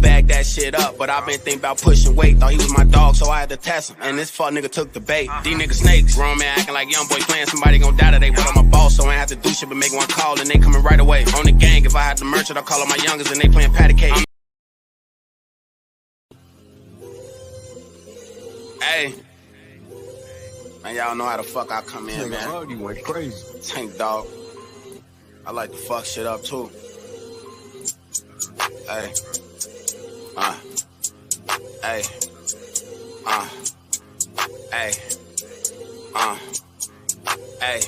bag that shit up, but I been thinking about pushing weight. Thought he was my dog, so I had to test him. And this fuck nigga took the bait. These niggas snakes. Grown man acting like young boy playing somebody gon' die today. But I'm a boss, so I ain't have to do shit but make one call and they coming right away. On the gang, if I had the merchant, I'll call all my youngers and they playing patty cake. Hey. Man, y'all know how the fuck I come in, man. You went crazy. Tank dog. I like to fuck shit up too. Hey. Hey. Hey. Hey.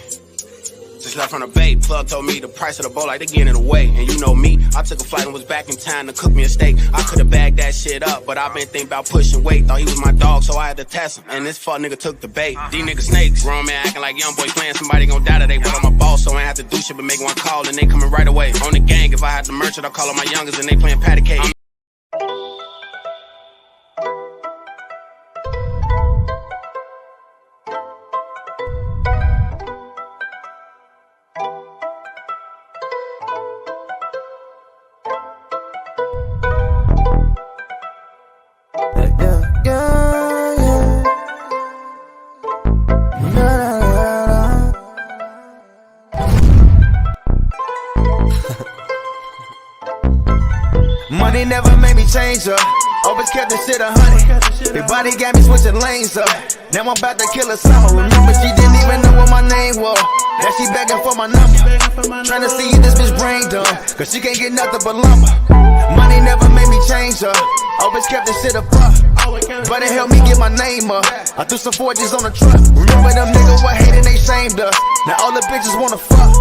Just left from the bay. Plug told me the price of the bowl like they getting it away. And you know me, I took a flight and was back in time to cook me a steak. I could've bagged that shit up, but I been thinking about pushing weight. Thought he was my dog, so I had to test him. And this fuck nigga took the bait. These niggas snakes. Grown man acting like young boy playing somebody gon' die today. But I'm a boss, so I ain't have to do shit but make one call and they coming right away. On the gang, if I had the merchant, I'll call all my youngers and they playing patty cake. Money never made me change up. Always kept this shit 100. Your body got me switching lanes up. Now I'm about to kill her summer. Remember she didn't even know what my name was. Now she begging for my number. Trying to see if this bitch brain dumb, cause she can't get nothing but lumber. Money never made me change up. Always kept this shit above. But it helped me get my name up. I threw some forges on the truck. Remember them niggas what hated they shamed us. Now all the bitches wanna fuck.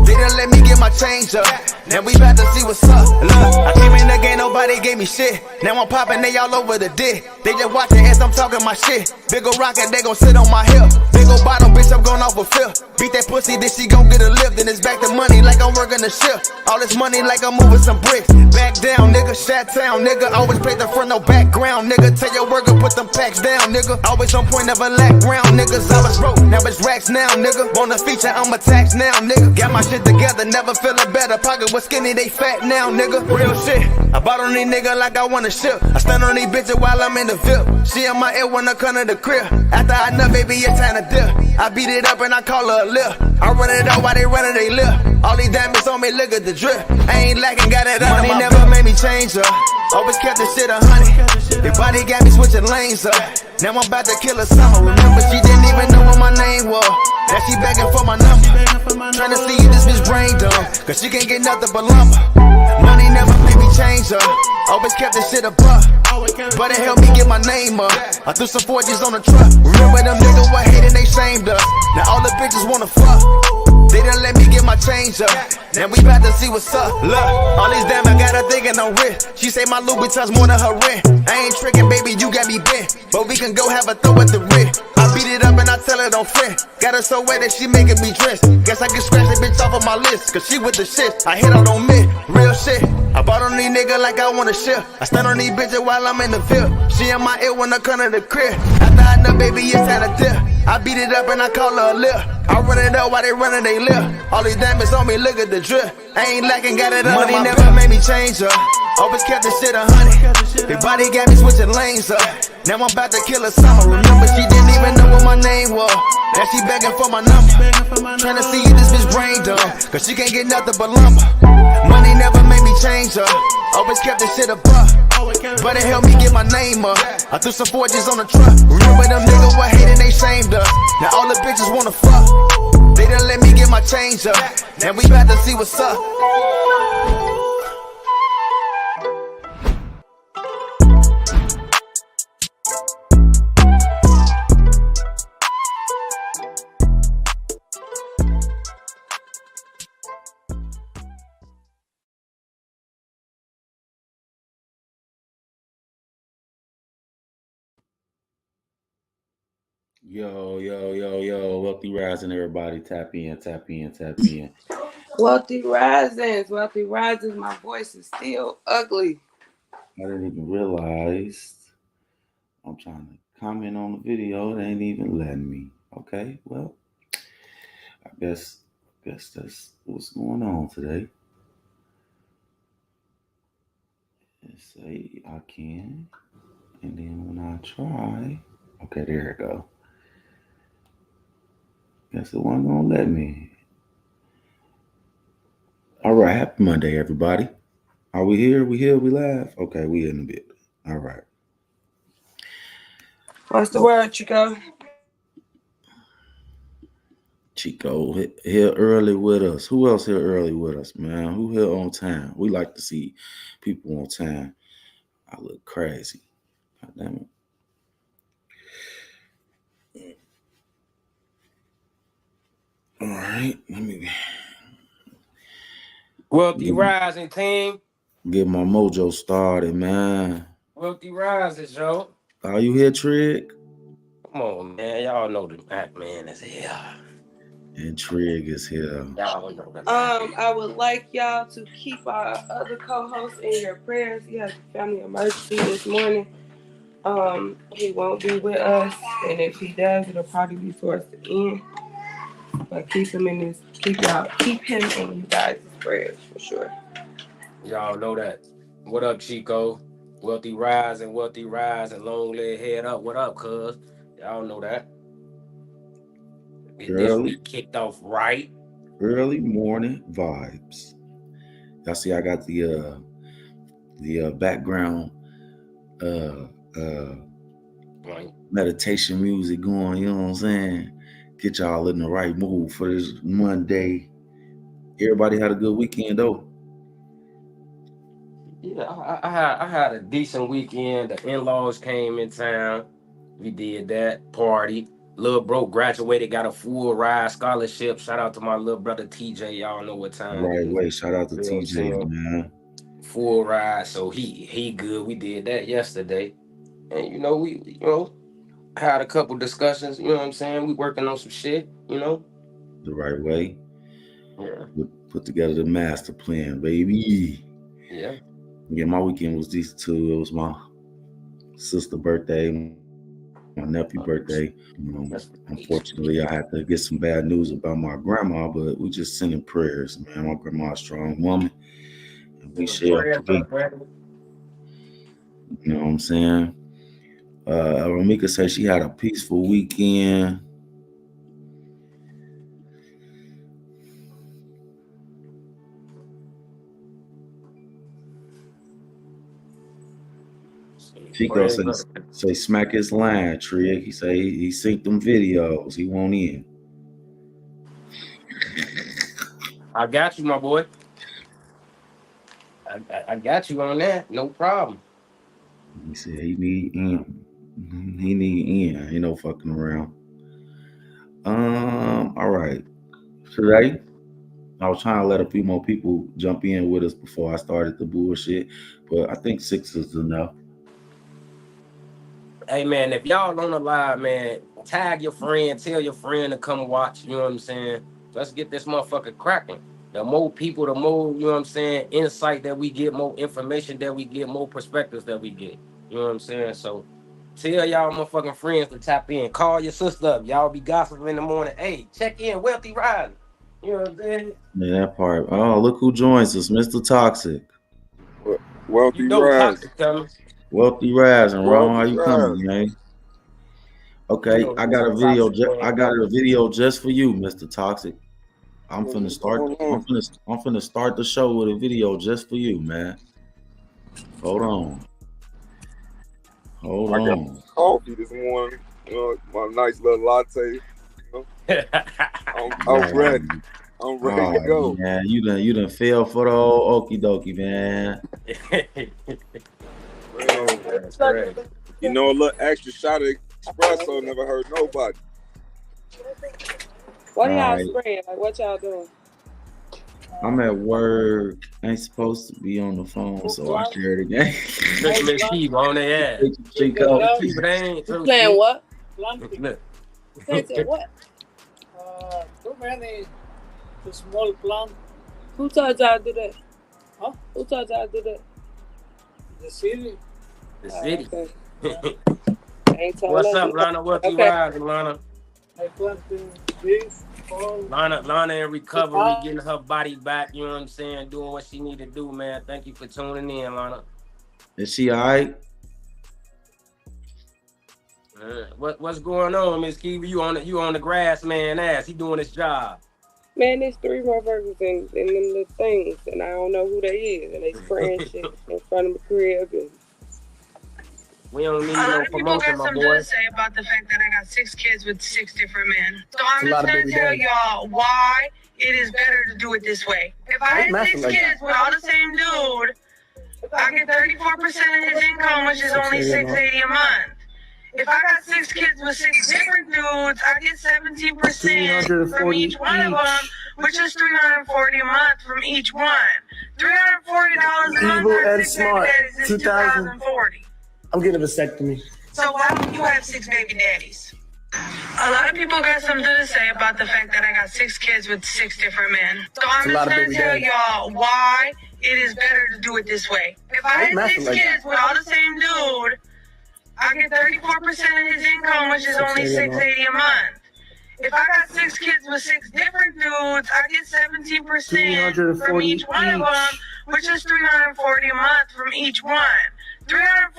They done let me get my change up. Now we bout to see what's up. Look, I came in the game, nobody gave me shit. Now I'm popping, they all over the dick. They just watching as I'm talking my shit. Big ol' rocket, they gon' sit on my hip. Big ol' bottle, bitch, I'm going off a fifth. Beat that pussy, then she gon' get a lift. Then it's back to money like I'm working the shift. All this money like I'm moving some bricks. Back down, nigga, Shat Town, nigga. Always play the front, no background, nigga. Tell your worker, put them packs down, nigga. Always on point, never lack ground, niggas. I was broke, now it's racks now, nigga. Want a feature, I'm a tax now, nigga. Got my shit together, never feeling better. Pocket was skinny, they fat now, nigga. Real shit. I bought on these nigga like I want a ship. I stand on these bitches while I'm in the VIP. She in my ear when I come to the crib. After I nut, baby, it's time to dip. I beat it up and I call her a lip. I run it out while they running they lip. All these diamonds on me, look at the drip. I ain't lacking, got it up. Money never made me change up. Always kept this shit 100. Your body got me switching lanes up. Now I'm about to kill her summer. Remember she didn't even know what my name was. Now she begging for my number. Trying to see if this bitch brain dumb, cause she can't get nothing but lumber. Money never made me change up. Always kept this shit above. But it helped me get my name up. I threw some forges on the truck. Remember them niggas what hated they shamed us. Now all the bitches wanna fuck. They done let me get my change up. Now we bout to see what's up. Look, all these damn I got her thinking I'm rich. She say my Louboutins more than her rent. I ain't tricking, baby, you got me bent. But we can go have a throw at the rent. I beat it up and I tell her don't fit. Got her so wet that she making me dressed. Guess I can scratch that bitch off of my list, cause she with the shit. I hit out on me, real shit. I bought on these niggas like I want a ship. I stand on these bitches while I'm in the VIP. She in my ear when I come to the crib. After I know, baby, it's time to dip. I beat it up and I call her a lip. I run it up while they running they lip. All these diamonds on me, look at the drip. I ain't lacking, got it up. Money never made me change up. Always kept this shit 100. Your body got me switching lanes up. Now I'm about to kill her summer. Remember she didn't even know what my name was. Now she begging for my number. Trying to see if this bitch brain dumb, cause she can't get nothing but lumber. Money never made me change up. Always kept this shit above. But it helped me get my name up. I threw some forges on the truck. Remember them niggas what hated they shamed us. Now all the bitches wanna fuck. They done let me get my change up. Now we bout to see what's up. Yo, wealthy rising, everybody. Tap in. Wealthy Risings, my voice is still ugly. I didn't even realize I'm trying to comment on the video. They ain't even letting me. Okay, well, I guess that's what's going on today. Let's say I can. And then when I try, okay, there it go. Guess it wasn't gonna let me. All right, happy Monday, everybody. Are we here? We here? We live? Okay, we in a bit. All right. What's the word, Chico? Chico here early with us. Who else here early with us, man? Who here on time? We like to see people on time. I look crazy. God damn it. All right, let me Wealthy Rising team. get my mojo started, man. Wealthy Rising, yo. Are you here, Trig? Come on, man. Y'all know the Mac man is here. And Trig is here. Y'all know the I would like y'all to keep our other co-hosts in your prayers. He has a family emergency this morning. He won't be with us, and if he does, it'll probably be towards the end. But keep him in you guys' prayers for sure. Y'all know that. What up, Chico? Wealthy Rising, long leg head up. What up, cuz? Y'all know that. Get this week kicked off right. Early morning vibes. Y'all see, I got the background meditation music going. You know what I'm saying? Get y'all in the right mood for this Monday. Everybody had a good weekend though. Yeah, I had a decent weekend. The in-laws came in town. We did that party. Lil bro graduated, got a full ride scholarship. Shout out to my little brother TJ. Y'all know what time. Right way. Shout out to TJ, man. Full ride, so he good. We did that yesterday, and we had a couple discussions. You know what I'm saying? We working on some shit. The right way. Yeah. Put together the master plan, baby. Yeah. Yeah, my weekend was decent too. It was my sister's birthday, my nephew's birthday. Unfortunately, I had to get some bad news about my grandma, but we just sending prayers, man. My grandma's a strong woman, and we share. You know what I'm saying? Ramika said she had a peaceful weekend. Chico say smack his line, Trig. He say he synced them videos. He won't in. I got you, my boy. I got you on that. No problem. He said he need in. He need in. Ain't no fucking around. All right. Today, I was trying to let a few more people jump in with us before I started the bullshit, but I think 6 is enough. Hey man, if y'all on the live, man, tag your friend, tell your friend to come watch. You know what I'm saying? Let's get this motherfucker cracking. The more people, the more, you know what I'm saying, insight that we get, more information that we get, more perspectives that we get. You know what I'm saying? So tell y'all motherfucking friends to tap in. Call your sister up. Y'all be gossiping in the morning. Hey, check in, Wealthy Rising. You know what I'm saying? Yeah, that part. Oh, look who joins us, Mr. Toxic. Wealthy Rising. Wealthy Rising, Ron. How you coming, man? Okay, I got a video. I got a video just for you, Mr. Toxic. I'm finna start the show with a video just for you, man. Hold on. I got coffee this morning. My nice little latte. I'm ready. I'm ready to go. Man, you done fell for the old okie dokie, man. A little extra shot of espresso never hurt nobody. What are y'all spraying? Like, what y'all doing? I'm at work. I ain't supposed to be on the phone, so I share it again. Keep on their ass. You playing what? What? Too many small plants. Who told y'all to do that? Huh? Who told y'all to do that? The city. The city. Okay. What's up, Lana? What's you riding, Lana? I planted this. Lana in recovery, getting her body back, you know what I'm saying, doing what she need to do, man. Thank you for tuning in, Lana. Is she all right? What's going on, Miss Kiva? You on the grass man ass. He doing his job. Man, there's 3 motherfuckers in them little things, and I don't know who they is, and they spraying shit in front of the crib. And We don't need A lot no of people promotion, got my something boy. to say about the fact that I got 6 kids with 6 different men. So I'm It's a lot just of gonna baby tell daddies. y'all why it is better to do it this way. If I Ain't had 6 nothing like kids with all the same dude, I get 34% of his income, which is only $680 a month. If I got 6 kids with 6 different dudes, I get 17% from each one of them, which is $340 a month from each one. $340 a month Evil for and 6 smart. baby daddies is 2000. $2,040. I'm getting a vasectomy. So why don't you have 6 baby daddies? A lot of people got something to say about the fact that I got 6 kids with 6 different men. So I'm a lot just of gonna baby tell daddies. y'all why it is better to do it this way. If I Ain't had 6 nothing like kids with all the same dude, I get 34% of his income, which is only $680 a month. If I got 6 kids with 6 different dudes, I get 17% from each one of them, which is $340 a month from each one. $340 a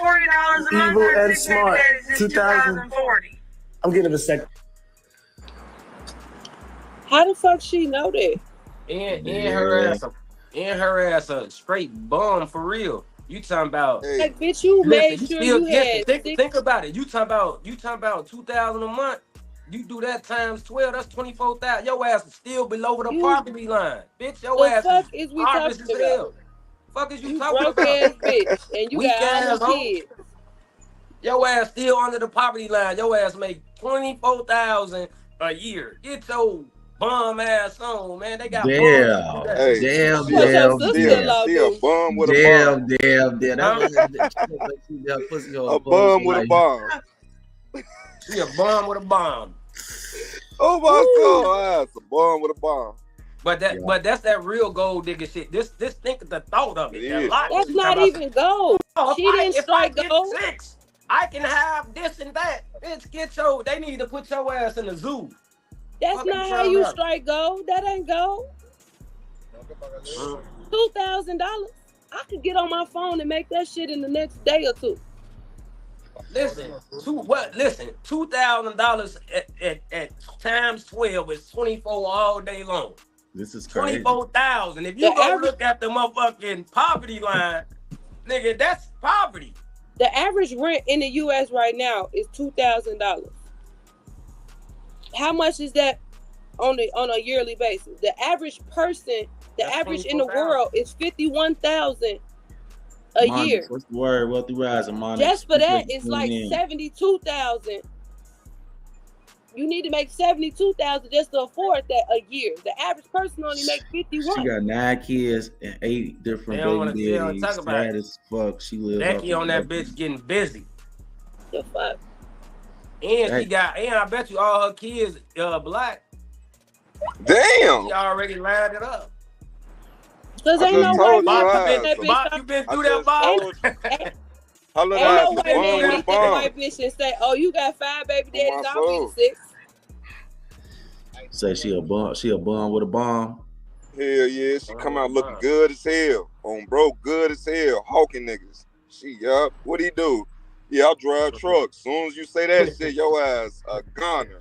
month Evil for and 6 baby smart. daddies is 2000. $2,040. I'm getting a vasectomy. how the fuck she know that? And Yeah. her ass a straight bum for real. You talking about? Hey, Like, bitch, you made Listen, sure you you still had think, 6. think about it. You talking about 2,000 a month. You do that times 12, that's 24,000. Your ass is still below the You- poverty line. Bitch, your The ass fuck is is we obvious talking as about? hell. Fuck is you You talking broke about? ass bitch, and you Weak got all ass them hoe. kids. Your ass still under the poverty line. Your ass make 24,000 a year. Get your bum ass on, man. They got bums that do that. hey, Damn, What your damn, sister-in-law she a do? bum with a bomb. damn. That Huh? was that pussy on A bum with a bomb. She a bum with a bomb. Oh my God, a bum with a bomb. But that's that real gold digger shit. This think of the thought of it. Yeah. A lot That's you not talking even gold. about, She didn't if I strike get gold. 6, I can have this and that. Bitch, they need to put your ass in the zoo. That's Fuck you not how trying you to- strike gold. That ain't gold. $2,000. I could get on my phone and make that shit in the next day or 2. Listen, $2,000 at times 12 is 24 all day long. This is crazy. 24,000. If you The go average- look at the motherfucking poverty line, nigga, that's poverty. The average rent in the U.S. right now is $2,000. How much is that on a yearly basis? The average person, the That's average in the 24,000. world is 51,000 a Monda, year. what's the word? Wealthy rising, Monda. Just for that, Keep it's like in. 72,000. You need to make 72,000 just to afford that a year. The average person only makes She 51. got 9 kids and 8 different They don't wanna- baby they don't daddies. talk about Sad it. as fuck. She lives Becky off on of that bitch getting busy. The fuck? And I bet you all her kids black. Damn. She already lined it up. Cause I ain't just no told white you man I picking that had Bob, bitch you up. been I through that, just Bob? told you. Holla Ain't at no the white bum man with a hit that white bomb. bitch and say, "Oh, you got 5 baby daddies, my I'll be soul. the 6th." Say she a bum with a bomb. Hell yeah, she come out looking good as hell. On bro, good as hell. Hawking niggas. She yup. What he do? Yeah, I drive trucks. Soon as you say that shit, your ass a goner.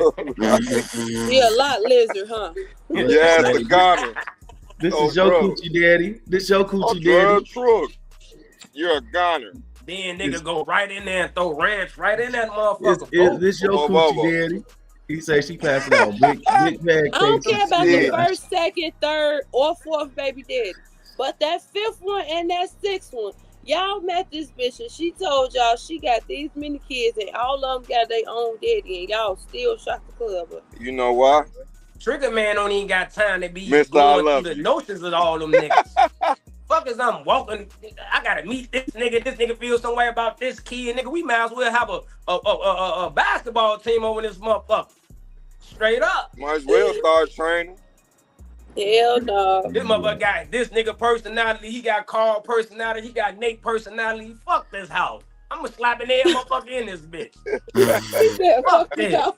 He a lot lizard, huh? Your ass a goner. This Oh, is your bro. coochie daddy. This your I coochie drive daddy. truck. You're a goner. Then nigga go right in there and throw ranch right in that motherfucker. Is this your Whoa, coochie whoa, whoa. daddy? He say she passing out big pancakes. I don't care about Yeah. the first, second, third, or fourth baby daddy, but that 5th one and that 6th one, y'all met this bitch and she told y'all she got these many kids and all of them got their own daddy and y'all still shot the club up. You know why? Trigger man don't even got time to be Mister, I going love through the you. notions of all them niggas. Fuck is I'm walking. I gotta meet this nigga. This nigga feels some way about this kid, nigga. We might as well have a basketball team over this motherfucker. Straight up. Might as well start training. Hell no. This motherfucker got this nigga personality. He got Carl personality. He got Nate personality. Fuck this house. I'm gonna slap an every motherfucker in this bitch. He said, "Fuck this. the house."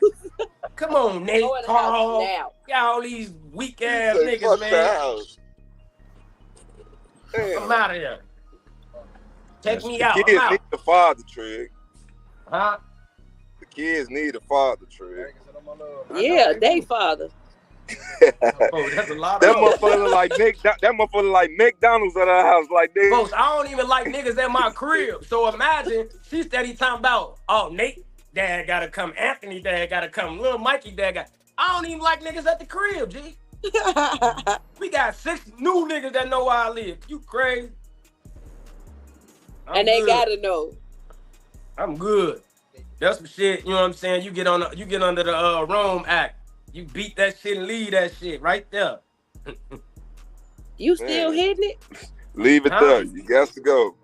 Come on, Nate, Go in the house Carl. now. Got all these weak He ass said, niggas, "Fuck the man. house." Damn. I'm out of here. Take me out. The I'm kids out. need the father, Trig. Huh? The kids need a father, Trig. Yeah, they father. Oh, that's a lot That of motherfucker like that motherfucker like McDonald's at our house, like this. folks, I don't even like niggas at my crib. So imagine she steady talking about, oh, Nate dad gotta come, Anthony dad gotta come, little Mikey dad got. I don't even like niggas at the crib, G. We got 6 new niggas that know where I live. You crazy? And they good. gotta know. I'm good. That's some shit, you know what I'm saying? You get under the Rome Act. You beat that shit and leave that shit right there. You still hitting it? Leave it there. You got to go.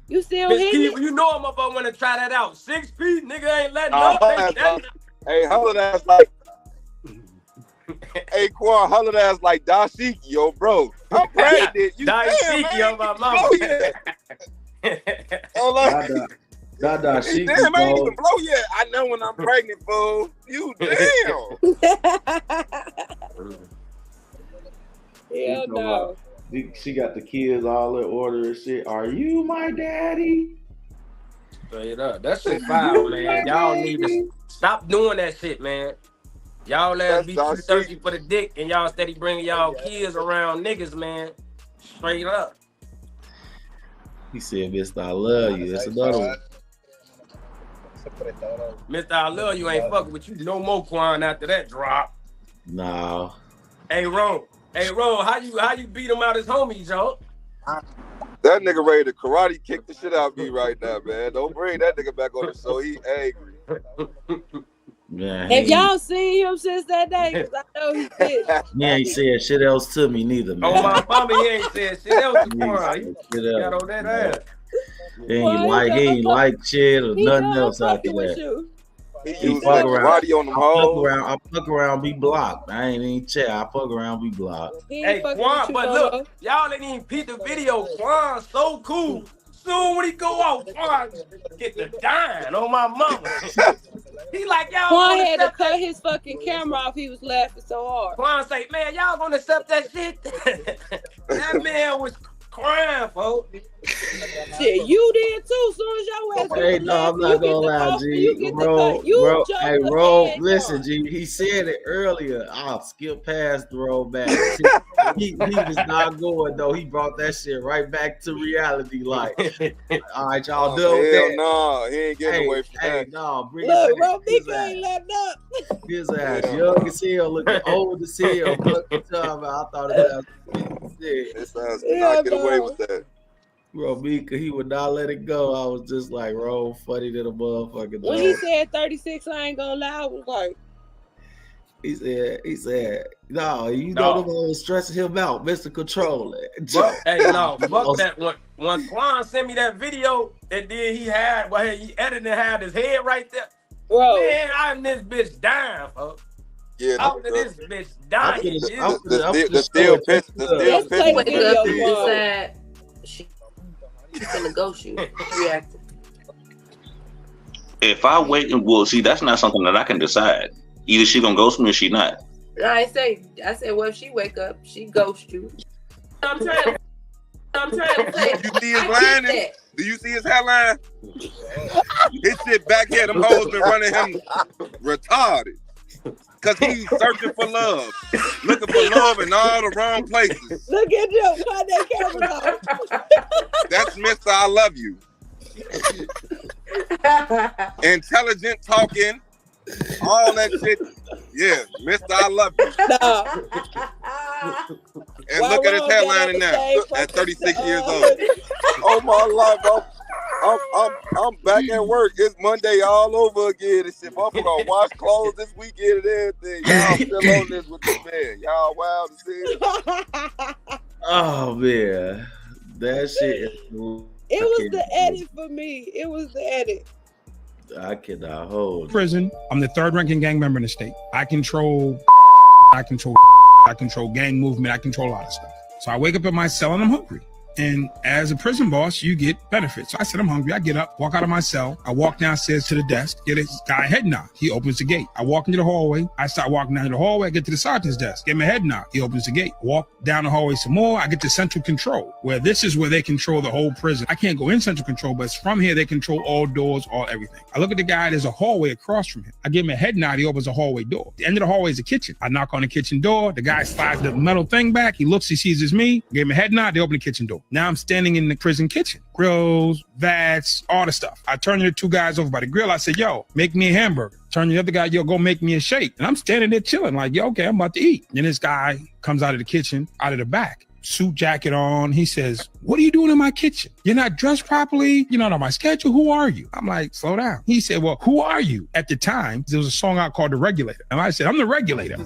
You still Bitch, hitting Keith, it? you know I'm up on when to try that out. 6 feet, nigga ain't letting up. Hey, holler ass like. Hey, Quan, holler ass like Dashiki, yo, bro. I'm pregnant. You Dashiki on my mama. Hold on. Dashiki, damn, I ain't even blow yet. I know when I'm pregnant, fool. You damn. Hell no. She got the kids all in order and shit. Are you my daddy? Straight up. That shit foul, man. Y'all need to stop doing that shit, man. Y'all let be too thirsty for the dick and y'all steady bringing y'all kids around niggas, man. Straight up. He said, Mr. I love you. That's another one. Mr. I love you ain't fucking with you no more, Quan, after that drop. No. Hey, Ron, how you beat him out his homies, Joe? That nigga ready to karate kick the shit out of me right now, man. Don't bring that nigga back on the show. He angry. Man, Have y'all seen him since that day? Because I know he did. He ain't said shit else to me neither, man. Oh, my mama, he ain't said shit else to Quan. He Shit got else. on that ass. He ain't like shit or nothing else after that. He used that karate on the hole. I fuck around, be blocked. I ain't even check. I fuck around, be blocked. Hey, Quan, but look, y'all ain't even peep the video. Quan's so cool. Soon when he go out, Quan get the dime on my mama. He like, y'all Quan gonna had to accept cut that? his fucking camera off. He was laughing so hard. Quan say, man, y'all gonna accept that shit? That man was crying, folks. Shit, you did too. Soon as y'all ass Hey, no, I'm not gonna lie, G. Bro, listen, G. He said it earlier. I'll skip past the rollback. he was not going though. He brought that shit right back to reality. Like, all right, y'all done with that? No, he ain't getting away from that. No, bring Look, it back. Romika ain't letting up. His ass, young as hell, looking old as hell. What you talking about? I thought it was His ass cannot get away with that. Bro, Mika, he would not let it go. I was just like, bro, funny to the motherfucking When he said 36, I ain't gonna lie, I was like, he said, no, you know the one was stressing him out, Mr. Controller. Hey, no, fuck that. When Quan sent me that video, and then he edited and had his head right there. Bro, man, I'm this bitch dying, folks. Yeah, After this bitch dying. The still piss. Let's play the video, She's gonna ghost you. Reacting. If I wait and see, that's not something that I can decide. Either she gonna ghost me or she not. I said, well, if she wake up, she ghost you. I'm trying to say. You see his line? Do you see his hairline? His shit back here, them hoes been running him retarded. Cause he's searching for love. Looking for love in all the wrong places. Look at you, cut that camera off. That's Mr. I love you. Intelligent talking, all that shit. Yeah, Mr. I love you. And look at his hairline now. At 36 years old. Oh my life, I'm back at work. It's Monday all over again. And shit. I'm gonna wash clothes this weekend and everything. Y'all still on this with this man. Y'all wild to see. Oh man, that shit is cool. It was the edit for me. It was the edit. I cannot hold. Prison. I'm the 3rd ranking gang member in the state. I control gang movement. I control a lot of stuff. So I wake up in my cell and I'm hungry. And as a prison boss, you get benefits. So I said, I'm hungry. I get up, walk out of my cell. I walk downstairs to the desk, get a guy a head nod. He opens the gate. I walk into the hallway. I start walking down the hallway. I get to the sergeant's desk, get him a head nod. He opens the gate. Walk down the hallway some more. I get to central control, where this is where they control the whole prison. I can't go in central control, but from here, they control all doors, all everything. I look at the guy. There's a hallway across from him. I give him a head nod. He opens a hallway door. The end of the hallway is a kitchen. I knock on the kitchen door. The guy slides the metal thing back. He looks, he sees it's me. Give him a head nod. They open the kitchen door. Now I'm standing in the prison kitchen. Grills, vats, all the stuff. I turn to the two guys over by the grill. I said, yo, make me a hamburger. Turn to the other guy, yo, go make me a shake. And I'm standing there chilling like, yo, okay, I'm about to eat. And this guy comes out of the kitchen, out of the back. Suit jacket on. He says, what are you doing in my kitchen? You're not dressed properly. You're not on my schedule. Who are you? I'm like, slow down. He said, well, who are you? At the time, there was a song out called The Regulator. And I said, I'm the regulator.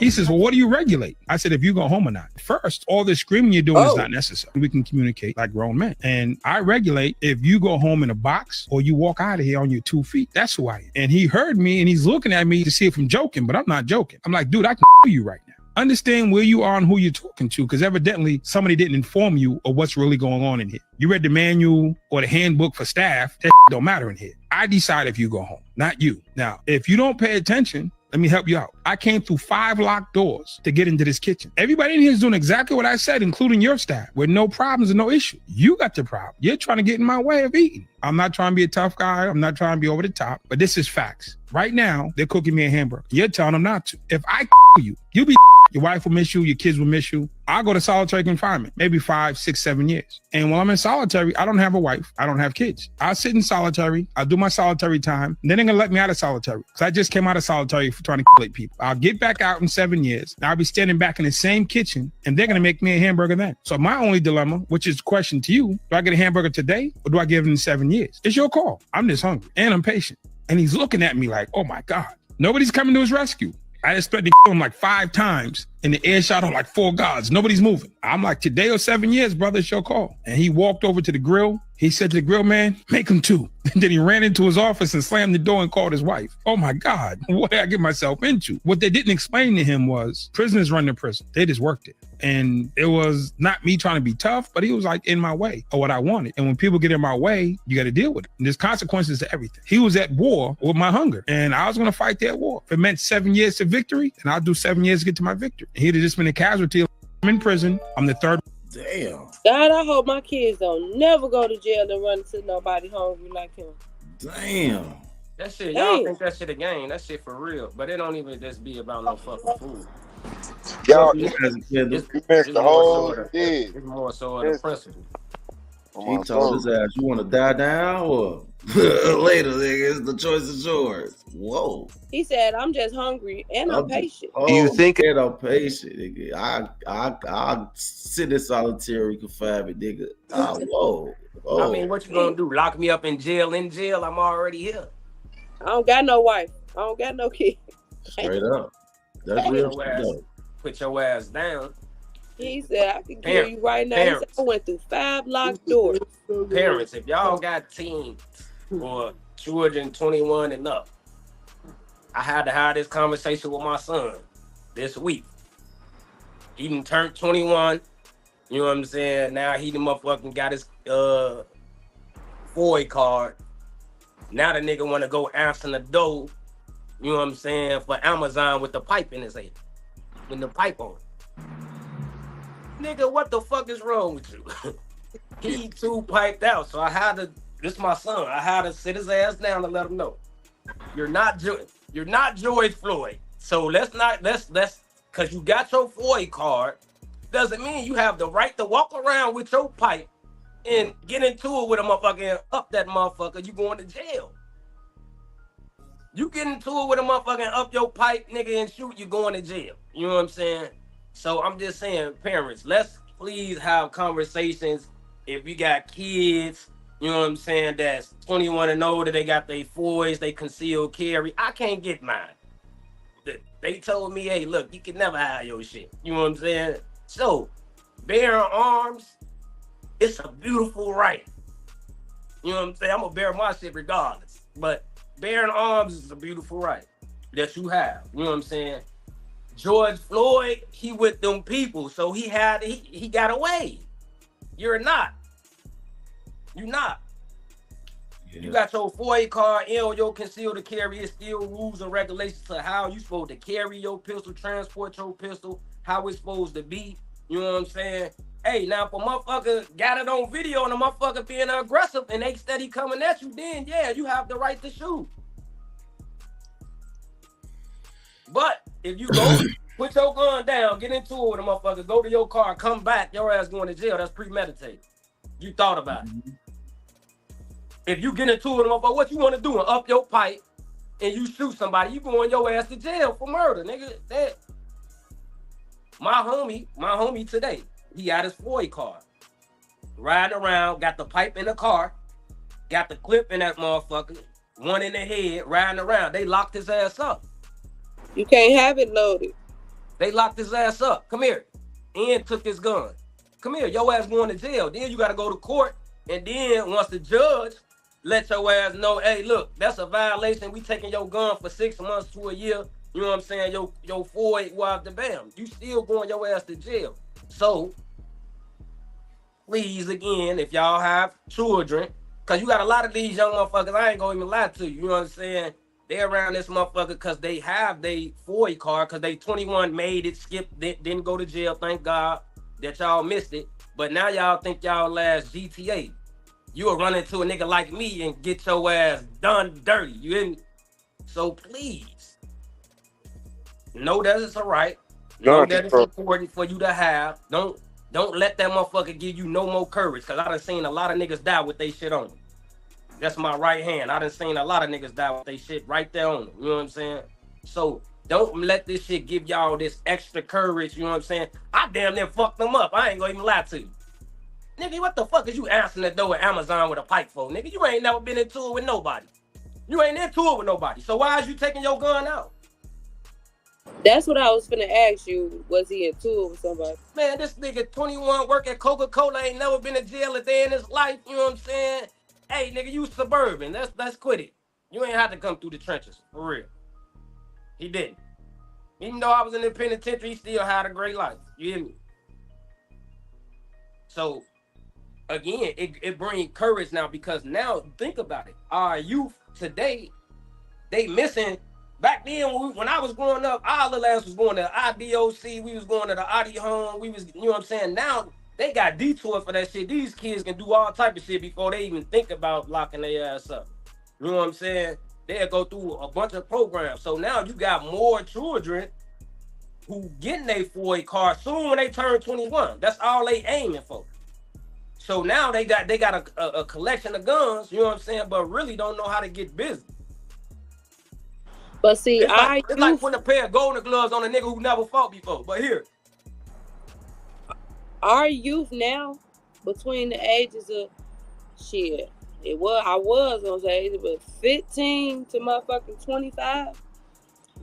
He says, well, what do you regulate? I said, if you go home or not. First, all this screaming you're doing is not necessary. We can communicate like grown men. And I regulate if you go home in a box or you walk out of here on your 2 feet. That's who I am. And he heard me and he's looking at me to see if I'm joking, but I'm not joking. I'm like, dude, I can you right now. Understand where you are and who you're talking to, because evidently somebody didn't inform you of what's really going on in here. You read the manual or the handbook for staff. That don't matter in here. I decide if you go home, not you. Now, if you don't pay attention, let me help you out. I came through 5 locked doors to get into this kitchen. Everybody in here is doing exactly what I said, including your staff, with no problems and no issue. You got the problem. You're trying to get in my way of eating. I'm not trying to be a tough guy. I'm not trying to be over the top, but this is facts. Right now, they're cooking me a hamburger. You're telling them not to. If I you, you'll be your wife will miss you, your kids will miss you. I'll go to solitary confinement, maybe 5, 6, 7 years. And while I'm in solitary, I don't have a wife. I don't have kids. I'll sit in solitary. I'll do my solitary time. And then they're going to let me out of solitary. Because I just came out of solitary for trying to kill people. I'll get back out in 7 years. And I'll be standing back in the same kitchen. And they're going to make me a hamburger then. So my only dilemma, which is a question to you, do I get a hamburger today or do I give it in 7 years? It's your call. I'm just hungry and I'm patient. And he's looking at me like, oh my God. Nobody's coming to his rescue. I expected to kill him like 5 times in the air shot on like 4 guards. Nobody's moving. I'm like, today or 7 years, brother, it's your call. And he walked over to the grill. He said to the grill man, make him 2. And then he ran into his office and slammed the door and called his wife. Oh my God, what did I get myself into? What they didn't explain to him was prisoners run the prison. They just worked it. And it was not me trying to be tough, but he was like in my way of what I wanted. And when people get in my way, you got to deal with it. And there's consequences to everything. He was at war with my hunger and I was going to fight that war. If it meant 7 years to victory, and I'll do 7 years to get to my victory. He'd have just been a casualty. I'm in prison. I'm the 3rd. Damn. God, I hope my kids don't never go to jail and run into nobody hungry like him. Damn. That shit, y'all think that shit a game. That shit for real. But it don't even just be about no fucking food. Y'all, it's more so the principle. He told his ass, you want to die down or later, nigga? It's the choice is yours. Whoa. He said, I'm just hungry and I'm patient. Do you think I'm patient, nigga? I'll sit in solitary confinement, nigga. Whoa. I mean, what you gonna do? Lock me up in jail? I'm already here. I don't got no wife. I don't got no kids. Straight up. That's real. Put your ass down. He said, I can kill you right now. He said, I went through 5 locked doors. Parents, if y'all got teens or children 21 and up, I had to have this conversation with my son this week. He done turned 21. You know what I'm saying? Now he the motherfucking got his FOI card. Now the nigga want to go answer the door, you know what I'm saying, for Amazon with the pipe in his head. With the pipe on. Nigga, what the fuck is wrong with you? He too piped out, so I had to. This my son. I had to sit his ass down and let him know. You're not George Floyd. So let's cause you got your FOI card, doesn't mean you have the right to walk around with your pipe and get into it with a motherfucker and up that motherfucker. You going to jail. You get into it with a motherfucker and up your pipe, nigga, and shoot, you going to jail. You know what I'm saying? So I'm just saying, parents, let's please have conversations. If you got kids, you know what I'm saying, that's 21 and older, they got their FOIs, they concealed carry. I can't get mine. They told me, hey, look, you can never have your shit. You know what I'm saying? So, bearing arms, it's a beautiful right. You know what I'm saying? I'm going to bear my shit regardless. But bearing arms is a beautiful right that you have. You know what I'm saying? George Floyd, he with them people, so he got away. You're not. You're not. Yeah. You got your FOIA card and your concealed carry. It's still rules and regulations to how you supposed to carry your pistol, transport your pistol, how it's supposed to be. You know what I'm saying? Hey, now if a motherfucker got it on video and a motherfucker being aggressive and they steady coming at you, then yeah, you have the right to shoot. But if you go put your gun down, get into it with a motherfucker, go to your car, come back, your ass going to jail. That's premeditated. You thought about it. If you get into it with a motherfucker, what you want to do? Up your pipe and you shoot somebody, you going your ass to jail for murder, nigga. That my homie today, he got his FOIA card. Riding around, got the pipe in the car, got the clip in that motherfucker, one in the head, riding around. They locked his ass up. You can't have it loaded. They locked his ass up. Come here. And took his gun. Come here. Your ass going to jail. Then you got to go to court. And then once the judge let your ass know, hey, look, that's a violation. We taking your gun for 6 months to a year. You know what I'm saying? Your FOIA was the bam. You still going your ass to jail. So, please, again, if y'all have children, because you got a lot of these young motherfuckers, I ain't going to even lie to you. You know what I'm saying? They around this motherfucker because they have their FOIA card because they 21, made it, skipped, didn't go to jail. Thank God that y'all missed it. But now y'all think y'all last GTA. You'll run into a nigga like me and get your ass done dirty. You didn't. So please, know that it's a right. Know that it's important for you to have. Don't let that motherfucker give you no more courage because I done seen a lot of niggas die with they shit on them. That's my right hand. I done seen a lot of niggas die with they shit right there on them. You know what I'm saying? So don't let this shit give y'all this extra courage. You know what I'm saying? I damn near fucked them up. I ain't gonna even lie to you. Nigga, what the fuck is you answering the door at Amazon with a pipe for? Nigga, you ain't never been into it with nobody. You ain't into it with nobody. So why is you taking your gun out? That's what I was finna ask you. Was he into it with somebody? Man, this nigga 21 work at Coca-Cola, ain't never been to jail a day in his life. You know what I'm saying? Hey, nigga, you suburban. Let's quit it. You ain't have to come through the trenches, for real. He didn't. Even though I was in the penitentiary, he still had a great life. You hear me? So, again, it brings courage now because now, think about it. Our youth today, they missing. Back then, when I was growing up, our little ass was going to IDOC. We was going to the Audi home. We was, you know what I'm saying? Now, they got detoured for that shit. These kids can do all type of shit before they even think about locking their ass up. You know what I'm saying? They'll go through a bunch of programs. So now you got more children who getting their FOIA card soon when they turn 21. That's all they aiming for. So now they got a collection of guns, you know what I'm saying, but really don't know how to get busy. But see, it's like putting a pair of golden gloves on a nigga who never fought before. But here, our youth now, between the ages of shit, I was gonna say, but 15 to motherfucking 25,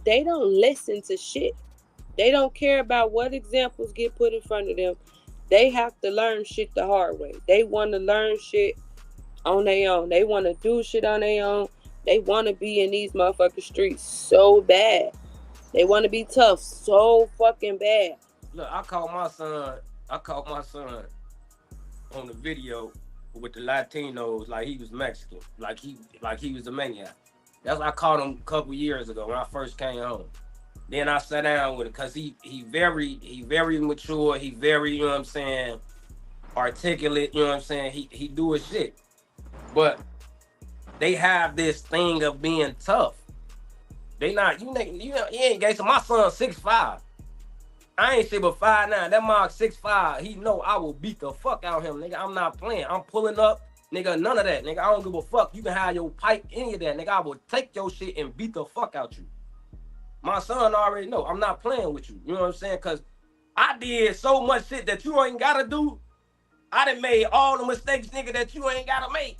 they don't listen to shit. They don't care about what examples get put in front of them. They have to learn shit the hard way. They want to learn shit on their own. They want to do shit on their own. They want to be in these motherfucking streets so bad. They want to be tough so fucking bad. Look, I caught my son on the video with the Latinos like he was Mexican, like he was a maniac. That's what I caught him a couple years ago when I first came home. Then I sat down with him because he very mature, he very, you know what I'm saying, articulate, you know what I'm saying, he do his shit. But they have this thing of being tough. They not, you ain't gay, so my son's 6'5". I ain't shit but 5'9". That mark 6'5". He know I will beat the fuck out of him, nigga. I'm not playing. I'm pulling up, nigga. None of that, nigga. I don't give a fuck. You can have your pipe, any of that, nigga. I will take your shit and beat the fuck out you. My son already know I'm not playing with you. You know what I'm saying? Cause I did so much shit that you ain't gotta do. I done made all the mistakes, nigga, that you ain't gotta make.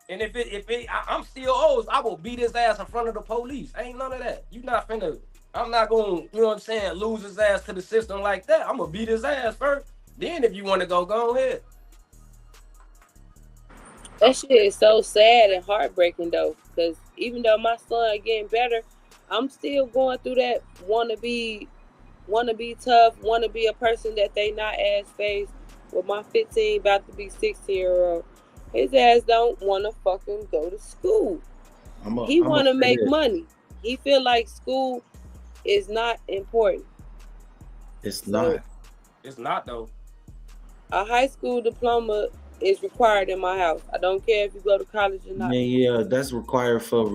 And if I'm still old, I will beat his ass in front of the police. Ain't none of that. You not finna. I'm not gonna, you know what I'm saying, lose his ass to the system like that. I'm gonna beat his ass first. Then if you want to go ahead. That shit is so sad and heartbreaking though, because even though my son getting better, I'm still going through that. Want to be tough. Want to be a person that they not ass face. With my 15, about to be 16-year-old, his ass don't want to fucking go to school. He want to make money. He feel like school is not important. It's not. It's not though. A high school diploma is required in my house. I don't care if you go to college or not. Yeah, that's required for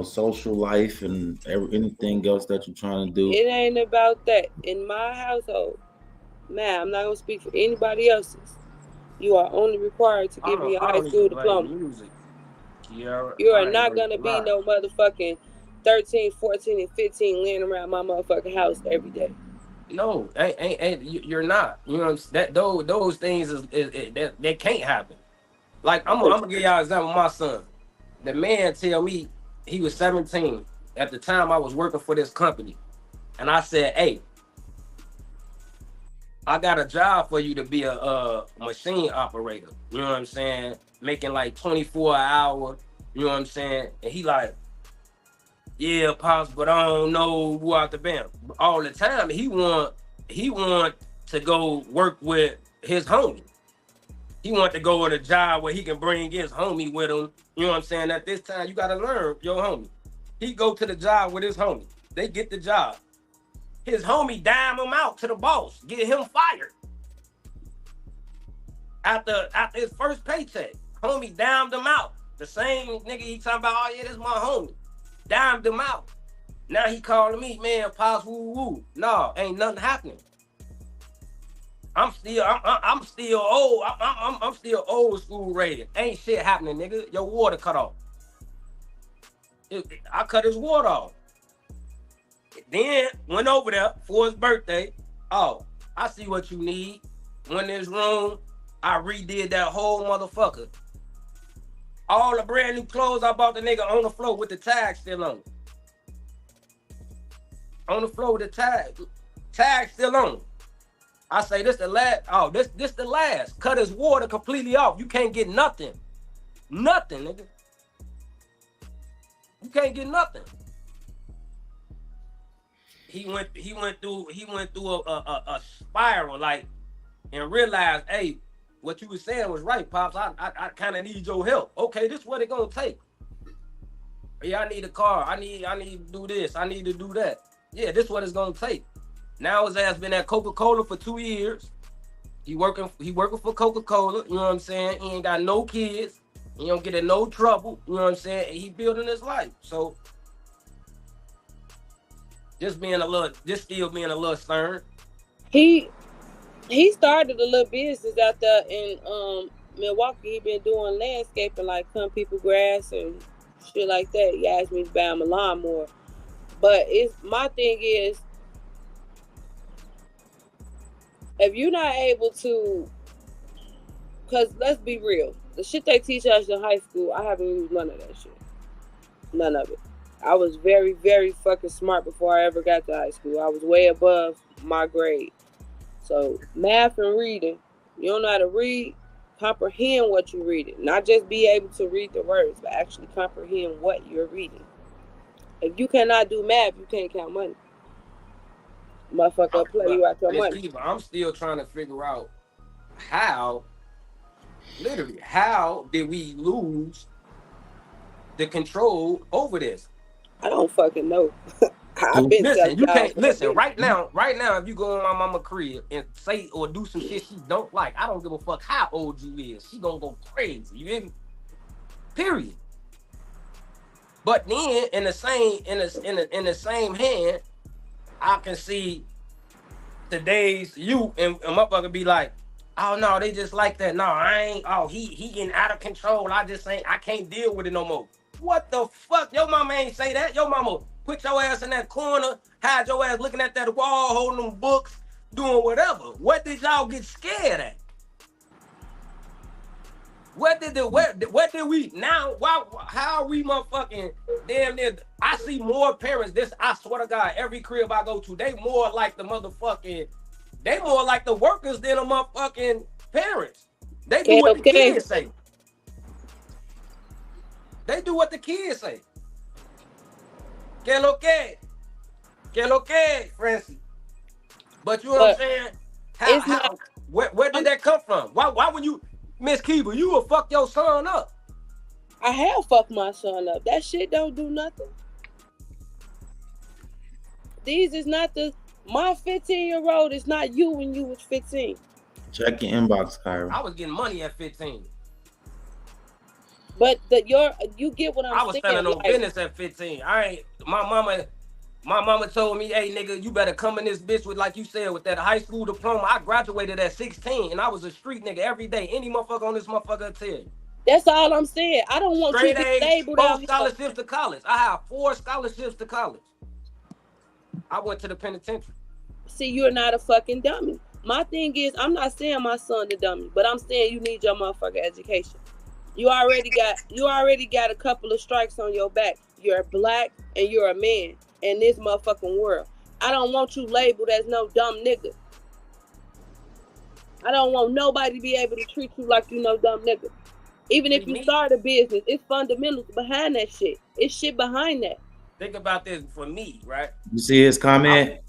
social life and anything else that you're trying to do. It ain't about that. In my household, man, I'm not gonna speak for anybody else's. You are only required to give me a high school diploma. You are not gonna be no motherfucking 13, 14, and 15 laying around my motherfucking house every day. No, you're not. You know what I'm saying? Those things that can't happen. Like I'm gonna give y'all an example of my son. The man tell me he was 17 at the time I was working for this company, and I said, "Hey, I got a job for you to be a machine operator." You know what I'm saying? Making like 24 an hour. You know what I'm saying? And he like, "Yeah, pops, but I don't know who out the band." All the time he want to go work with his homie. He want to go on a job where he can bring his homie with him. You know what I'm saying? At this time, you gotta learn your homie. He go to the job with his homie. They get the job. His homie dime him out to the boss, get him fired. After his first paycheck, homie dimed him out. The same nigga he talking about, oh yeah, this is my homie. Dimed him out. Now he calling me, man, pops, woo woo. No, ain't nothing happening. I'm still old. I'm still old school rated. Ain't shit happening, nigga. Your water cut off. I cut his water off. Then went over there for his birthday. Oh, I see what you need. Went in his room. I redid that whole motherfucker. All the brand new clothes I bought the nigga on the floor with the tag still on. On the floor with the tag still on. I say this the last. Oh, this the last. Cut his water completely off. You can't get nothing. Nothing, nigga. You can't get nothing. He went through a spiral, like, and realized, hey, what you was saying was right, pops. I kind of need your help. Okay, this is what it gonna take. Yeah, I need a car. I need to do this. I need to do that. Yeah, this is what it's gonna take. Now his ass been at Coca-Cola for 2 years. He working for Coca-Cola. You know what I'm saying? He ain't got no kids. He don't get in no trouble. You know what I'm saying? And he building his life. So still being a little stern. He started a little business out there in Milwaukee. He been doing landscaping, like cutting people grass and shit like that. He asked me to buy him a lawnmower. But my thing is, if you're not able to, because let's be real, the shit they teach us in high school, I haven't used none of that shit. None of it. I was very, very fucking smart before I ever got to high school. I was way above my grade. So math and reading, you don't know how to read, comprehend what you're reading. Not just be able to read the words, but actually comprehend what you're reading. If you cannot do math, you can't count money. Motherfucker, play you out your money. I'm still trying to figure out how did we lose the control over this? I don't fucking know. Listen, right now, if you go in my mama crib and say or do some shit she don't like, I don't give a fuck how old you is. She gonna go crazy. You hear me? Period. But then in the same hand, I can see today's youth and motherfucker be like, oh no, they just like that. No, I ain't. Oh, he getting out of control. I can't deal with it no more. What the fuck? Your mama ain't say that. Your mama put your ass in that corner, hide your ass looking at that wall, holding them books, doing whatever. What did y'all get scared at? What did we now? How are we motherfucking damn near? I see more parents. I swear to God, every crib I go to, they more like the motherfucking, they more like the workers than the motherfucking parents. They do what the kids say. They do what the kids say. Que lo que, Francie. But you know what I'm saying? How where did that come from? Why would you, Miss Kiva, you will fuck your son up? I have fucked my son up. That shit don't do nothing. These is not my 15-year-old is not you when you was 15. Check your inbox, Kyra. I was getting money at 15. But you get what I'm saying. I was standing on business at 15. My mama told me, hey nigga, you better come in this bitch with, like you said, with that high school diploma. I graduated at 16 and I was a street nigga every day. Any motherfucker on this motherfucker will tell you. That's all I'm saying. I don't want Straight you to be labeled both out. scholarships to college. I have 4 scholarships to college. I went to the penitentiary. See, you're not a fucking dummy. My thing is, I'm not saying my son a dummy, but I'm saying you need your motherfucking education. You already got a couple of strikes on your back. You're black and you're a man in this motherfucking world. I don't want you labeled as no dumb nigga. I don't want nobody to be able to treat you like you no dumb nigga. Even if you start a business, it's fundamentals behind that shit. It's shit behind that. Think about this for me, right? You see his comment?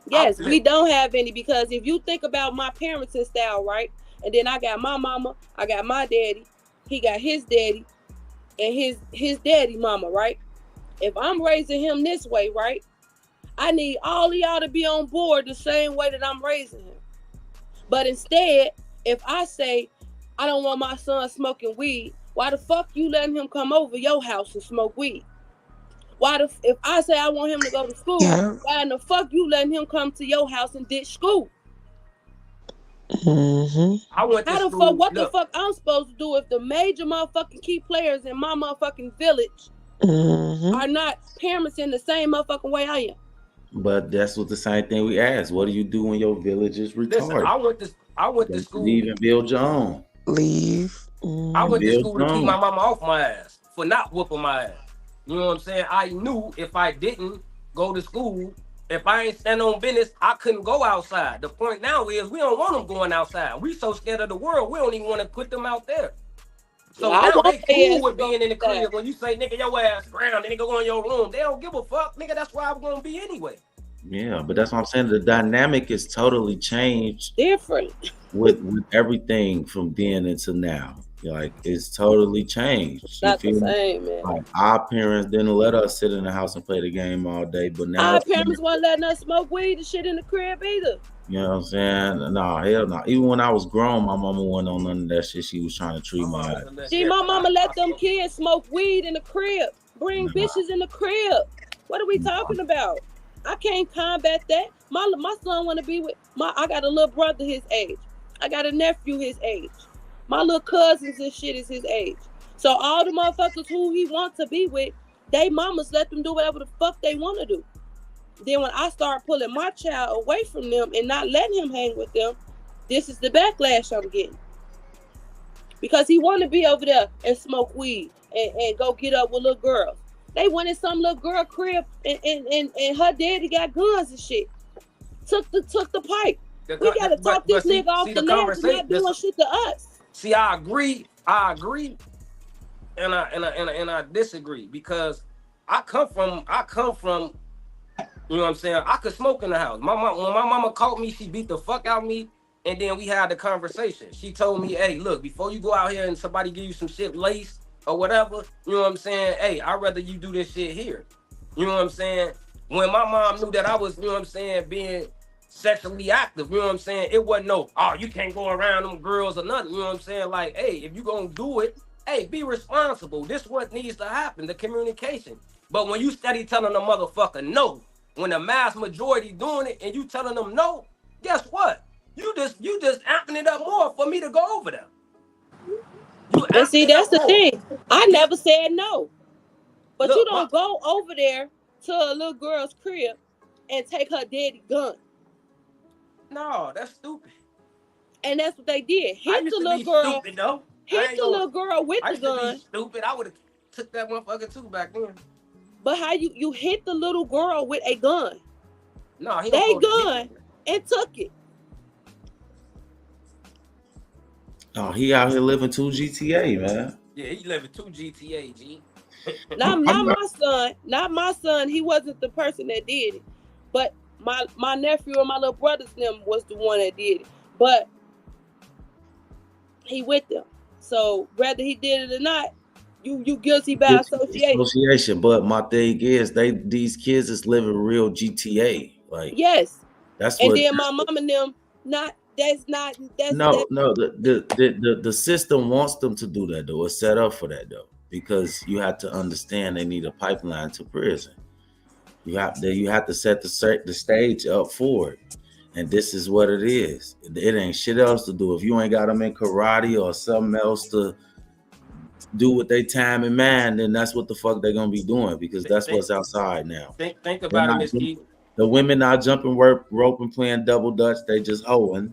Yes, we don't have any, because if you think about my parenting style, right? And then I got my mama, I got my daddy, he got his daddy, and his daddy mama, right? If I'm raising him this way, right? I need all of y'all to be on board the same way that I'm raising him. But instead, if I say, I don't want my son smoking weed, why the fuck you letting him come over your house and smoke weed? If I say I want him to go to school, why in the fuck you letting him come to your house and ditch school? I went to school. What the fuck I'm supposed to do if the major motherfucking key players in my motherfucking village are not parents in the same motherfucking way I am? But that's what the same thing we asked. What do you do when your village is retarded? Listen, I went to school. Leave and build your own. Leave. I went to school to keep my mama off my ass for not whooping my ass. You know what I'm saying? I knew if I didn't go to school, if I ain't stand on business, I couldn't go outside. The point now is we don't want them going outside. We so scared of the world, we don't even want to put them out there. So now they cool with being in the crib. When you say, nigga, your ass ground, nigga, go in your room. They don't give a fuck, nigga. That's where I'm going to be anyway. Yeah, but that's what I'm saying. The dynamic is totally changed. Different. With everything from then until now. Like, it's totally changed. Not the same, man. Like, our parents didn't let us sit in the house and play the game all day, but now our parents weren't letting us smoke weed and shit in the crib either. You know what I'm saying? No, hell no. Even when I was grown, my mama wasn't on none of that shit. She was trying to treat my ass. See, my mama let them kids smoke weed in the crib, bring bitches in the crib. What are we talking about? I can't combat that. My son want to be with I got a little brother his age. I got a nephew his age. My little cousins and shit is his age. So all the motherfuckers who he wants to be with, they mamas let them do whatever the fuck they want to do. Then when I start pulling my child away from them and not letting him hang with them, this is the backlash I'm getting. Because he want to be over there and smoke weed and go get up with little girls. They went in some little girl crib and her daddy got guns and shit. Took the pipe. We gotta talk this nigga off the ledge and not doing shit to us. See, I agree, and I disagree, because I come from, you know what I'm saying? I could smoke in the house. When my mama caught me, she beat the fuck out of me, and then we had the conversation. She told me, hey, look, before you go out here and somebody give you some shit laced or whatever, you know what I'm saying? Hey, I'd rather you do this shit here. You know what I'm saying? When my mom knew that I was, you know what I'm saying, being sexually active, you know what I'm saying? It wasn't no, oh, you can't go around them girls or nothing, you know what I'm saying? Like, hey, if you gonna do it, hey, be responsible. This is what needs to happen, the communication. But when you steady telling a motherfucker no, when the mass majority doing it and you telling them no, guess what? You just amping it up more for me to go over there. And see, that's the thing. I never said no. But look, you don't go over there to a little girl's crib and take her daddy gun. No, that's stupid. And that's what they did. Hit the little girl. Stupid, though. Hit the little girl with the gun. Stupid. I would have took that motherfucker too back then. But how you hit the little girl with a gun? No, he they gun and took it. Oh, he out here living 2 GTA, man. Yeah, he living 2 GTA, G. Not my son. He wasn't the person that did it, but my nephew and my little brother's them was the one that did it. But he with them, so whether he did it or not, you guilty by association. But my thing is, these kids is living real GTA. Like yes, that's and what. then my mom and them not. That's not. That's no. The system wants them to do that though. It's set up for that though, because you have to understand they need a pipeline to prison. You have to set the stage up for it, and this is what it is. It ain't shit else to do. If you ain't got them in karate or something else to do with their time and mind, then that's what the fuck they're gonna be doing, because that's what's outside now. Think about it, Miss Keith. The women not jumping rope and playing double dutch. They just hoeing.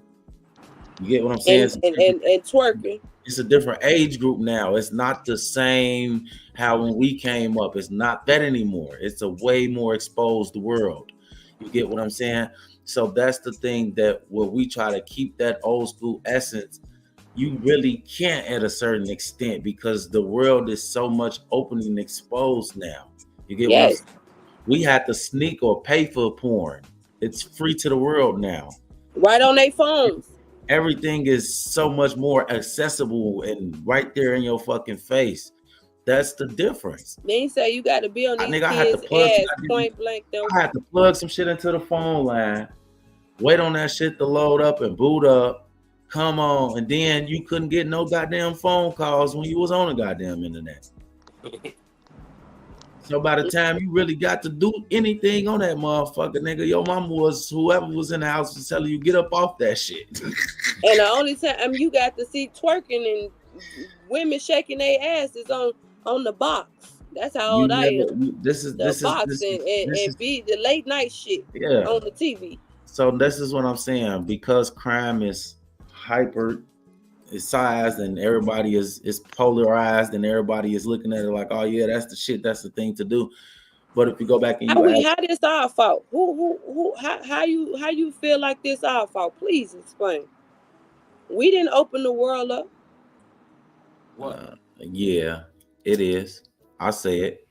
You get what I'm saying? And twerking. It's a different age group now. It's not the same how when we came up. It's not that anymore. It's a way more exposed world. You get what I'm saying? So that's the thing that where we try to keep that old school essence. You really can't at a certain extent, because the world is so much open and exposed now. You get what I'm saying? We had to sneak or pay for porn. It's free to the world now. Right on their phones. Everything is so much more accessible and right there in your fucking face. That's the difference. They say you got to be on these kids' ass point blank. I had to plug some shit into the phone line, wait on that shit to load up and boot up. Come on, and then you couldn't get no goddamn phone calls when you was on the goddamn internet. So by the time you really got to do anything on that motherfucker, nigga, your mama was whoever was in the house was telling you get up off that shit. And the only time you got to see twerking and women shaking their asses on the box. That's how old I am. This is be the late night shit on the TV. So this is what I'm saying, because crime is hyper sized and everybody is polarized and everybody is looking at it like, oh yeah, that's the shit, that's the thing to do. But if you go back and how this our fault? How you feel like this our fault? Please explain. We didn't open the world up. What? Yeah, it is. I say it.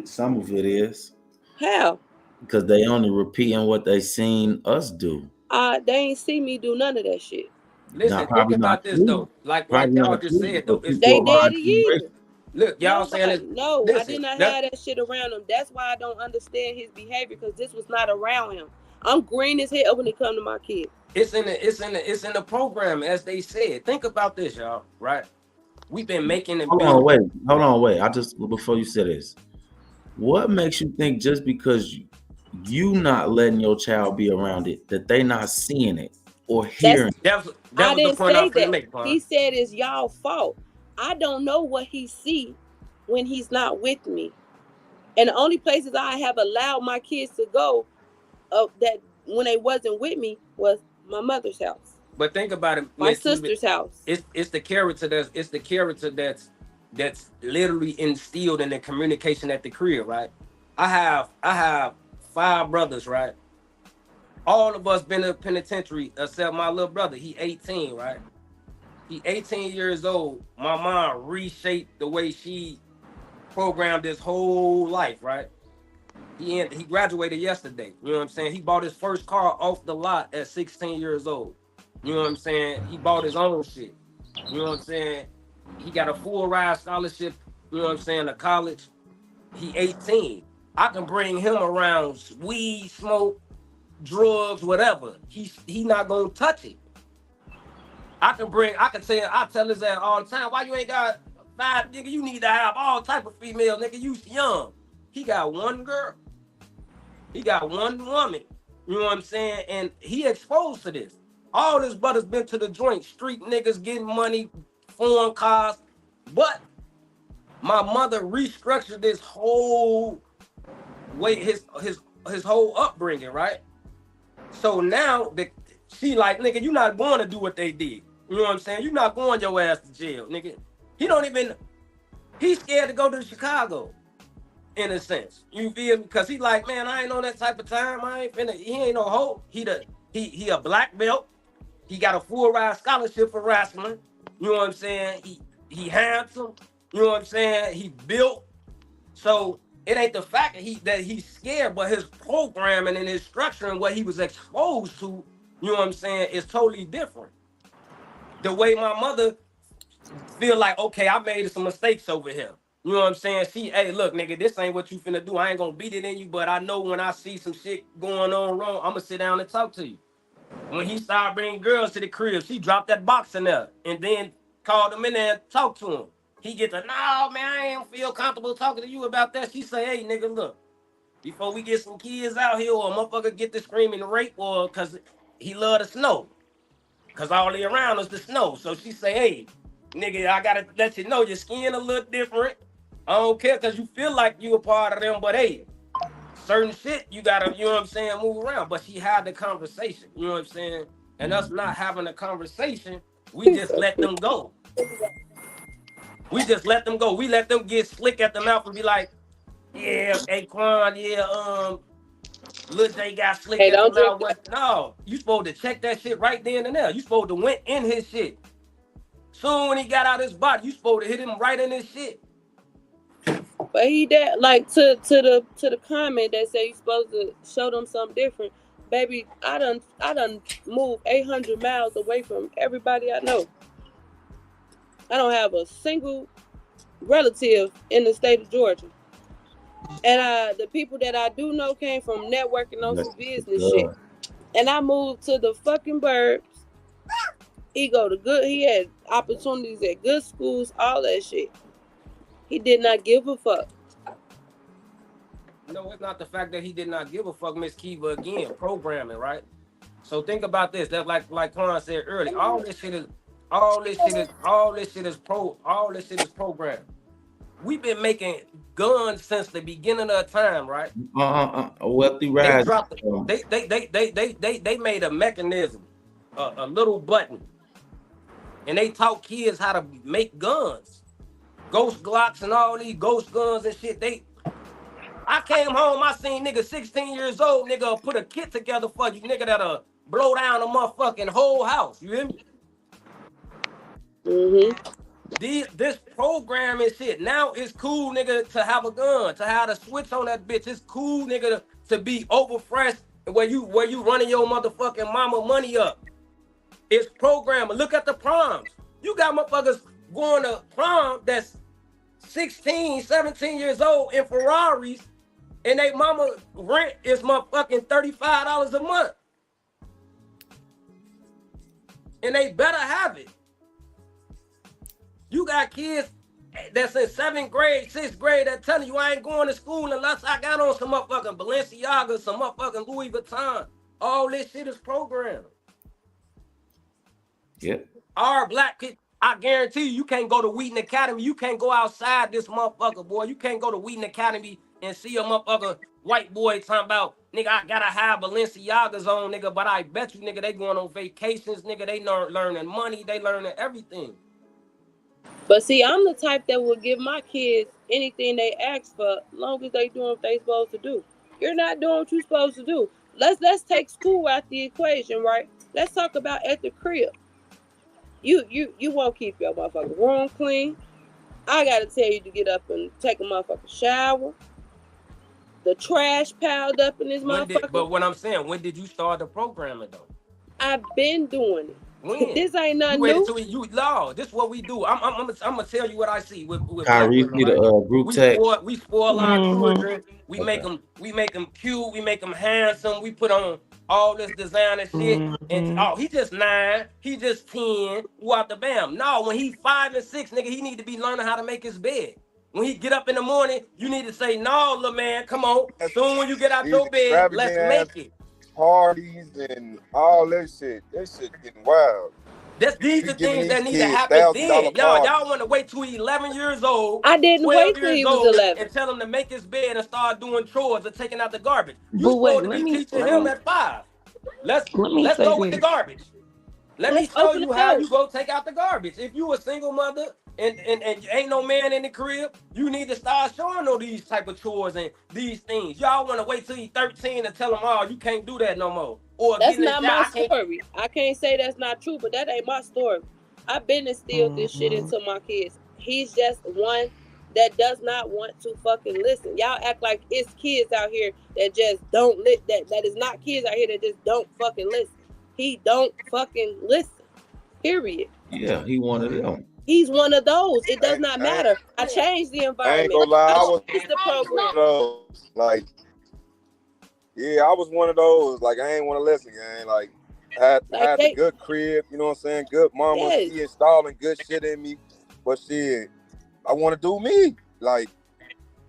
Some of it is. How? Because they only repeating what they seen us do. They ain't see me do none of that shit. Listen, think about this though. Like y'all just said though. They daddy either. Look, y'all saying it. No, listen, I did not have that shit around him. That's why I don't understand his behavior, because this was not around him. I'm green as hell when it comes to my kids. It's in the program, as they said. Think about this, y'all. Right? We've been making it. Hold on, wait. I just before you say this, what makes you think just because you not letting your child be around it that they not seeing it or hearing? That was the point I was gonna make. He said it's y'all fault. I don't know what he see when he's not with me, and the only places I have allowed my kids to go, that when they wasn't with me, was my mother's house. But think about it, my sister's house. It's the character that's literally instilled in the communication at the crib, right? I have 5 brothers, right? All of us been in the penitentiary except my little brother. He 18, right? He 18 years old. My mom reshaped the way she programmed his whole life, right? He graduated yesterday. You know what I'm saying? He bought his first car off the lot at 16 years old. You know what I'm saying? He bought his own shit. You know what I'm saying? He got a full ride scholarship, you know what I'm saying, to college. He 18. I can bring him around weed, smoke, drugs, whatever. He not gonna touch it. I tell his ass all the time, why you ain't got 5, nigga? You need to have all type of female, nigga. You young. He got one girl. He got one woman. You know what I'm saying? And he exposed to this. All his brothers been to the joint, street niggas getting money, foreign cars. But my mother restructured this whole way, his whole upbringing, right? So now she like, nigga, you not going to do what they did. You know what I'm saying? You not going your ass to jail, nigga. He's scared to go to Chicago, in a sense. You feel me? Because he like, man, I ain't on that type of time. He ain't no hoe. He a black belt. He got a full ride scholarship for wrestling. You know what I'm saying? He handsome. You know what I'm saying? He built. So it ain't the fact that he's scared, but his programming and his structure and what he was exposed to, you know what I'm saying, is totally different. The way my mother feel like, okay, I made some mistakes over here. You know what I'm saying? Hey, look, nigga, this ain't what you finna do. I ain't gonna beat it in you, but I know when I see some shit going on wrong, I'm gonna sit down and talk to you. When he started bringing girls to the crib, she dropped that box in there and then called him in there and talked to him. He get the, no, man, I ain't feel comfortable talking to you about that. She say, hey, nigga, look, before we get some kids out here or a motherfucker get to screaming rape or because he love the snow. Because all the around us the snow. So she say, hey, nigga, I got to let you know your skin a little different. I don't care because you feel like you a part of them, but hey, certain shit you got to, you know what I'm saying, move around. But she had the conversation, you know what I'm saying? And us not having a conversation, we just let them go. We just let them go. We let them get slick at the mouth and be like, yeah, Quan, yeah, Lil J got slick at the mouth. No, you supposed to check that shit right then and there. You supposed to went in his shit. Soon when he got out his body, you supposed to hit him right in his shit. But he did, like, to the comment that say you supposed to show them something different. Baby, I done moved 800 miles away from everybody I know. I don't have a single relative in the state of Georgia. And the people that I do know came from networking on some business shit. And I moved to the fucking burbs. He had opportunities at good schools, all that shit. He did not give a fuck. No, it's not the fact that he did not give a fuck, Miss Kiva, again, programming, right? So think about this. That's like Quan said earlier. All this shit is programmed. We've been making guns since the beginning of time, right? Wealthy Rise. They made a mechanism, a little button, and they taught kids how to make guns, ghost Glocks and all these ghost guns and shit. I came home, I seen nigga 16 years old, nigga put a kit together for you, nigga that'll blow down a motherfucking whole house. You hear me? Mm-hmm. This program and shit. Now it's cool, nigga, to have a gun, to have a switch on that bitch. It's cool, nigga, to be over fresh where you running your motherfucking mama money up. It's programming. Look at the proms. You got motherfuckers going to prom that's 16, 17 years old in Ferraris, and they mama rent is motherfucking $35 a month. And they better have it. You got kids that's in 7th grade, 6th grade that telling you I ain't going to school unless I got on some motherfucking Balenciaga, some motherfucking Louis Vuitton. All this shit is programmed. Yep. Our black kids, I guarantee you can't go to Wheaton Academy. You can't go outside this motherfucker, boy. You can't go to Wheaton Academy and see a motherfucker white boy talking about, nigga, I gotta have Balenciagas on, nigga, but I bet you, nigga, they going on vacations, nigga, they learning money, they learning everything. But see, I'm the type that will give my kids anything they ask for, as long as they doing what they supposed to do. You're not doing what you're supposed to do. Let's take school out the equation, right? Let's talk about at the crib. You won't keep your motherfucking room clean. I gotta tell you to get up and take a motherfucking shower. The trash piled up in this motherfucker. But what I'm saying, when did you start the programming though? I've been doing it. When? This ain't nothing new. This is what we do. I'm gonna tell you what I see with Kyrie, the group text. We spoil our children. We make them cute. We make them handsome. We put on all this designer shit. And he just 9. He just 10. What the bam? No, when he 5 and 6, nigga, he need to be learning how to make his bed. When he get up in the morning, you need to say, no, little man, come on. Soon when you get out your bed, let's make it. Parties and all that shit. That shit getting wild. These are things that need to happen then. Y'all want to wait till he's 11 years old. I didn't wait till he was 11. And tell him to make his bed and start doing chores or taking out the garbage. You supposed to be teaching him at 5. Let's go with the garbage. Let me show you how you go take out the garbage. If you a single mother and ain't no man in the crib, you need to start showing all these type of chores and these things. Y'all want to wait till he's 13 and tell him, oh, you can't do that no more. Or that's not my story. I can't say that's not true, but that ain't my story. I've been instilled this shit into my kids. He's just one that does not want to fucking listen. Y'all act like it's kids out here that just don't that is not kids out here that just don't fucking listen. He don't fucking listen. Period. Yeah, he one of them. He's one of those. It does not matter. I changed the environment. I ain't gonna lie, I was changed the program. those, like, yeah, I was one of those. Like, I ain't want to listen, gang. Like, I had a good crib, you know what I'm saying? Good mama, Yes. she installing good shit in me. But shit, I want to do me. Like,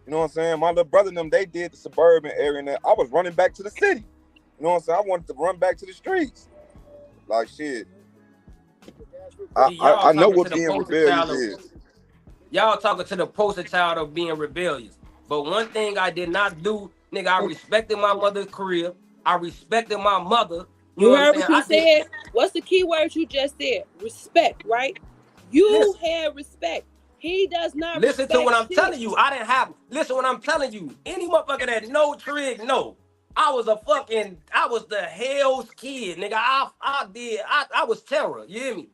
you know what I'm saying? My little brother and them, they did the suburban area, and I was running back to the city. You know what I'm saying? I wanted to run back to the streets. Like, shit. I know what being rebellious is. Y'all talking to the poster child of being rebellious. But one thing I did not do, nigga, I respected my mother's career. I respected my mother. You heard what you said? What's the key word you just said? Respect, right? You had respect. He does not listen to what I'm shit. telling you. I didn't have, listen what I'm telling you. Any motherfucker that know Trig, no. I was the hell's kid, nigga. I was terror, you hear me?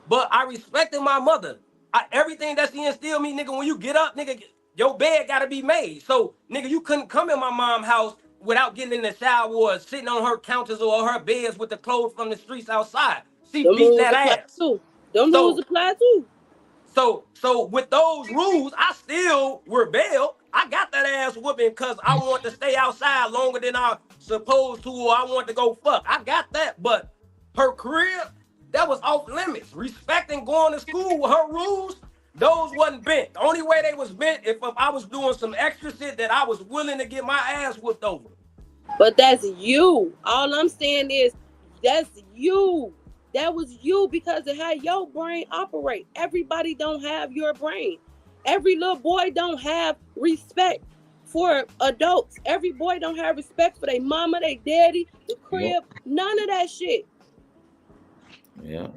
But I respected my mother. Everything that she instilled me, nigga, when you get up, nigga, your bed gotta be made. So, nigga, you couldn't come in my mom's house without getting in the shower or sitting on her counters or her beds with the clothes from the streets outside. She beat that ass. Them rules apply too. So with those rules, I still rebelled. I got that ass whooping because I want to stay outside longer than I supposed to, or I want to go fuck. I got that, but her career, that was off limits. Respecting going to school with her rules, those wasn't bent. The only way they was bent if I was doing some extra shit that I was willing to get my ass whooped over. But that's you. All I'm saying is that's you. That was you because of how your brain operate. Everybody don't have your brain. Every little boy don't have respect for adults. Every boy don't have respect for their mama, their daddy, the crib. None of that shit. Yeah.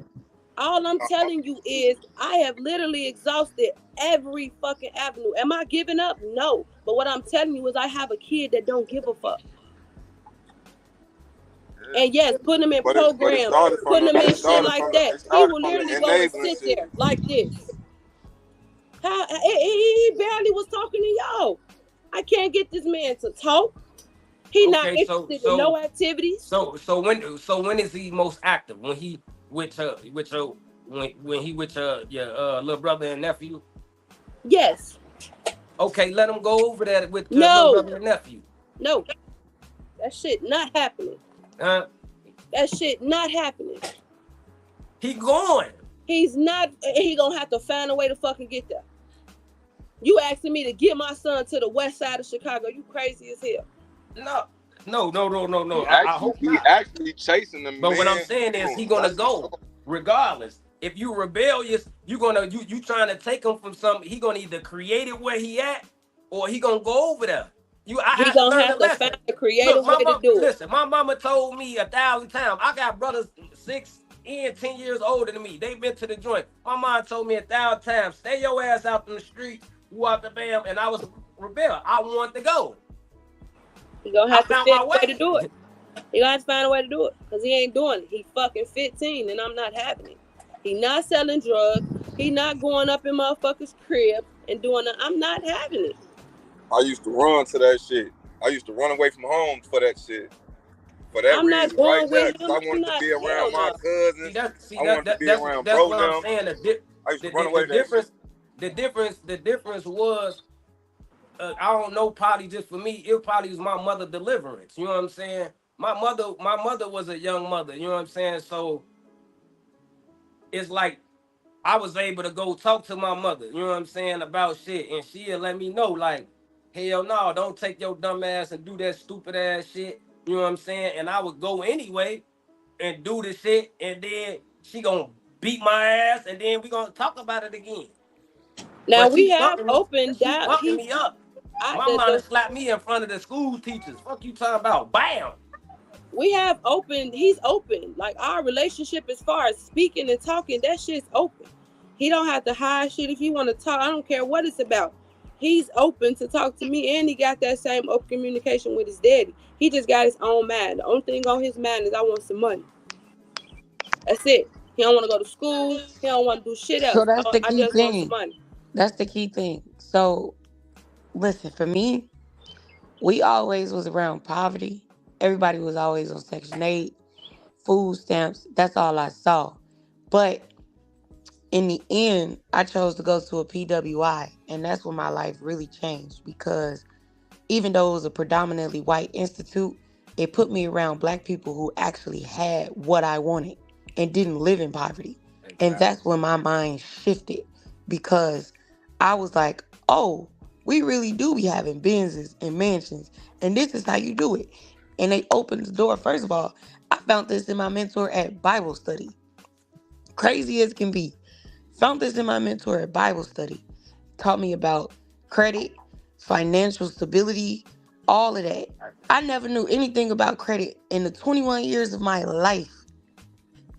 All I'm telling you is I have literally exhausted every fucking avenue. Am I giving up? No. But what I'm telling you is I have a kid that don't give a fuck. And yes, putting him in programs, putting him in shit like that. He will literally go and sit there like this. He barely was talking to y'all. I can't get this man to talk. He not interested in no activities. So when is he most active? When he with your little brother and nephew? Yes. Okay, let him go over that with little brother and nephew. No, that shit not happening. That shit not happening. He going. He's not. He gonna have to find a way to fucking get there. You asking me to get my son to the west side of Chicago? You crazy as hell. No. He actually chasing them. But what I'm saying is he gonna go regardless. If you rebellious, you trying to take him from something. He gonna either create it where he at, or he gonna go over there. He gonna have to find a creative way to do it. Listen, my mama told me 1,000 times. I got brothers 6 and 10 years older than me. They've been to the joint. My mom told me 1,000 times, stay your ass out in the street, you out the bam, and I was rebel. I wanted to go. He gonna have to find a way to do it. He gonna have to find a way to do it. Because he ain't doing it. He fucking 15 and I'm not having it. He not selling drugs. He not going up in motherfuckers' crib and doing it. I'm not having it. I used to run to that shit. I used to run away from home for that shit. For that reason, right there. Because I wanted to be around my cousins. I wanted to be around bro them. I'm saying. I used to run away from that shit. The difference was, I don't know, probably just for me, it probably was my mother deliverance. You know what I'm saying? My mother was a young mother. You know what I'm saying? So it's like I was able to go talk to my mother. You know what I'm saying, about shit, and she'll let me know like, hell no, don't take your dumb ass and do that stupid ass shit. You know what I'm saying? And I would go anyway and do the shit, and then she gonna beat my ass, and then we gonna talk about it again. Now we have opened down. Fucking me up. My mama slapped me in front of the school teachers. Fuck you talking about? Bam. We have opened. He's open. Like our relationship, as far as speaking and talking, that shit's open. He don't have to hide shit if he want to talk. I don't care what it's about. He's open to talk to me, and he got that same open communication with his daddy. He just got his own mind. The only thing on his mind is I want some money. That's it. He don't want to go to school. He don't want to do shit else. So that's the key I just thing. want some money. That's the key thing. So listen, for me, we always was around poverty. Everybody was always on Section 8, food stamps. That's all I saw. But in the end, I chose to go to a PWI, and that's when my life really changed because even though it was a predominantly white institute, it put me around black people who actually had what I wanted and didn't live in poverty. And that's when my mind shifted because I was like, oh, we really do be having Benzes and mansions, and this is how you do it. And they opened the door. First of all, I found this in my mentor at Bible study. Crazy as can be. Found this in my mentor at Bible study. Taught me about credit, financial stability, all of that. I never knew anything about credit in the 21 years of my life.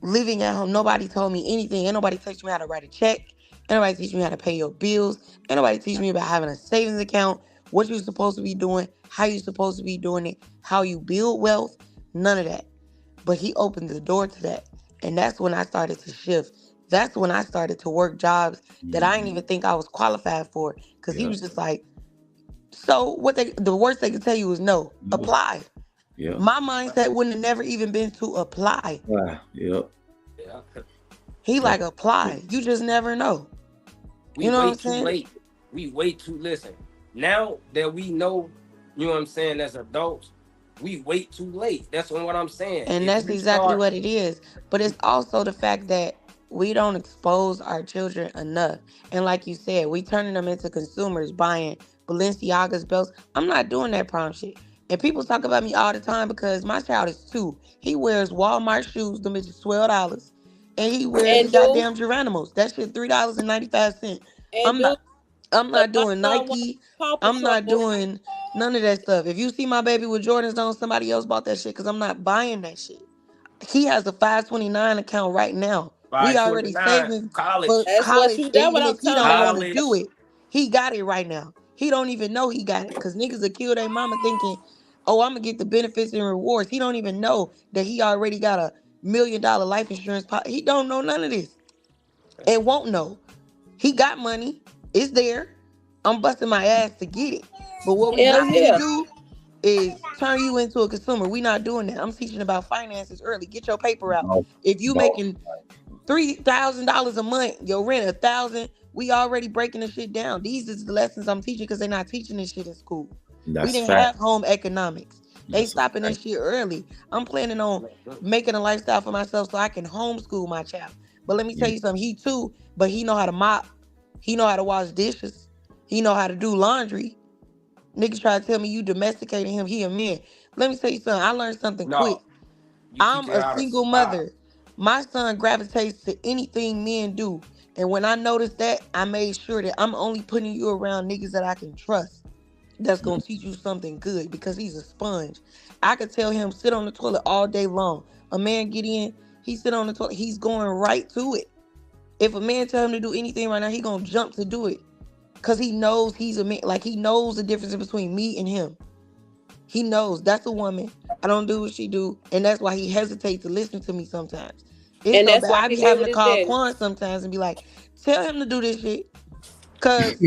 Living at home, nobody told me anything. Ain't nobody teach me how to write a check. Ain't nobody teach me how to pay your bills. Ain't nobody teach me about having a savings account, what you're supposed to be doing, how you're supposed to be doing it, how you build wealth. None of that. But he opened the door to that. And that's when I started to shift. That's when I started to work jobs that I didn't even think I was qualified for. Because he was just like, so the worst they could tell you is no, apply. Yeah. My mindset wouldn't have never even been to apply. Yep. He like, apply. You just never know. We You know what I'm wait too saying? late. We wait too listen. Now that we know, you know what I'm saying, as adults, we wait too late. That's what I'm saying. And If that's you exactly start- what it is. But it's also the fact that we don't expose our children enough. And like you said, we turning them into consumers buying Balenciaga's belts. I'm not doing that prom shit. And people talk about me all the time because my child is 2. He wears Walmart shoes, them bitches $12. And he wears the goddamn Geronimos. That shit $3.95. I'm not doing Nike. I'm not doing none of that stuff. If you see my baby with Jordans on, somebody else bought that shit because I'm not buying that shit. He has a 529 account right now. We already 529, saving college. for That's what college. you- that's what Even I'm if he talking don't about. want to do it, he got it right now. He don't even know he got it because niggas will kill their mama thinking, oh, I'm gonna get the benefits and rewards. He don't even know that he already got a $1 million life insurance. He don't know none of this and won't know. He got money. It's there. I'm busting my ass to get it. But what we Hell not yeah. gonna do is turn you into a consumer. We not doing that. I'm teaching about finances early. Get your paper out. If you making $3,000 a month, your rent $1,000. We already breaking the shit down. These is the lessons I'm teaching because they're not teaching this shit in school. That's we didn't fact. have home economics. They stopping this shit early. I'm planning on making a lifestyle for myself so I can homeschool my child. But let me tell you something. He too, but he know how to mop. He know how to wash dishes. He know how to do laundry. Niggas try to tell me you domesticating him. He a man. Let me tell you something. I learned something quick. I'm teach him how a to single survive. mother. My son gravitates to anything men do. And when I noticed that, I made sure that I'm only putting you around niggas that I can trust. That's going to teach you something good because he's a sponge. I could tell him sit on the toilet all day long. A man get in, he sit on the toilet, he's going right to it. If a man tell him to do anything right now, he going to jump to do it. Because he knows he's a man. Like, he knows the difference between me and him. He knows that's a woman. I don't do what she do. And that's why he hesitates to listen to me sometimes. It's And so that's bad. why I he be live having with to his call daddy. Quan sometimes and be like, tell him to do this shit. Because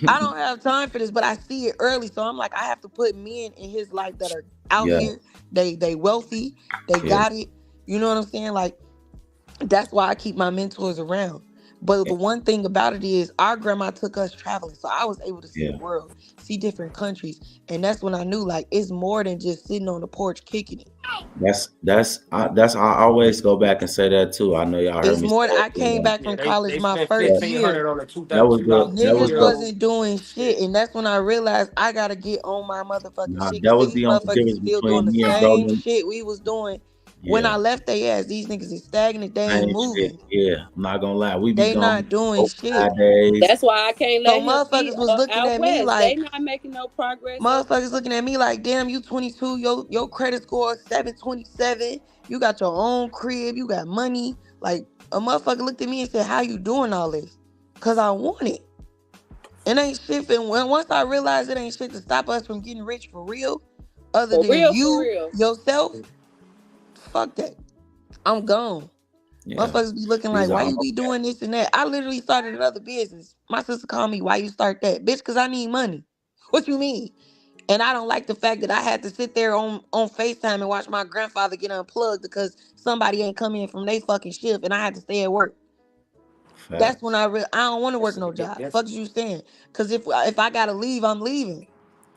I don't have time for this, but I see it early. So I'm like, I have to put men in his life that are out Yeah. here. They wealthy. They Yeah. got it. You know what I'm saying? Like, that's why I keep my mentors around. But the one thing about it is our grandma took us traveling. So I was able to see the world, see different countries. And that's when I knew, like, it's more than just sitting on the porch kicking it. That's I always go back and say that too. I know y'all heard It's me more say than I it, came back from college they my spent first $1,500 year. on a That was $2,000 the Niggas wasn't doing shit. And that's when I realized I got to get on my motherfucking shit. that Because was these the only motherfuckers difference still doing between the me and same brother. shit we was doing when I left they ass. These niggas is stagnant. They ain't Same moving. shit. Yeah, I'm not gonna lie. We be They gone not doing over shit. 5 days. That's why I can't So let him be motherfuckers was looking out at me west. like, They not making no progress. motherfuckers looking at me like, damn, you 22, your credit score is 727. You got your own crib, you got money. Like, a motherfucker looked at me and said, how you doing all this? Because I want it. It ain't shit. And once I realized it ain't shit to stop us from getting rich for real, other For than real, for you, real. yourself, fuck that. I'm gone. Motherfuckers be looking like, These why are you be doing this and that? I literally started another business. My sister called me, why you start that? Bitch, because I need money. What you mean? And I don't like the fact that I had to sit there on FaceTime and watch my grandfather get unplugged because somebody ain't come in from their fucking shift and I had to stay at work. That's when I don't want to work no job. Fuck you saying? Because if I gotta leave, I'm leaving.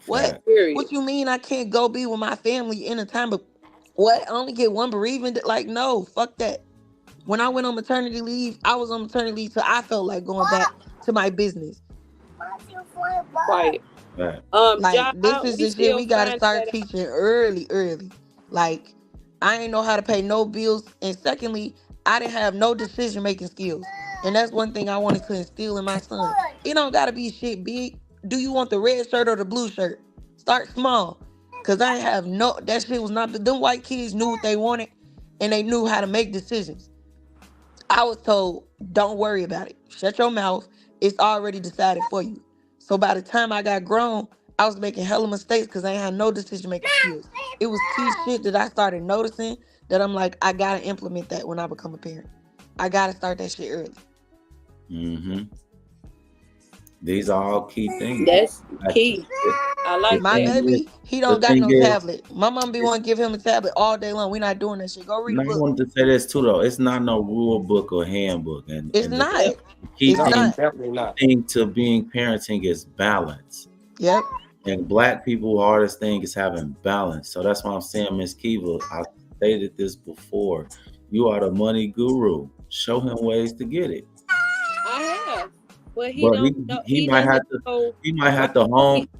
What? Period. What you mean I can't go be with my family in a time of what? I only get one bereavement? Like, no, fuck that. When I went on maternity leave, I was on maternity leave till I felt like going back to my business. Right. Like, this is the shit we gotta start teaching early. Like, I ain't know how to pay no bills, and secondly, I didn't have no decision making skills, and that's one thing I wanted to instill in my son. It don't gotta be shit big. Do you want the red shirt or the blue shirt? Start small, cause I ain't have no. That shit was not. Them white kids knew what they wanted, and they knew how to make decisions. I was told, don't worry about it. Shut your mouth. It's already decided for you. So by the time I got grown, I was making hella mistakes because I ain't had no decision making skills. It was key shit that I started noticing that I'm like, I gotta implement that when I become a parent. I gotta start that shit early. Mm-hmm. These are all key things. That's key. I like my that. baby. He don't got no tablet. My mom be wanting to give him a tablet all day long. We not doing that shit. Go read a I book. wanted to say this too, though. It's not no rule book or handbook, and It's and not. The key It's thing, not. Definitely not. thing to being parenting is balance. Yep. And Black people, hardest thing is having balance. So that's why I'm saying, Miss Kiva, I stated this before. You are the money guru. Show him ways to get it. I have. But he But don't know. he might have to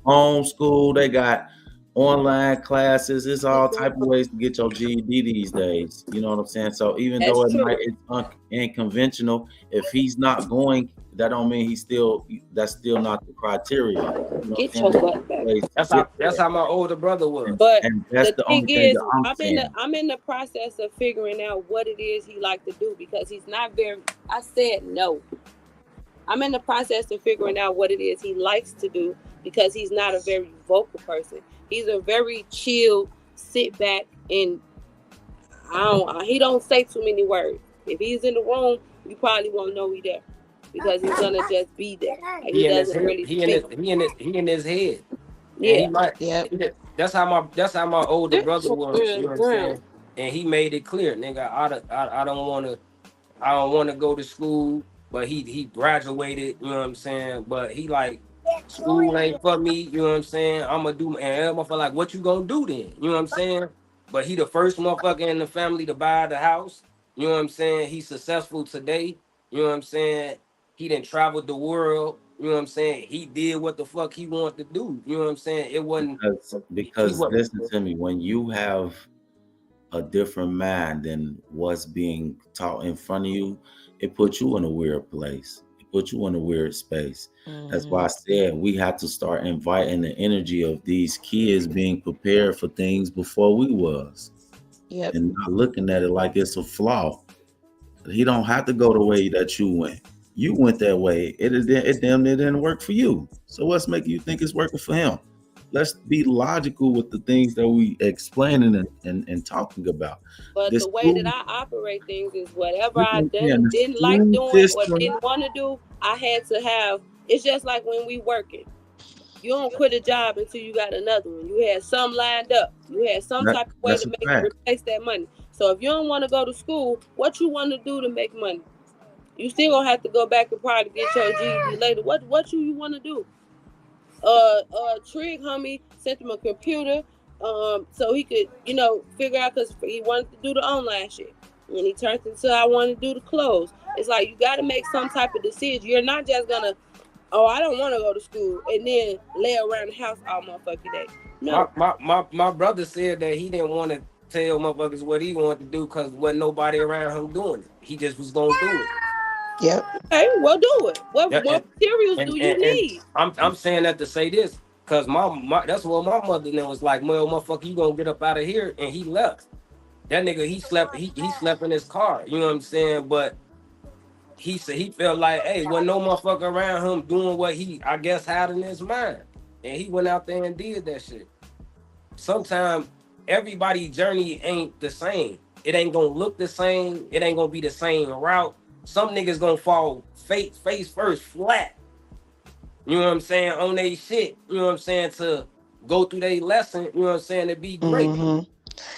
homeschool. They got online classes. It's all type of ways to get your GED these days. You know what I'm saying? So even That's though true. it's unconventional, if he's not going, that don't mean that's still not the criteria. You know Get what I'm your saying? butt back. That's how my older brother was. But And that's the the only thing thing is, that I'm saying. I'm in the process of figuring out what it is he like to do because he's not very. I said no. I'm in the process of figuring out what it is he likes to do because he's not a very vocal person. He's a very chill, sit back, and he don't say too many words. If he's in the room, you probably won't know he's there because he's gonna just be there. Like, he doesn't really he in his head. Yeah. And he might, that's how my older brother was. You know what I'm saying? And he made it clear, nigga. I don't want to go to school. But he graduated, you know what I'm saying? But he like, school ain't for me, you know what I'm saying? I'm gonna do, and every motherfucker like, what you gonna do then? You know what I'm saying? But he the first motherfucker in the family to buy the house, you know what I'm saying? He's successful today, you know what I'm saying? He done traveled the world, you know what I'm saying? He did what the fuck he wanted to do, you know what I'm saying? It wasn't Because listen to me, when you have a different mind than what's being taught in front of you, it puts you in a weird place. It puts you in a weird space. That's why I said we have to start inviting the energy of these kids being prepared for things before we was. Yep. And not looking at it like it's a flaw. He don't have to go the way that you went. You went that way. It didn't work for you. So what's making you think it's working for him? Let's be logical with the things that we explaining and talking about. But This the way school- that I operate things is whatever You I can- yeah, the didn't like school doing system- or didn't want to do, I had to have. It's just like when we working. You don't quit a job until you got another one. You had some lined up. You had some type of way that's to a make fact. replace that money. So if you don't want to go to school, what you want to do to make money? You still gonna have to go back and probably get your GED later. What you want to do? Trig homie sent him a computer, so he could, figure out, because he wanted to do the online shit. When he turned into, I want to do the clothes. It's like you got to make some type of decision. You're not just gonna, I don't want to go to school and then lay around the house all motherfucking day. No. My brother said that he didn't want to tell motherfuckers what he wanted to do because wasn't nobody around him doing it. He just was gonna do it. Yep. Okay, well, do it. What materials do you need? I'm saying that to say this, because my that's what my mother then was like, well, motherfucker, you gonna get up out of here, and he left. That nigga, he slept in his car, you know what I'm saying? But he said he felt like, hey, wasn't no motherfucker around him doing what he, I guess, had in his mind. And he went out there and did that shit. Sometimes everybody's journey ain't the same. it ain't gonna look the same. It ain't gonna be the same route. Some niggas gonna fall face first, flat. You know what I'm saying? On they shit. You know what I'm saying? To go through their lesson. You know what I'm saying? To be great.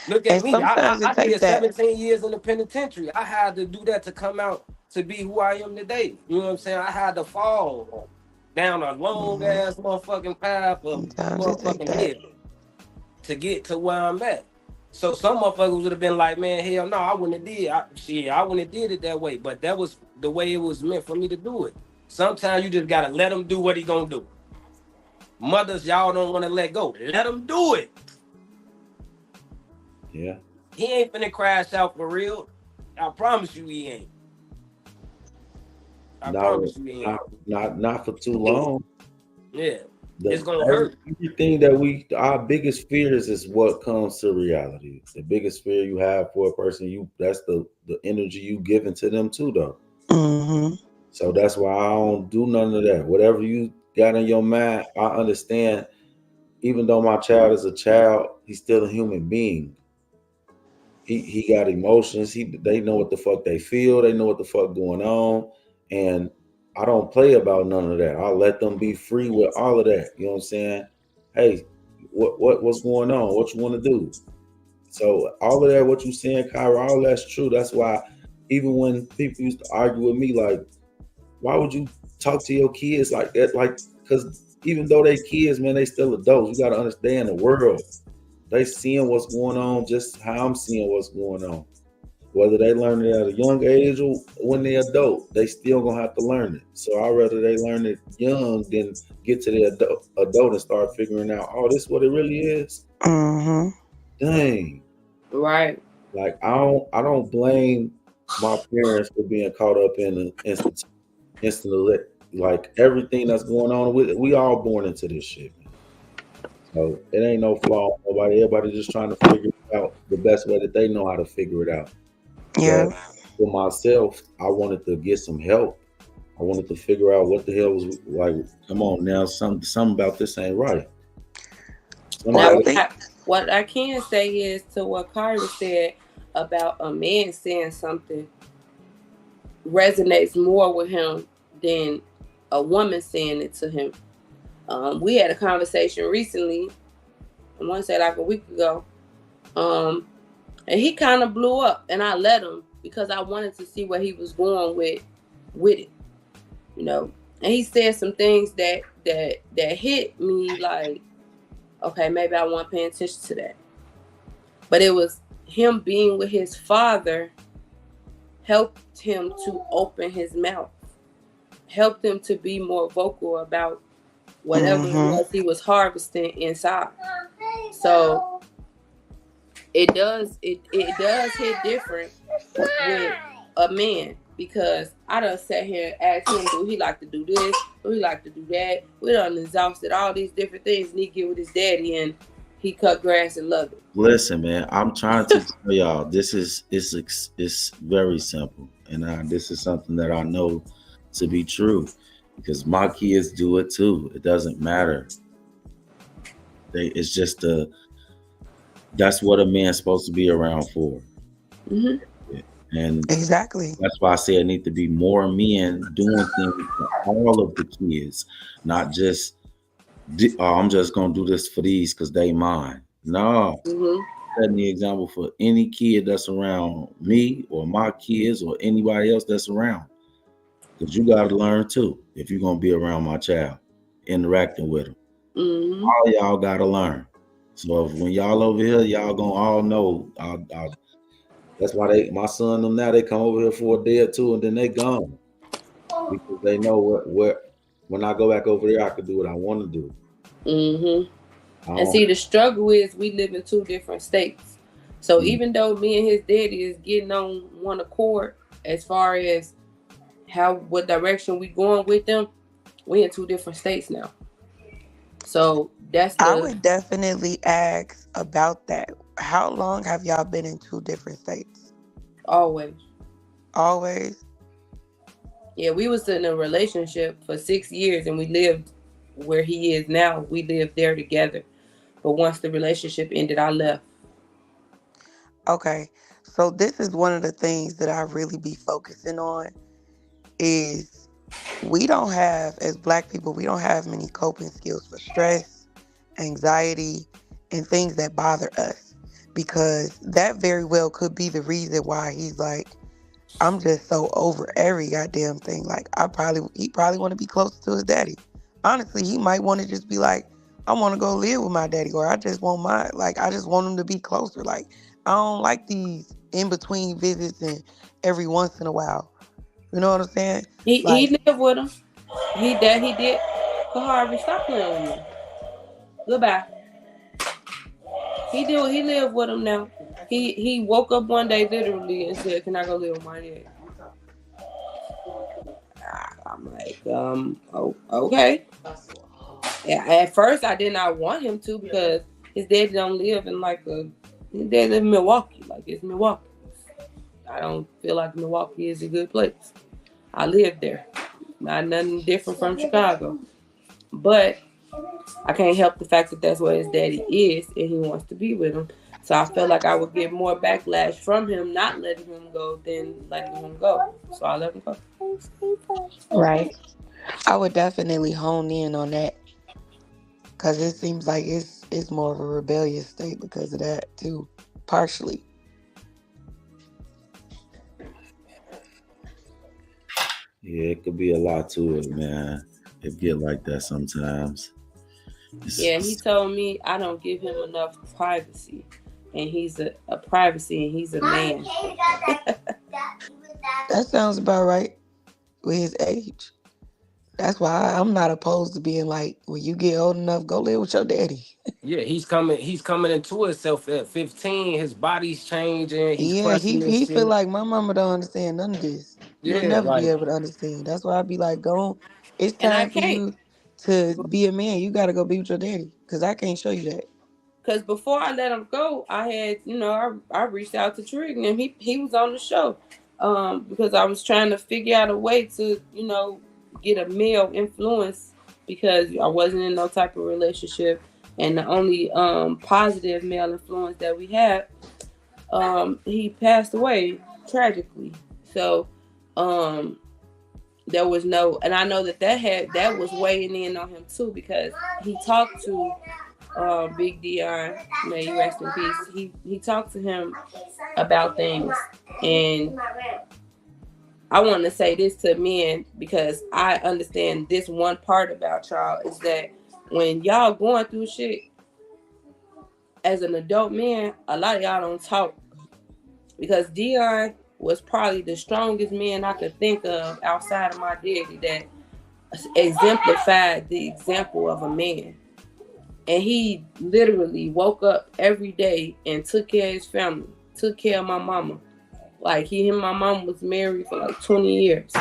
Look at And me. sometimes it I takes did that. 17 years in the penitentiary. I had to do that to come out to be who I am today. You know what I'm saying? I had to fall down a long ass motherfucking path of Sometimes it take motherfucking that. hell to get to where I'm at. So some motherfuckers would have been like, man, hell no, I wouldn't have did. I wouldn't have did it that way. But that was the way it was meant for me to do it. Sometimes you just gotta let him do what he gonna do. Mothers, y'all don't want to let go. Let him do it. Yeah. He ain't finna crash out for real. I promise you he ain't. I promise you he ain't. Not for too long. Yeah. It's gonna hurt. Everything that our biggest fears is what comes to reality. The biggest fear you have for a person, that's the energy you give into them too, though. So that's why I don't do none of that. Whatever you got in your mind, I understand. Even though my child is a child, he's still a human being. He got emotions. They know what the fuck they feel. They know what the fuck going on. And I don't play about none of that. I'll let them be free with all of that. You know what I'm saying? Hey, what's going on? What you want to do? So all of that, what you saying, Kyra, all that's true. That's why even when people used to argue with me, like, why would you talk to your kids like that? Like, because even though they kids, man, they still adults. You got to understand the world. They seeing what's going on just how I'm seeing what's going on. Whether they learn it at a young age or when they're adult, they still gonna have to learn it. So I'd rather they learn it young than get to the adult and start figuring out, oh, this is what it really is. Dang. Right. Like I don't blame my parents for being caught up in the instant like everything that's going on with it. We all born into this shit. So it ain't no flaw in nobody. Everybody just trying to figure it out the best way that they know how to figure it out. Yeah. But for myself, I wanted to get some help. I wanted to figure out what the hell was like. Come on now, something about this ain't right. Now, what I can say is to what Kyra said about a man saying something resonates more with him than a woman saying it to him. We had a conversation recently, I want to say like a week ago, and he kind of blew up, and I let him because I wanted to see where he was going with it, you know. And he said some things that hit me like, okay, maybe I wasn't paying attention to that. But it was him being with his father helped him to open his mouth, helped him to be more vocal about whatever it was he was harvesting inside. So it does hit different with a man, because I done sat here and asked him, do he like to do this? Do he like to do that? We done exhausted all these different things, and he get with his daddy and he cut grass and love it. Listen, man, I'm trying to tell y'all, it's very simple. And this is something that I know to be true, because my kids do it too. It doesn't matter. It's just that's what a man's supposed to be around for. And exactly. That's why I say it need to be more men doing things for all of the kids, not just, I'm just gonna do this for these because they mine. No. Setting the example for any kid that's around me or my kids or anybody else that's around. Because you got to learn too if you're going to be around my child, interacting with them. All y'all got to learn. So when y'all over here, y'all going to all know. That's why my son them now, they come over here for a day or two and then they gone. Because they know what when I go back over there, I can do what I want to do. And see, the struggle is we live in two different states. So even though me and his daddy is getting on one accord as far as what direction we going with them, we in two different states now. So I would definitely ask about that. How long have y'all been in two different states? Always. Yeah, we was in a relationship for 6 years and we lived where he is now. We lived there together. But once the relationship ended, I left. Okay. So this is one of the things that I really be focusing on is we don't have, as Black people, we don't have many coping skills for stress, anxiety, and things that bother us. Because that very well could be the reason why he's like, I'm just so over every goddamn thing. Like he probably want to be closer to his daddy. Honestly, he might want to just be like, I want to go live with my daddy, or I just want I just want him to be closer. Like, I don't like these in between visits and every once in a while. You know what I'm saying? He lived with him. He did. But Harvey, stop playing with me. Goodbye. He lived with him now. He woke up one day literally and said, "Can I go live with my dad?" I'm like, okay. Yeah, at first I did not want him to because his dad don't live in his dad live in Milwaukee. Like, it's Milwaukee. I don't feel like Milwaukee is a good place. I lived there. Not nothing different from Chicago. But I can't help the fact that that's where his daddy is and he wants to be with him. So I felt like I would get more backlash from him not letting him go than letting him go. So I let him go. Right. I would definitely hone in on that. Because it seems like it's more of a rebellious state because of that too. Partially. Yeah, it could be a lot to it, man. It get like that sometimes. Yeah, he told me I don't give him enough privacy. And he's a privacy and he's a man. That sounds about right with his age. That's why I'm not opposed to being like, when you get old enough, go live with your daddy. Yeah, he's coming into himself at 15. His body's changing. He's Yeah, he feel like my mama don't understand none of this. You'll never be able to understand. That's why I be like, go. It's time for you to be a man. You got to go be with your daddy because I can't show you that. Because before I let him go, I had, I reached out to Trig and he was on the show because I was trying to figure out a way to, get a male influence because I wasn't in no type of relationship. And the only positive male influence that we had, he passed away tragically. So there was no, and I know that was weighing in on him too because he talked to Big Dion, may he rest in peace. He talked to him about things, and I want to say this to men because I understand this one part about y'all is that when y'all going through shit as an adult man, a lot of y'all don't talk because Dion was probably the strongest man I could think of outside of my daddy that exemplified the example of a man. And he literally woke up every day and took care of his family, took care of my mama. Like, he and my mom was married for like 20 years.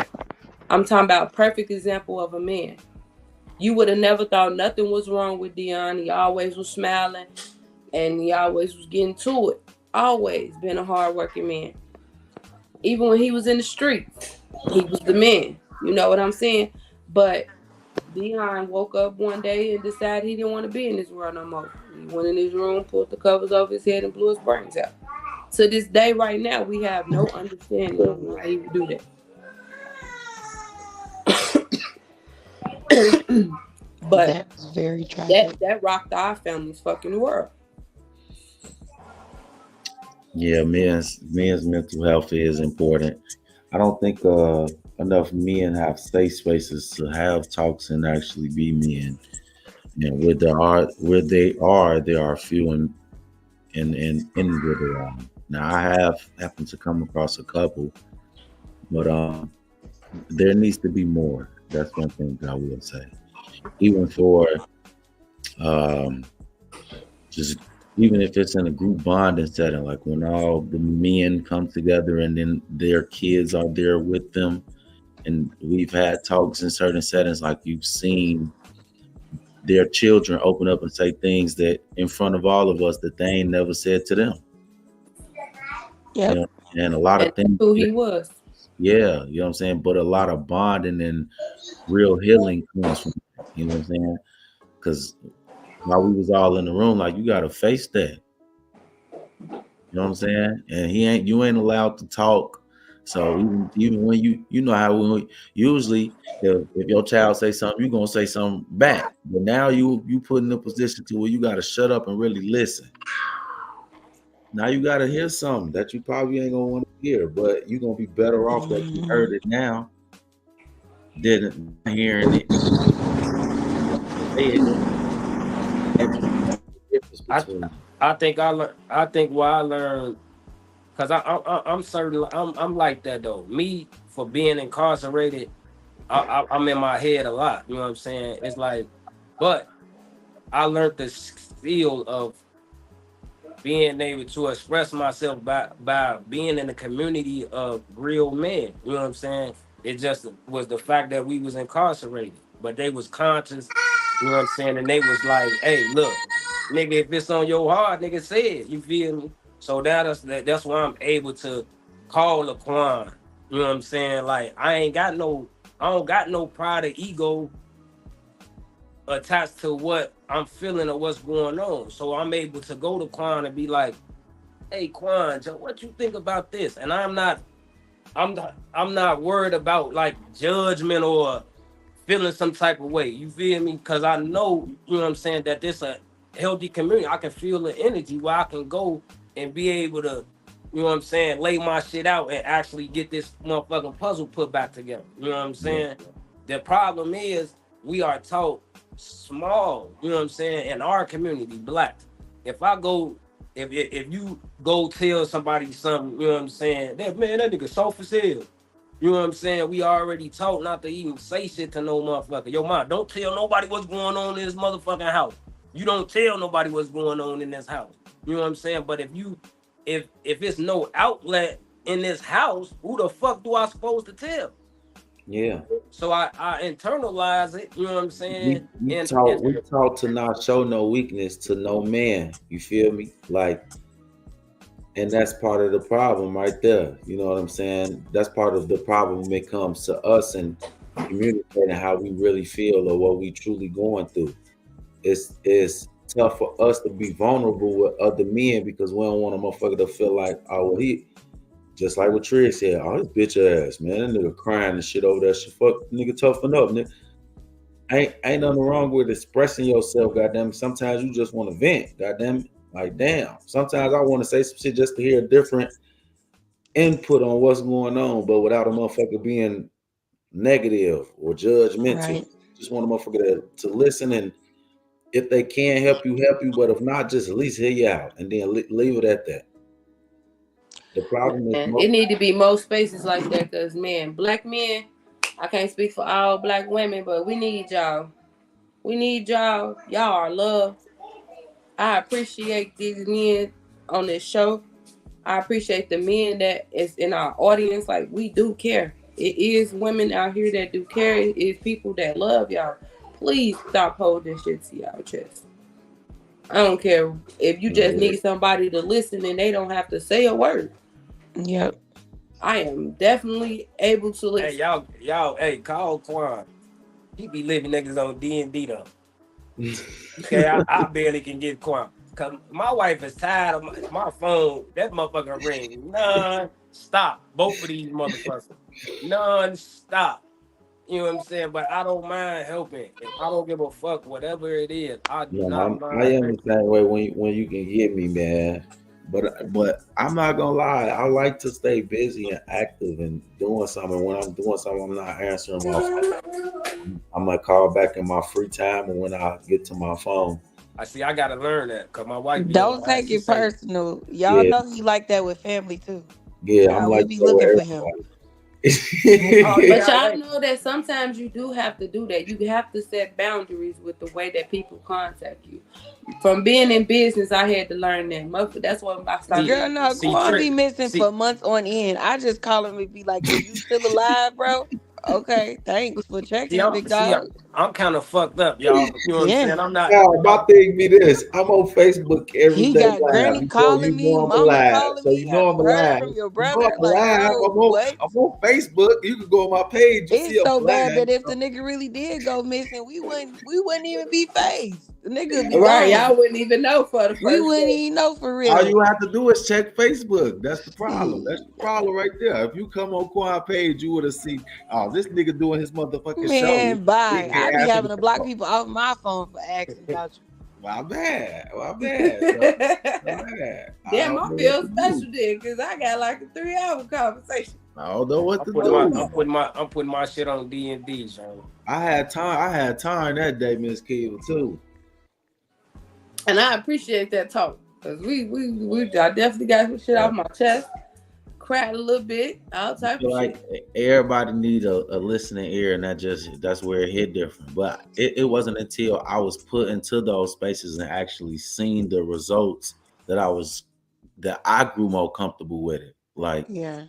I'm talking about a perfect example of a man. You would have never thought nothing was wrong with Dion. He always was smiling and he always was getting to it. Always been a hardworking man. Even when he was in the streets, he was the man. You know what I'm saying? But Dion woke up one day and decided he didn't want to be in this world no more. He went in his room, pulled the covers over his head, and blew his brains out. To this day, right now, we have no understanding of why he would do that. But that's very tragic. That rocked our family's fucking world. Yeah, men's mental health is important. I don't think enough men have safe spaces to have talks and actually be men. And where they are few and where they are. Now I have happened to come across a couple, but there needs to be more. That's one thing I will say. Even for even if it's in a group bonding setting, like when all the men come together and then their kids are there with them, and we've had talks in certain settings, like you've seen their children open up and say things that in front of all of us that they ain't never said to them. Yeah, you know? And a lot of things. Who he was. Yeah, you know what I'm saying? But a lot of bonding and real healing comes from that, you know what I'm saying? Because while we was all in the room, like, you got to face that. You You know what I'm saying? And you ain't allowed to talk. So even when you know how usually if your child say something, you're gonna say something back. But now you put in a position to where you gotta shut up and really listen. Now you gotta hear something that you probably ain't gonna want to hear, but you're gonna be better off that you heard it now than hearing it. I think what I learned, because I'm certain I'm like that though. Me, for being incarcerated, I'm in my head a lot. You know what I'm saying? It's like, but I learned the skill of being able to express myself by being in the community of real men. You know what I'm saying? It just was the fact that we was incarcerated, but they was conscious. You know what I'm saying? And they was like, hey, look, nigga, if it's on your heart, nigga, say it. You feel me? So that's why I'm able to call Laquan. You know what I'm saying? Like, I don't got no pride or ego attached to what I'm feeling or what's going on. So I'm able to go to Quan and be like, hey, Quan, what you think about this? And I'm not worried about like judgment or feeling some type of way. You feel me? Because I know, you know what I'm saying, that this a healthy community. I can feel the energy where I can go and be able to, you know what I'm saying, lay my shit out and actually get this motherfucking puzzle put back together. You know what I'm saying? The problem is we are taught small, you know what I'm saying, in our community, black. If you go tell somebody something, you know what I'm saying, that nigga soft as hell. You know what I'm saying? We already taught not to even say shit to no motherfucker. Yo, mom, don't tell nobody what's going on in this motherfucking house. You don't tell nobody what's going on in this house. You know what I'm saying? But if it's no outlet in this house, who the fuck do I supposed to tell? Yeah. So I internalize it, you know what I'm saying? We taught to not show no weakness to no man. You feel me? Like, and that's part of the problem right there. You know what I'm saying? That's part of the problem when it comes to us and communicating how we really feel or what we truly going through. It's tough for us to be vulnerable with other men because we don't want a motherfucker to feel like, oh, well, he, just like what Trey said, oh, his bitch ass, man, that nigga crying and shit over that shit. Fuck, nigga, toughen up, nigga. Ain't nothing wrong with expressing yourself, goddamn. Sometimes you just want to vent, goddamn. Like, damn. Sometimes I want to say some shit just to hear a different input on what's going on, but without a motherfucker being negative or judgmental. Right. Just want a motherfucker to listen, and if they can help you, but if not, just at least hear you out and then leave it at that. The problem is it need to be more spaces like that because, man, black men, I can't speak for all black women, but we need y'all. We need y'all. Y'all are loved. I appreciate these men on this show. I appreciate the men that is in our audience. Like, we do care. It is women out here that do care. It is people that love y'all. Please stop holding shit to y'all chest. I don't care if you just need somebody to listen and they don't have to say a word. Yep. I am definitely able to listen. Hey, y'all, hey, call Quan. He be living niggas on D&D though. Okay, I barely can get Quan. Cause my wife is tired of my phone. That motherfucker ring non-stop. Both of these motherfuckers. Non-stop. You know what I'm saying? But I don't mind helping. If I don't give a fuck, whatever it is, I do not mind. I am the same way when you can get me, man. But I'm not gonna lie, I like to stay busy and active and doing something. When I'm doing something, I'm not answering my phone. I'm gonna call back in my free time and when I get to my phone. I gotta learn that because my wife. Don't take it personal. Y'all know he like that with family too. Yeah, I'm like we be looking for him. But y'all know that sometimes you do have to do that. You have to set boundaries with the way that people contact you. From being in business, I had to learn that. That's what I started. Girl, no, Quan be missing for months on end. I just call him and be like, "Are you still alive, bro?" Okay, thanks for checking, big dog. I'm kind of fucked up, y'all. You know what I'm saying? I'm not. My thing be this. I'm on Facebook every day. He got Granny calling me, Mama calling me. So you know I'm alive. From your brother. I'm on Facebook. You can go on my page. It's so bad that if the nigga really did go missing, we wouldn't even be phased. Niggas be Right, gone. y'all wouldn't even know for the first We wouldn't day. even know for real. All you have to do is check Facebook. That's the problem. That's the problem right there. If you come on Quan page, you would have seen, oh, this nigga doing his motherfucking Man, show. bye. I be having to block people. people off my phone for asking about you. My bad. My bad. My bad. Damn, I feel special then because I got like a 3-hour conversation. I don't know what to do. I'm putting my shit on D&D, so. I had time that day, Miss Kiva, too. And I appreciate that talk because I definitely got some shit off my chest, cried a little bit, all type of Like shit. everybody need a listening ear, and that's where it hit different. But it wasn't until I was put into those spaces and actually seen the results that I grew more comfortable with it. Like, yeah,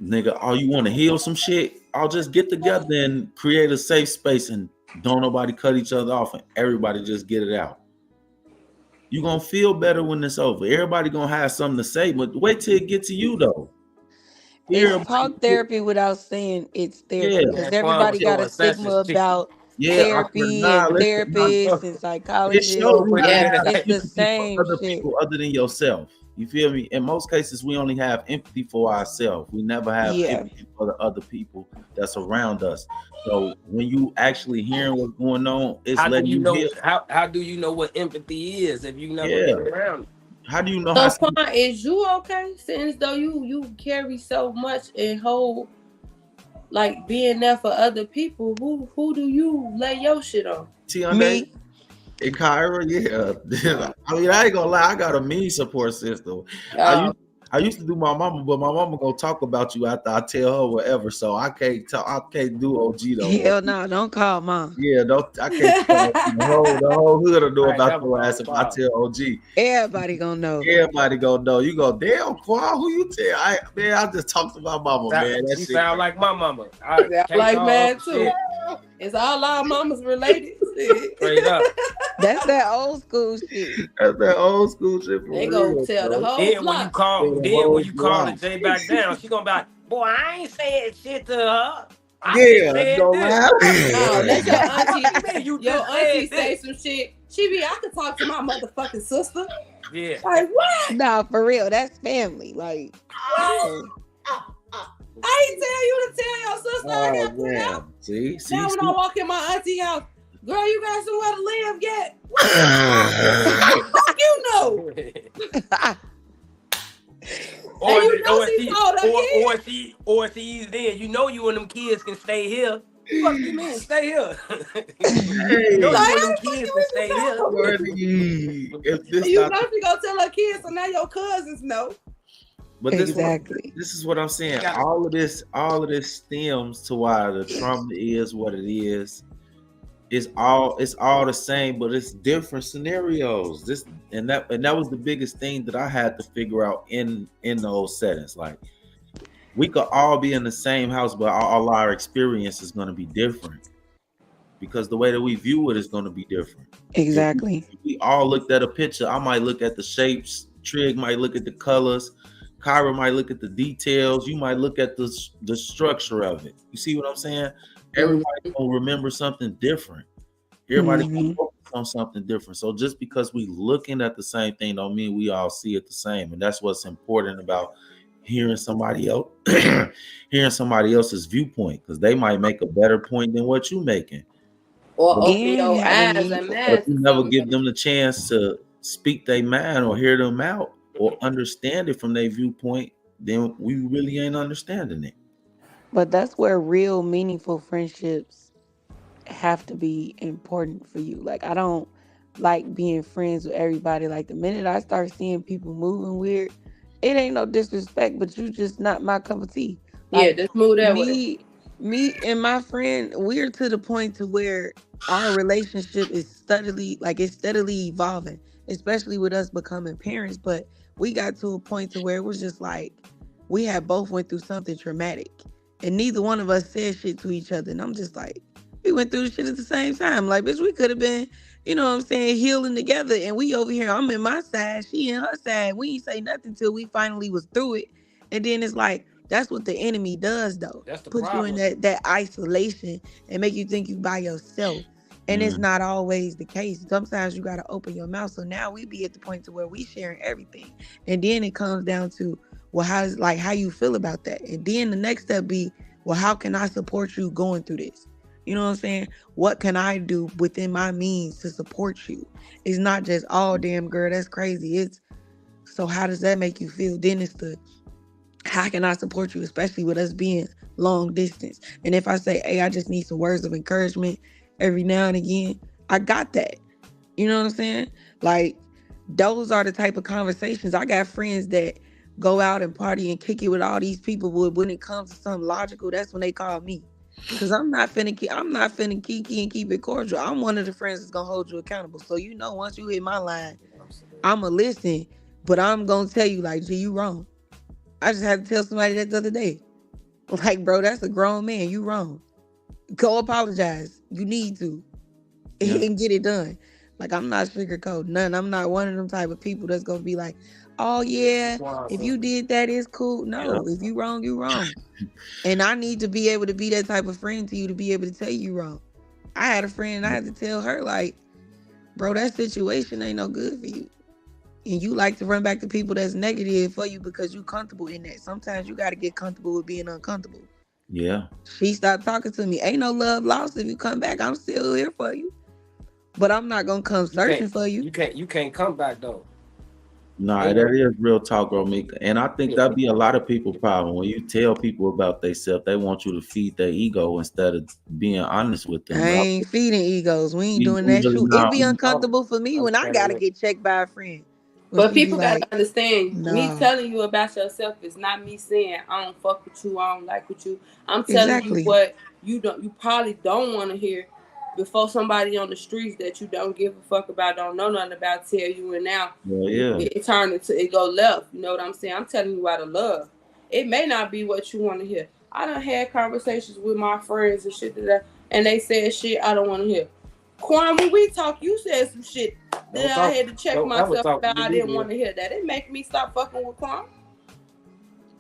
nigga, oh, you want to heal some shit? I'll just get together and create a safe space and don't nobody cut each other off and everybody just get it out. You gonna feel better when it's over. Everybody gonna have something to say, but wait till it get to you though. it's talk therapy without saying it's therapy Yeah. because everybody got a stigma about therapy and therapists and It psychologists. shows you It's the same other shit. people other than yourself. You feel me? In most cases, we only have empathy for ourselves. We never have empathy for the other people that's around us. So when you actually hearing what's going on, it's letting you know hear. how do you know what empathy is if you never been around it? How do you know So, Quan, is you okay? Since though you carry so much and hold, like being there for other people, who do you lay your shit on? Me. In Kyra, yeah. I mean, I ain't gonna lie, I got a mean support system. I used to do my mama, but my mama gonna talk about you after I tell her whatever. So I can't do OG though. Hell no, don't call mom. Yeah, I can't tell the whole hood will know about your ass if I tell OG. Everybody gonna know. Everybody gonna know. You go, damn, Quan, who you tell? I just talked to my mama, man. That She shit sound like my mama. Like man too. It's all our mamas related. Straight up. That's that old school shit. That's that old school shit. They gonna tell the whole Then block. when you call the J back down, she gonna be like, boy, I ain't saying shit to her. No, let your auntie say some shit. She be, I could talk to my motherfucking sister. Yeah. Like what? Nah, for real, that's family. Like, I ain't tell you to tell your sister I got put out. See, Now when I walk in my auntie house, girl, you got somewhere to live yet? Fuck you know. Or she's there. You know you and them kids can stay here. Fuck you mean stay here? You know you and them kids can stay here. You know she gonna tell her kids, so now your cousins know. But this is what I'm saying. All of this stems to why the trauma is what it is. It's all the same, but it's different scenarios. That was the biggest thing that I had to figure out in those settings. Like, we could all be in the same house, but all our experience is going to be different because the way that we view it is going to be different. Exactly. If we all looked at a picture. I might look at the shapes. Trig might look at the colors. Kyra might look at the details. You might look at the structure of it. You see what I'm saying? Everybody gonna remember something different. Everybody gonna focus on something different. So just because we looking at the same thing don't mean we all see it the same. And that's what's important about hearing somebody else's viewpoint, because they might make a better point than what you making. Or open your eyes and if you never give them the chance to speak their mind or hear them out or understand it from their viewpoint, then we really ain't understanding it. But that's where real meaningful friendships have to be important for you. Like, I don't like being friends with everybody. Like, the minute I start seeing people moving weird, it ain't no disrespect, but you just not my cup of tea. Like, just move that way. Me and my friend, we're to the point to where our relationship is steadily evolving, especially with us becoming parents. But we got to a point to where it was just like we had both went through something traumatic, and neither one of us said shit to each other. And I'm just like, we went through the shit at the same time. Like, bitch, we could have been, you know what I'm saying, healing together. And we over here, I'm in my side, she in her side. We ain't say nothing till we finally was through it. And then it's like, that's what the enemy does, though. That's the Put problem. you in that isolation and make you think you by yourself. And it's not always the case. Sometimes you got to open your mouth. So now we be at the point to where we sharing everything. And then it comes down to, well, how you feel about that? And then the next step be, well, how can I support you going through this? You know what I'm saying? What can I do within my means to support you? It's not just, oh, damn, girl, that's crazy. It's, so how does that make you feel? Then it's the, how can I support you, especially with us being long distance? And if I say, hey, I just need some words of encouragement every now and again, I got that. You know what I'm saying? Like, those are the type of conversations. I got friends that go out and party and kick it with all these people, but when it comes to something logical, that's when they call me. Because I'm not finna kiki and keep it cordial. I'm one of the friends that's gonna hold you accountable. So you know, once you hit my line, I'ma listen, but I'm gonna tell you, like, gee, you wrong. I just had to tell somebody that the other day. Like, bro, that's a grown man. You wrong. Go apologize. You need to. And get it done. Like, I'm not sugarcoating none. I'm not one of them type of people that's gonna be like, oh yeah, if you did that, it's cool. No, if you wrong, you wrong. And I need to be able to be that type of friend to you to be able to tell you wrong. I had a friend, I had to tell her, like, bro, that situation ain't no good for you. And you like to run back to people that's negative for you because you comfortable in that. Sometimes you got to get comfortable with being uncomfortable. Yeah. She stopped talking to me. Ain't no love lost. If you come back, I'm still here for you. But I'm not gonna come searching for you. You can't come back though. Nah, that is real talk, Romika. And I think that'd be a lot of people's problem. When you tell people about themselves, they want you to feed their ego instead of being honest with them. I ain't feeding egos. We ain't doing that. Shoot, it be uncomfortable for me when I gotta get checked by a friend. But people gotta understand, me telling you about yourself is not me saying I don't fuck with you, I don't like with you. I'm telling you what you probably don't want to hear before somebody on the streets that you don't give a fuck about, don't know nothing about, tell you, and now it turn into, it go left. You know what I'm saying? I'm telling you out of love. It may not be what you want to hear. I done had conversations with my friends and shit and they said shit I don't want to hear. Quan, when we talk, you said some shit that I had to check myself about. I didn't want to hear that. It make me stop fucking with Quan.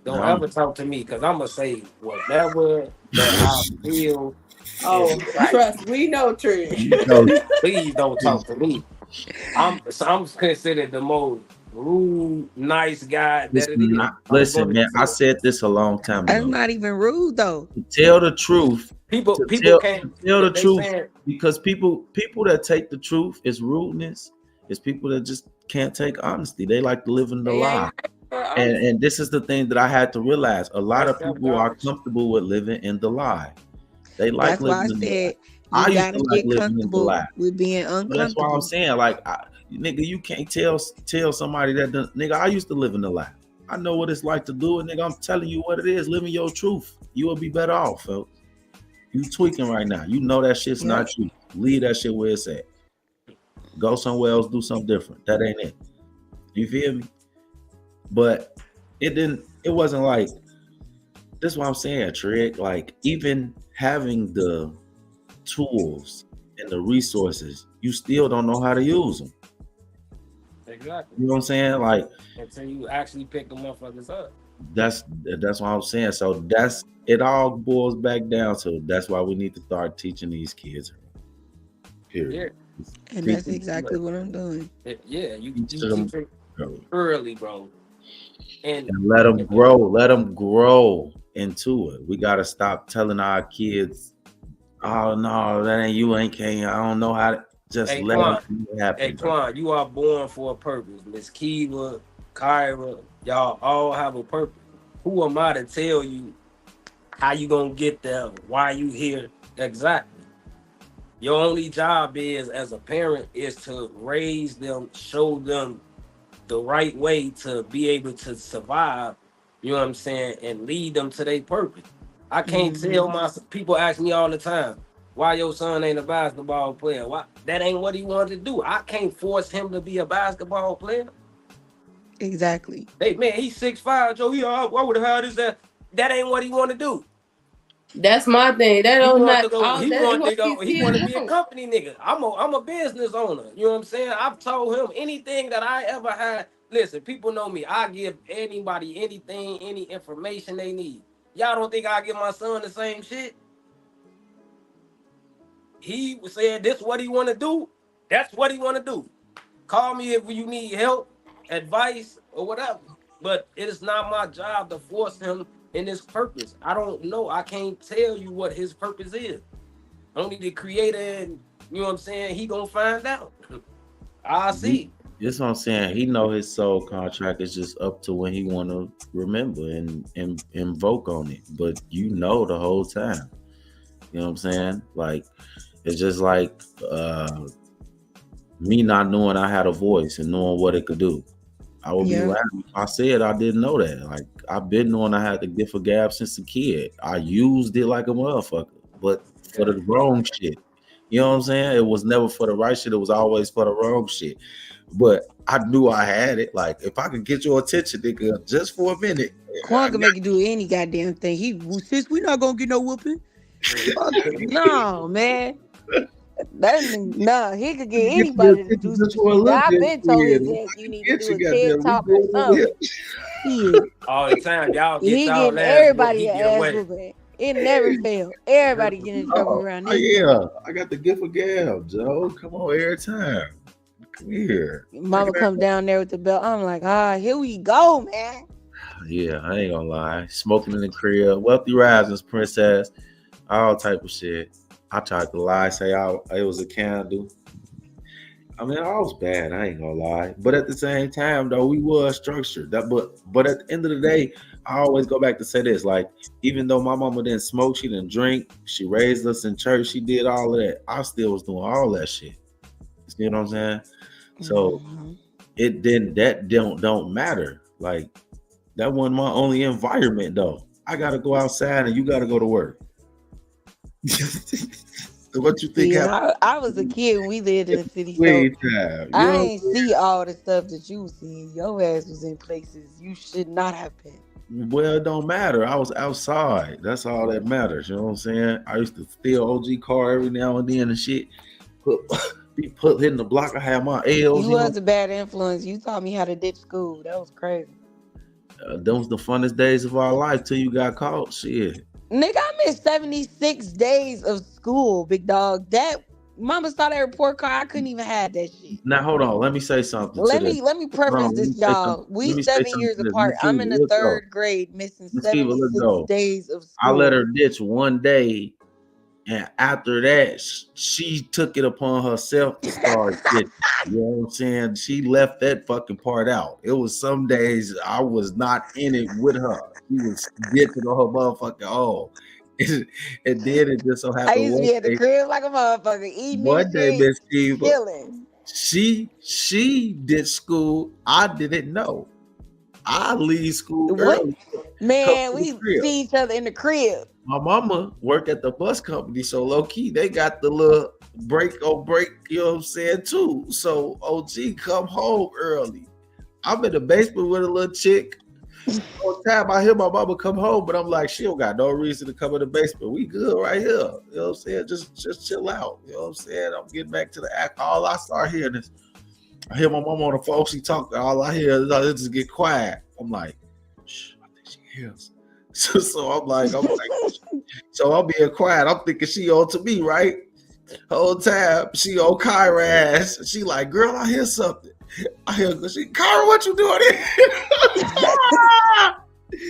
Don't ever talk to me, because I'm going to say whatever that I feel. Oh, trust, we know, Trent. Please don't talk to me. I'm considered the most rude, nice guy that it is. Listen, man, I said this a long time ago. That's not even rude though. Tell the truth. People can't tell the truth, because people that take the truth is rudeness. It's people that just can't take honesty. They like to live in the lie. And this is the thing that I had to realize. A lot of people are comfortable with living in the lie. They like that's why I said you gotta get comfortable with being uncomfortable. That's why I'm saying, like, nigga, you can't tell somebody that nigga, I used to live in the lie. I know what it's like to do it, nigga. I'm telling you what it is. Living your truth. You will be better off, folks. You tweaking right now. You know that shit's not true. Leave that shit where it's at. Go somewhere else, do something different. That ain't it. You feel me? But it wasn't like, this is what I'm saying, Trick. Like, even having the tools and the resources, you still don't know how to use them. Exactly. You know what I'm saying? Like, until you actually pick the motherfuckers up. That's what I'm saying. So it all boils back down to, that's why we need to start teaching these kids. Period. Yeah. And that's exactly what I'm doing. You teach them early, bro. And let them grow. Let them grow into it. We gotta stop telling our kids, "Oh no, that ain't you. Ain't can't. I don't know how to." Just let them happen. Hey, Quan, you are born for a purpose. Miss Kiva, Kyra, y'all all have a purpose. Who am I to tell you how you gonna get there? Why you here? Exactly. Your only job is, as a parent, is to raise them, show them the right way to be able to survive, you know what I'm saying, and lead them to their purpose. I can't tell my people ask me all the time, why your son ain't a basketball player? Why that ain't what he wanted to do? I can't force him to be a basketball player. Exactly. Hey man, he's 6'5", Joe. Why would have this that? That ain't what he want to do. That's my thing. That don't not. He want to be a company nigga. I'm a business owner. You know what I'm saying? I've told him anything that I ever had. Listen, people know me. I give anybody anything, any information they need. Y'all don't think I give my son the same shit? he said this what he want to do. That's what he want to do. Call me if you need help, advice, or whatever. But it is not my job to force him in his purpose. I don't know. I can't tell you what his purpose is. Only the creator, and you know what I'm saying, he gonna find out. I'll see. That's what I'm saying. He know his soul contract is just up to when he want to remember and invoke on it. But you know the whole time. You know what I'm saying? Like, it's just like me not knowing I had a voice and knowing what it could do. I would be laughing if I said I didn't know that. Like, I've been knowing I had the gift of gab since a kid. I used it like a motherfucker, but for the wrong shit. You know what I'm saying? It was never for the right shit. It was always for the wrong shit. But I knew I had it. Like, if I could get your attention, nigga, just for a minute. Quan can make you do any goddamn thing. Since we not gonna get no whooping. No, man. He could get anybody to do something. I've been told his ass you need to do a TED talk or something. All the time, y'all He get y'all getting ass everybody whooped, he an get ass away. whooping. It never failed. Everybody get in trouble around Oh, this. yeah, I got the gift of gab, Joe. Come on, every time. Come here. Mama come down there with the belt. I'm like, here we go, man. Yeah, I ain't gonna lie. Smoking in the crib, wealthy risings, princess, all type of shit. I tried to lie, say it was a candle. I mean, I was bad. I ain't gonna lie, but at the same time, though, we was structured. But at the end of the day, I always go back to say this: like, even though my mama didn't smoke, she didn't drink, she raised us in church, she did all of that. I still was doing all that shit. You see what I'm saying? So it didn't. That don't matter. Like, that wasn't my only environment, though. I gotta go outside, and you gotta go to work. What you think? Yeah, I was a kid when we lived in the city, so I ain't see all the stuff that you was seeing. Your ass was in places you should not have been. Well, it don't matter. I was outside. That's all that matters. You know what I'm saying? I used to steal OG car every now and then and shit. Hitting the block. I had my L's. You was a bad influence. You taught me how to ditch school. That was crazy. Those the funnest days of our life till you got caught. Shit. Nigga, I missed 76 days of school, big dog. That mama saw that report card. I couldn't even have that shit. Now hold on. Let me say something. Let me preface this, y'all. We 7 years apart. I'm in the third grade, missing 76 days of school. I let her ditch one day, and after that, she took it upon herself to start ditching. You know what I'm saying? She left that fucking part out. It was some days I was not in it with her. She was ditching on her motherfucking own. And then it just so happened. I used to be at the crib like a motherfucker, eating one day, Miss Eva, chilling. She did school. I didn't know. I leave school early. Man, we see each other in the crib. My mama worked at the bus company, so low key they got the little break, you know what I'm saying, too. So OG come home early. I'm in the basement with a little chick. All the time I hear my mama come home, but I'm like, she don't got no reason to come in the basement. We good right here. You know what I'm saying? Just chill out. You know what I'm saying? I'm getting back to the act. All I start hearing is, I hear my mama on the phone. She talking. All I hear is, just get quiet. I'm like, shh, I think she hears. So I'm like, so I'm being quiet. I'm thinking she on to me, right? Whole time she on Kyra ass. She like, girl, I hear something. I hear Kyra, what you doing here?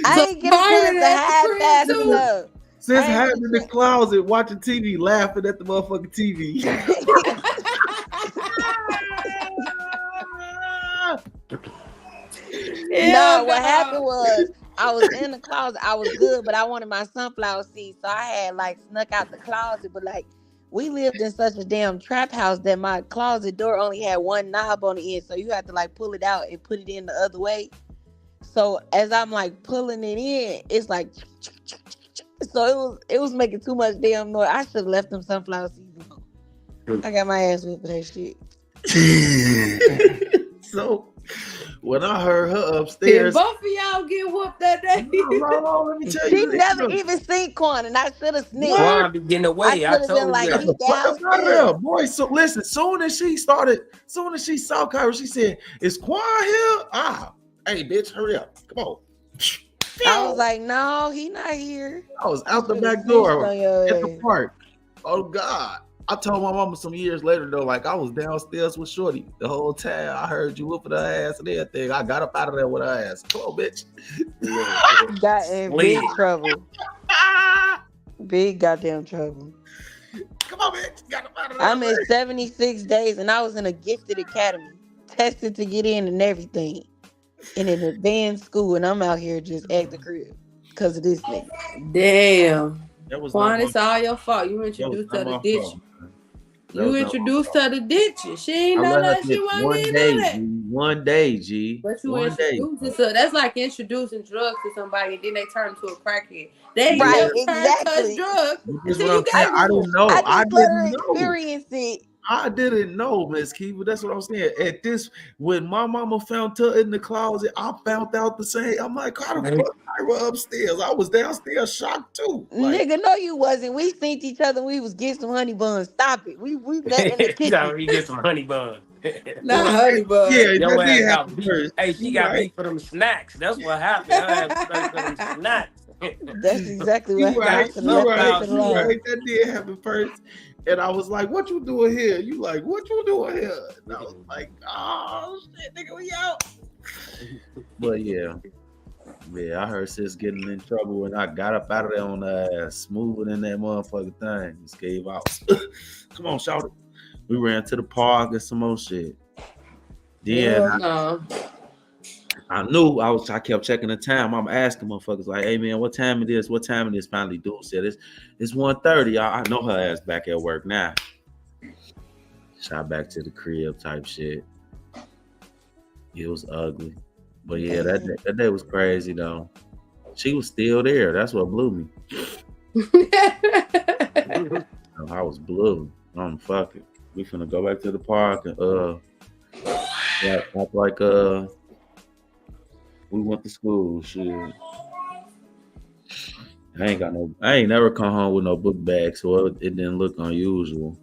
I ain't get a chance to hide fast enough. Since hiding in the closet, watching TV, laughing at the motherfucking TV. No, what happened was I was in the closet. I was good, but I wanted my sunflower seeds, so I had like snuck out the closet. But like, we lived in such a damn trap house that my closet door only had one knob on the end, so you had to like pull it out and put it in the other way. So as I'm like pulling it in, it's like, so it was making too much damn noise. I should have left them sunflower seeds alone. I got my ass whipped for that shit. So when I heard her upstairs, did both of y'all get whooped that day? No, let me tell She you. never even seen Quan, and I should have snipped. Quan be getting away. I told been like, you. Boy, so listen, soon as she saw Kyra, she said, "Is Quan here?" Hey, bitch, hurry up. Come on. I was like, no, he not here. I was out the back door at the park. Oh, God. I told my mama some years later though, like I was downstairs with Shorty the whole time. I heard you whooping her ass and everything. I got up out of there with her ass. Come on, bitch. Got in big trouble. Big goddamn trouble. Come on, bitch. Got up out of there. I'm in 76 days and I was in a gifted academy, tested to get in and everything, in an advanced school, and I'm out here just at the crib because of this nigga. Damn. That was Quan, it's all your fault. You introduced her to ditch. You introduced her to ditching. She ain't know that she wanted to do that. One day, G. But you one day. introduced her. That's like introducing drugs to somebody and then they turn to a crackhead. They Right, never exactly. touch drugs. That's until what I'm you saying. got I into didn't know. I I just let her didn't know. experience it. I didn't know, Miss Kiva. That's what I'm saying. At this, when my mama found her in the closet, I found out the same. I'm like, how the fuck I were upstairs? I was downstairs shocked too. Like, Nigga, no, you wasn't. We seen each other. We was getting some honey buns. Stop it. We met in the kitchen. You get some honey buns. Not honey buns. yeah, Your that did ass got happen beat. first. Hey, she got beat for them snacks. That's what happened. Her ass beat for them snacks. That's exactly what You right, happened. you right. That did happen first. And I was like, what you doing here? You like, what you doing here? And I was like, oh shit, nigga, we out. But yeah, I heard sis getting in trouble and I got up out of there on the ass, smoothing in that motherfucking thing. Just gave out. Come on, shout it. We ran to the park and some more shit. Then I knew I kept checking the time. I'm asking motherfuckers like, hey man, what time it is? What time it is? Finally, dude said it's 1:30. I know her ass back at work now. Shot back to the crib type shit. It was ugly. But yeah, that day was crazy though. She was still there. That's what blew me. I was blue. Fuck it. We finna go back to the park and act like we went to school. Shit. I ain't never come home with no book bag, so it didn't look unusual.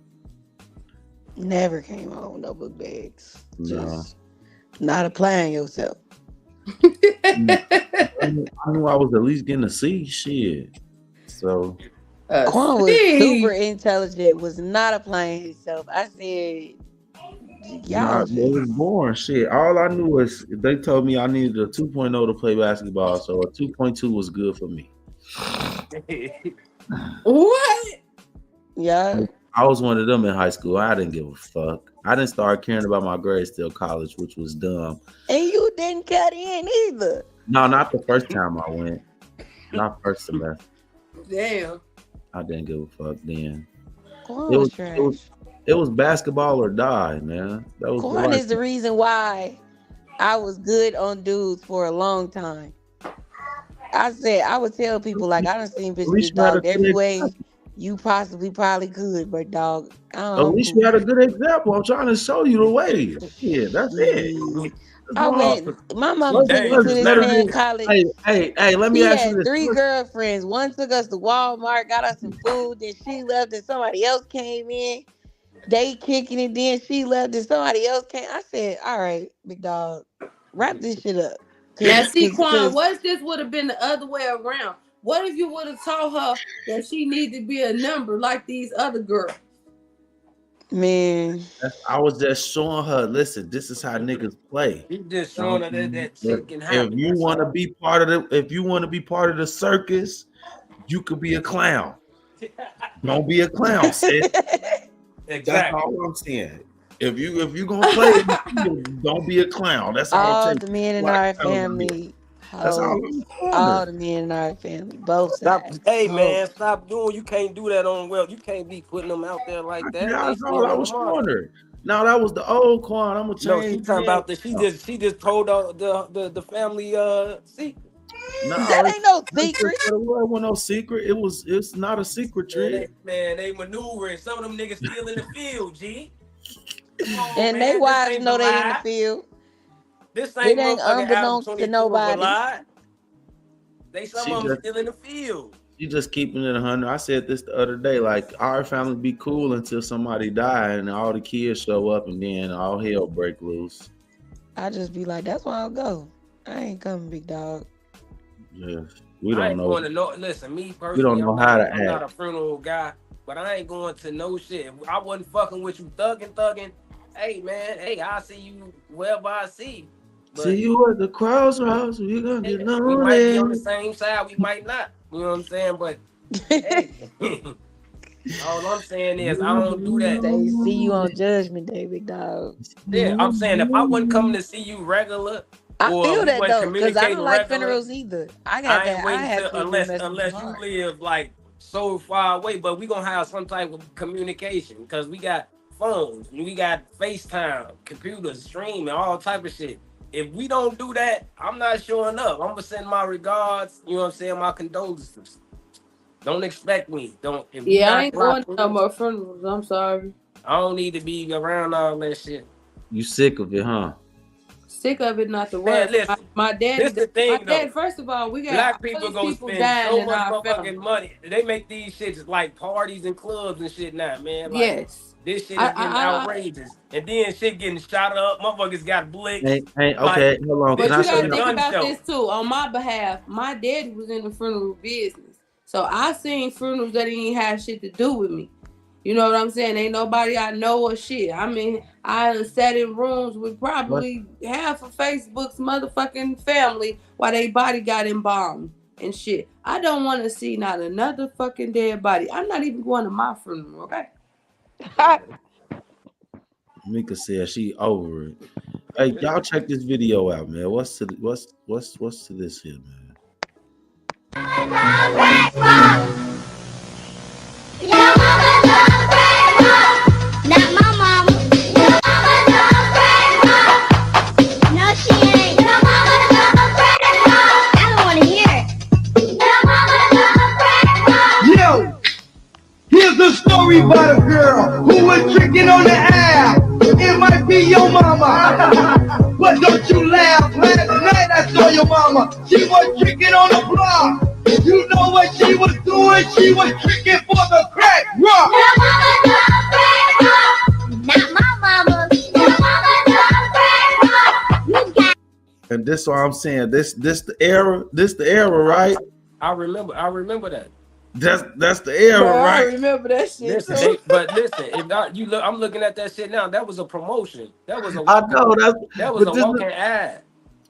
Never came home with no book bags. No. Just not applying yourself. I knew I was at least getting a C. Shit. So Quan was super intelligent, was not applying himself. I said, I was born. Shit. All I knew was they told me I needed a 2.0 to play basketball, so a 2.2 was good for me. What? Yeah. I was one of them in high school. I didn't give a fuck. I didn't start caring about my grades till college, which was dumb. And you didn't cut in either. No, not the first time I went. Not first semester. Damn. I didn't give a fuck then. Quan It was was, trash. it was basketball or die, man. That was Quan is the reason why I was good on dudes for a long time. I said, I would tell people, like, I done seen least bitches you had dog a every good way you probably could, but dog, I At don't. least you had a good example. I'm trying to show you the way. Yeah, that's it. I went. My mama took me to this man college. Hey, let me He ask had you this. 3 girlfriends. One took us to Walmart, got us some food. Then she left, and somebody else came in. They kicking it. Then she left, and somebody else came. I said, "All right, big dog, wrap this shit up." Now, see, Quan, what if this would have been the other way around? What if you would have told her that she needed to be a number like these other girls? Man, I was just showing her. Listen, this is how niggas play. You just showing her that shit can If happen. you want to be part of the circus, you could be a clown. Don't be a clown, sis. Exactly. That's all I'm saying. If you gonna play, don't be a clown. That's all. all the men in our family. That's all. All the men in our family, both Stop. sides. Hey Both. man, stop doing. You can't do that on well. You can't be putting them out there like that. Yeah, They that's still all I on was the market. wondering. Now that was the old Quan. I'm gonna No, change. she talking about that. She just told the family secret. No, That ain't no secret. It wasn't no secret. It's not a secret, trick. Man, they maneuvering. Some of them niggas still in the field, G. Come on, And man. they This wives ain't know the they in the lie. field. This It ain't ain't motherfucking album unbeknownst to 22 nobody. lie. Some She of them just- still in the field. You just keeping it 100. I said this the other day. Like our family be cool until somebody die and all the kids show up and then all hell break loose. I just be like, that's why I'll go. I ain't coming, big dog. Yes, we I don't ain't know. going to know. Listen, me personally, We don't know how to I'm not a act. funeral guy. but I ain't going to no shit. If I wasn't fucking with you thugging. Hey man, hey, I'll see you wherever I see. But see you at the crossroads. We gonna get we might be on the lonely. same side, we might not. You know what I'm saying? But hey, all I'm saying is I don't do that. They see you on Judgment Day, big dog. Yeah, I'm saying if I wasn't coming to see you regular, I or feel we that wasn't though, because I communicating don't like regular, funerals either. I got I that. ain't I waiting have till, people unless messing with you my heart. live like so far away. But we gonna have some type of communication because we got phones, we got FaceTime, computers, streaming, all type of shit. If we don't do that, I'm not showing up. I'm gonna send my regards. You know what I'm saying? My condolences. Don't expect me. Don't. If we Yeah, I not ain't going to no blocked, more funerals. I'm sorry. I don't need to be around all that shit. You sick of it, huh? Sick of it, not the Man, word. listen. My dad. This the thing, though. First of all, we got Black all people these go people spend dying so in much our family. motherfucking money. They make these shits like parties and clubs and shit now, man. Like, Yes. this shit is getting outrageous. And then shit getting shot up. Motherfuckers got blicks. Hey, Like, okay, hold on. But Can I you say gotta think something? about show. this too. On my behalf, my daddy was in the funeral business. So I seen funerals that didn't have shit to do with me. You know what I'm saying? Ain't nobody I know or shit. I mean, I done sat in rooms with probably half of Facebook's motherfucking family while they body got embalmed and shit. I don't want to see not another fucking dead body. I'm not even going to my funeral, okay? Mika said she over it. Hey, y'all check this video out, man. What's to this here, man? Not my mama. Your mama love grandma. No, she ain't. Your mama love grandma. I don't want to hear it. Your mama love grandma. Yo, here's a story about a girl who was tricking on the app. It might be your mama, but don't you laugh. Last night I saw your mama. She was tricking on the block. You know what she was doing? She was tricking for the crack rock. Your mama love grandma. Not my mama. Your mama love grandma. You got. And this is what I'm saying. This the era. This the era, right? I remember that. That's the era, Bro, I right? remember that shit Listen, too. but listen, if not, you look, I'm looking at that shit now. That was a promotion. That was a I know that was a this is- walking ad.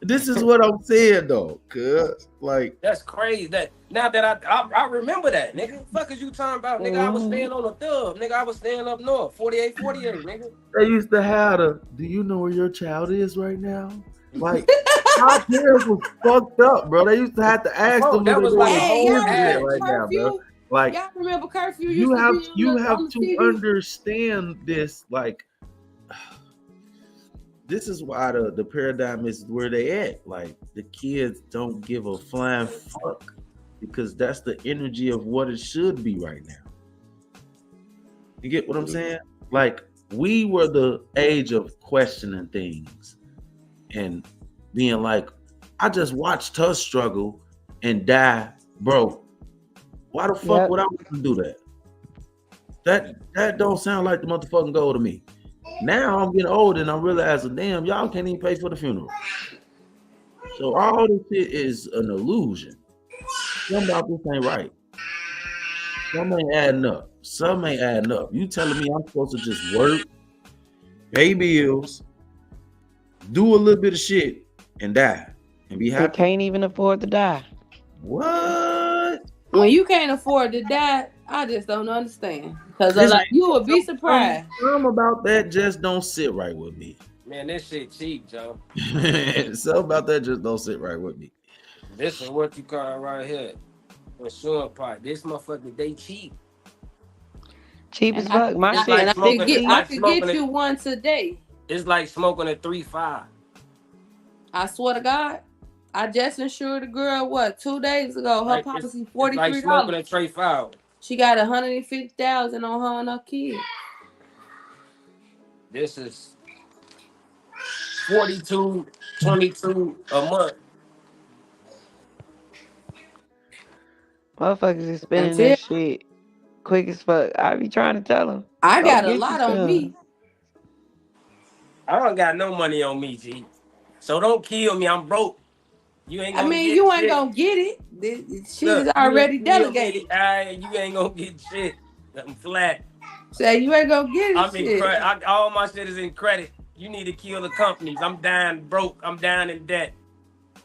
This is what I'm saying though, cuz like That's crazy. That now that I remember that, nigga. Fuck is you talking about, nigga? I was staying on the thub, nigga. I was staying up north, 48, nigga. they used to have the. Do you know where your child is right now? Like our parents was fucked up, bro. They used to have to ask Bro, them. that was like Hey, y'all ad remember right now, bro. curfew? Like Y'all remember curfew? you used to have be on the to TV? understand this. Like this is why the paradigm is where they at. Like the kids don't give a flying fuck because that's the energy of what it should be right now. You get what I'm saying? Like we were the age of questioning things and being like, I just watched her struggle and die broke. Why the fuck would I want to do that? That don't sound like the motherfucking goal to me. Now I'm getting old and I'm realizing, damn, y'all can't even pay for the funeral. So all this shit is an illusion. Something about this ain't right. Something ain't adding up. Something ain't adding up. You telling me I'm supposed to just work, pay bills, do a little bit of shit, and die and be They happy? can't even afford to die. What? When you can't afford to die, I just don't understand. Because you would be surprised. Something about that just don't sit right with me. Man, this shit cheap, Joe. Something about that just don't sit right with me. This is what you call right here. Insurance part. This motherfucker, they cheap. Cheap as fuck. My shit. I could get you one today. It's like smoking a 3.5. I swear to God, I just insured a girl 2 days ago. Her policy $43. It's like smoking a Trey Fowl. She got $150,000 on her and her kid. This is $42.22 a month. Motherfuckers is spending that shit quick as fuck. I be trying to tell them. I got a lot on me. I don't got no money on me, G. So don't kill me. I'm broke. You ain't gonna you ain't gonna get it. Shit is already delegated. You ain't gonna get shit. I'm flat. Say you ain't gonna get it. I'm in credit. All my shit is in credit. You need to kill the companies. I'm down broke. I'm down in debt.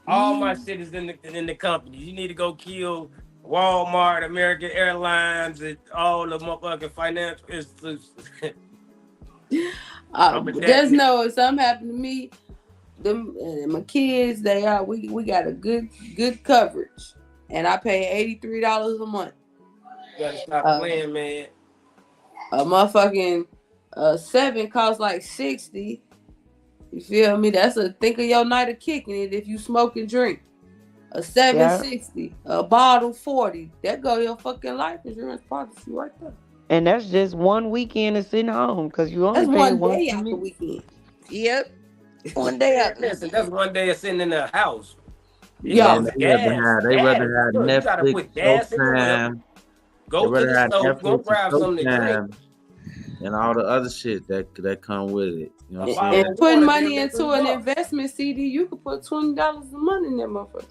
All my shit is in the companies. You need to go kill Walmart, American Airlines, and all the motherfucking financial institutions. Just know if something happened to me, my kids, we got a good coverage, and I pay $83 a month. You gotta stop playing, man. A motherfucking 7 costs like $60. You feel me? That's a think of your night of kicking it if you smoke and drink. A $7.60, a bottle $40. That go your fucking life insurance policy right there. And that's just one weekend of sitting home because you only That's pay one day out the weekend. Yep. One day out. Listen, that's one day of sitting in the house. Yeah, they rather have Netflix, Showtime. Go to the stove, go grab something to drink. And all the other shit that come with it. You know what I'm saying? And putting money into an investment CD, you could put $20 a month in that motherfucker.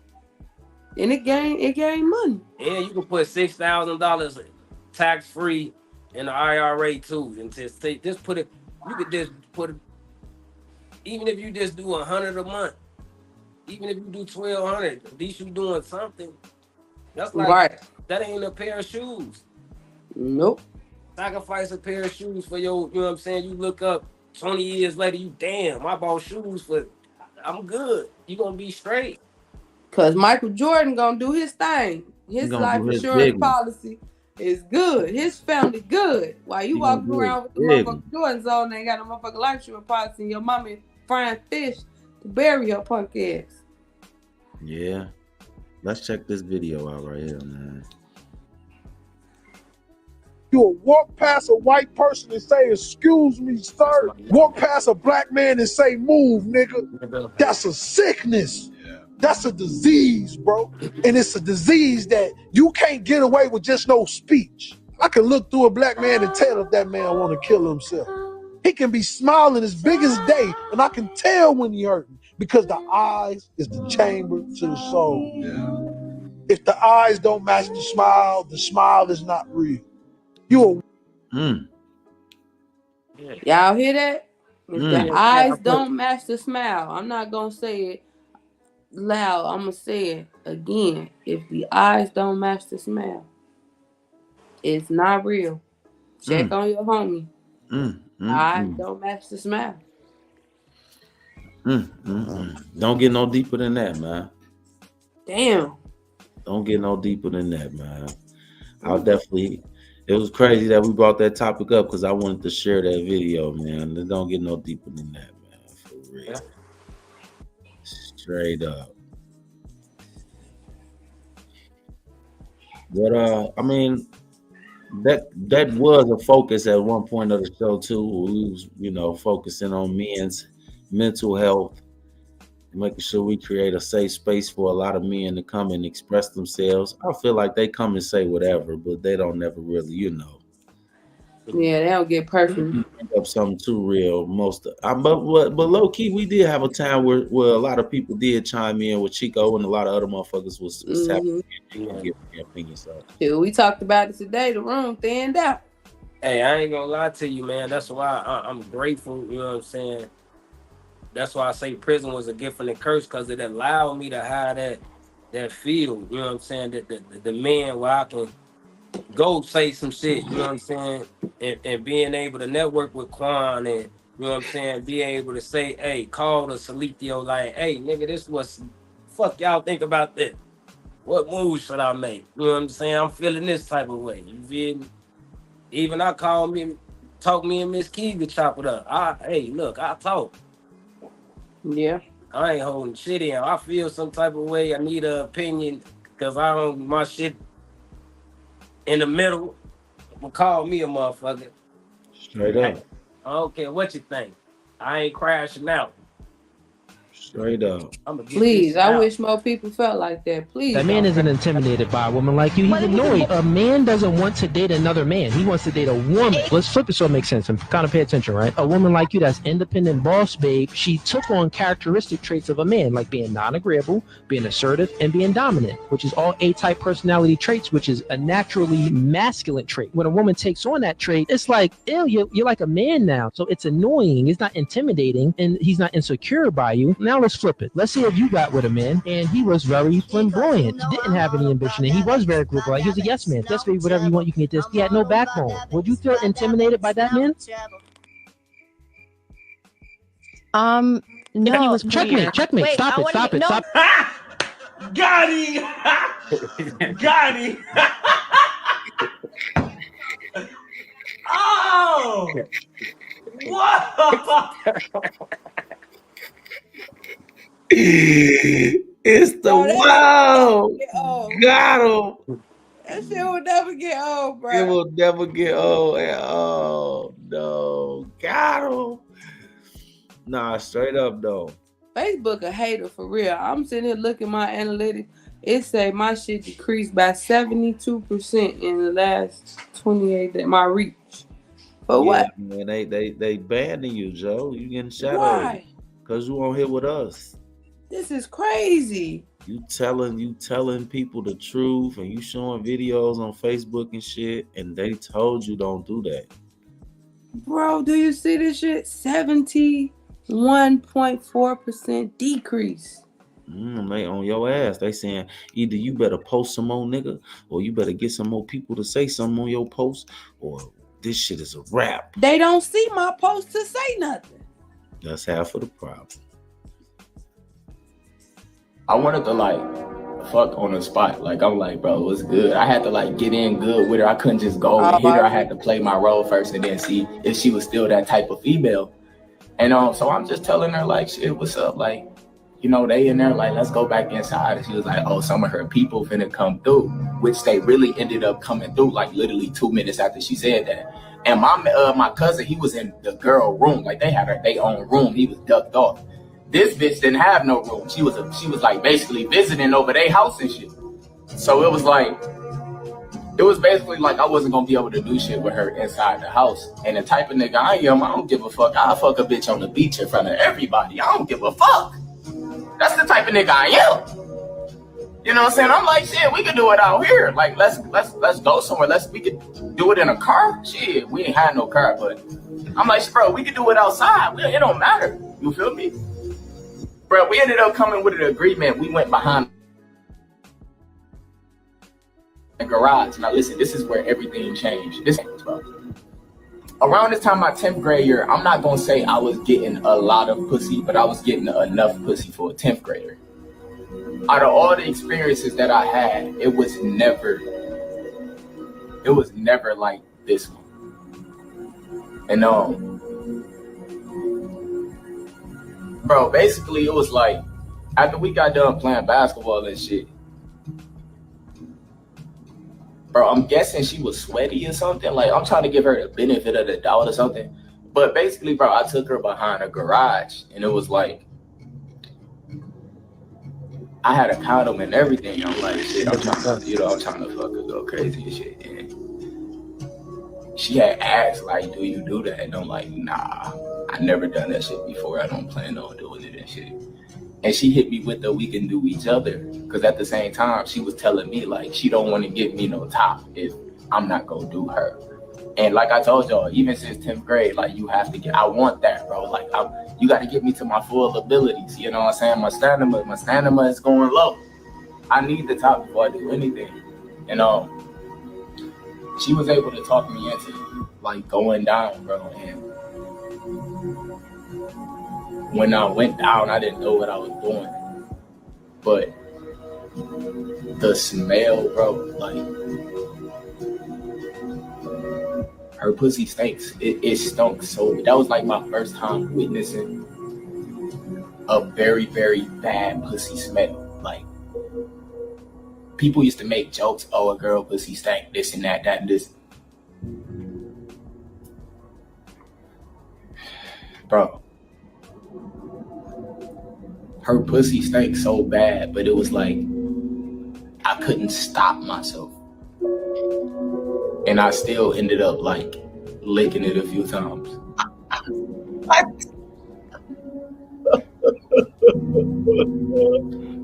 And it gain money. Yeah, you can put $6,000 tax free in the IRA too. And just put it, you could just put it, even if you just do $100 a month, even if you do $1,200, at least you doing something. That's like that ain't a pair of shoes. Nope. Sacrifice a pair of shoes for your, you know what I'm saying? You look up 20 years later, you damn, I bought shoes for, I'm good. You gonna be straight. Cause Michael Jordan gonna do his thing. His life insurance policy is good. His family good. While you walking around with the motherfucking Jordans on, ain't got a motherfucking life insurance policy, and your mama frying fish to bury your punk ass. Yeah. Let's check this video out right here, man. You'll walk past a white person and say, "Excuse me, sir." Walk past a black man and say, "Move, nigga." That's a sickness. That's a disease, bro. And it's a disease that you can't get away with just no speech. I can look through a black man and tell if that man want to kill himself. He can be smiling as big as day, and I can tell when he hurting because the eyes is the chamber to the soul. Yeah. If the eyes don't match the smile is not real. Y'all hear that? If the eyes don't match the smile, I'm not gonna say it loud. I'm gonna say it again. If the eyes don't match the smile, it's not real. Check on your homie. Eyes don't match the smile. Don't get no deeper than that, man. Damn. Don't get no deeper than that, man. It was crazy that we brought that topic up because I wanted to share that video, man. Don't get no deeper than that, man. For real. Yeah. Straight up. But I mean, that was a focus at one point of the show too. We was, focusing on men's mental health, making sure we create a safe space for a lot of men to come and express themselves. I feel like they come and say whatever, but they don't never really, Yeah, they don't get personal. Up something too real but low key, we did have a time where a lot of people did chime in with Chico and a lot of other motherfuckers was happy to give their opinions. Yeah, we talked about it today. The room thinned out. Hey, I ain't gonna lie to you, man. That's why I'm grateful. You know what I'm saying? That's why I say prison was a gift and a curse, because it allowed me to have that feel. You know what I'm saying? The man where I can go say some shit. You know what I'm saying? And being able to network with Quan, and you know what I'm saying, be able to say, hey, call the Salitio like, hey, nigga, this was fuck y'all think about this. What moves should I make? You know what I'm saying? I'm feeling this type of way. You feel me? Even I talk me and Miss Key to chop it up. Hey, look, I talk. Yeah. I ain't holding shit in. I feel some type of way. I need an opinion because I don't my shit in the middle. Call me a motherfucker. Straight up. I don't care what you think. I ain't crashing out. Straight up. Please, I wish more people felt like that. Please. That man isn't intimidated by a woman like you. He's annoyed. A man doesn't want to date another man. He wants to date a woman. Let's flip it so it makes sense and kind of pay attention, right? A woman like you that's independent boss babe, she took on characteristic traits of a man, like being non-agreeable, being assertive, and being dominant, which is all A-type personality traits, which is a naturally masculine trait. When a woman takes on that trait, it's like, ew, you're like a man now. So it's annoying. It's not intimidating, and he's not insecure by you. Now let's flip it. Let's see if you got with a man and he was very flamboyant. He didn't have any ambition and he was very agreeable. Like, he was a yes man. Yes, baby, whatever you want, you can get this. He had no backbone. Would you feel intimidated by that man? No. He was checkmate. Wait, Stop it. Stop it. Stop. Got him. Got him. Oh. Whoa. It's the wow. Got him. That shit will never get old, bro. It will never get old at all. No. Got him. Nah, straight up though. Facebook a hater for real. I'm sitting here looking at my analytics. It say my shit decreased by 72% in the last 28 days. My reach. For what? Man, they banning you, Joe. You getting shadowed. Why? Because you on here with us. This is crazy. You telling people the truth and you showing videos on Facebook and shit, and they told you don't do that. Bro, do you see this shit? 71.4% decrease. They on your ass. They saying either you better post some more, nigga, or you better get some more people to say something on your post, or this shit is a wrap. They don't see my post to say nothing. That's half of the problem. I wanted to like fuck on the spot. Like, I'm like, bro, what's good? I had to like get in good with her. I couldn't just go and hit her. I had to play my role first and then see if she was still that type of female. And so I'm just telling her like, shit, what's up? Like, you know, they in there like, let's go back inside. And she was like, oh, some of her people finna come through, which they really ended up coming through like literally 2 minutes after she said that. And my cousin, he was in the girl room. Like, they had their own room. He was ducked off. This bitch didn't have no room. She was like basically visiting over their house and shit. So it was basically like I wasn't gonna be able to do shit with her inside the house. And the type of nigga I am, I don't give a fuck. I'll fuck a bitch on the beach in front of everybody. I don't give a fuck. That's the type of nigga I am. You know what I'm saying? I'm like, shit, we could do it out here. Like, let's go somewhere. We could do it in a car. Shit, we ain't had no car, but I'm like, bro, we could do it outside. It don't matter. You feel me? Bro, we ended up coming with an agreement. We went behind the garage. Now listen, this is where everything changed. Bro. Around this time, my 10th grade year, I'm not gonna say I was getting a lot of pussy, but I was getting enough pussy for a 10th grader. Out of all the experiences that I had, it was never like this one. And bro, basically it was like after we got done playing basketball and shit, bro, I'm guessing she was sweaty or something. Like, I'm trying to give her the benefit of the doubt or something. But basically, bro, I took her behind a garage and it was like I had a condom and everything. I'm like, shit, I'm trying to fuck her, go crazy and shit. And she had asked, like, do you do that? And I'm like, nah, I never done that shit before. I don't plan on doing it and shit. And she hit me with the we can do each other. Because at the same time, she was telling me, like, she don't want to give me no top if I'm not going to do her. And like I told y'all, even since 10th grade, like, you have to get, I want that, bro. Like, you got to get me to my full abilities. You know what I'm saying? My stamina is going low. I need the top before I do anything. You know, she was able to talk me into, like, going down, bro. And when I went down, I didn't know what I was doing. But the smell, bro, like, her pussy stinks. It stunk so bad. That was like my first time witnessing a very, very bad pussy smell. Like, people used to make jokes, oh, a girl pussy stank, this and that and this. Bro, her pussy stank so bad, but it was like I couldn't stop myself. And I still ended up like licking it a few times.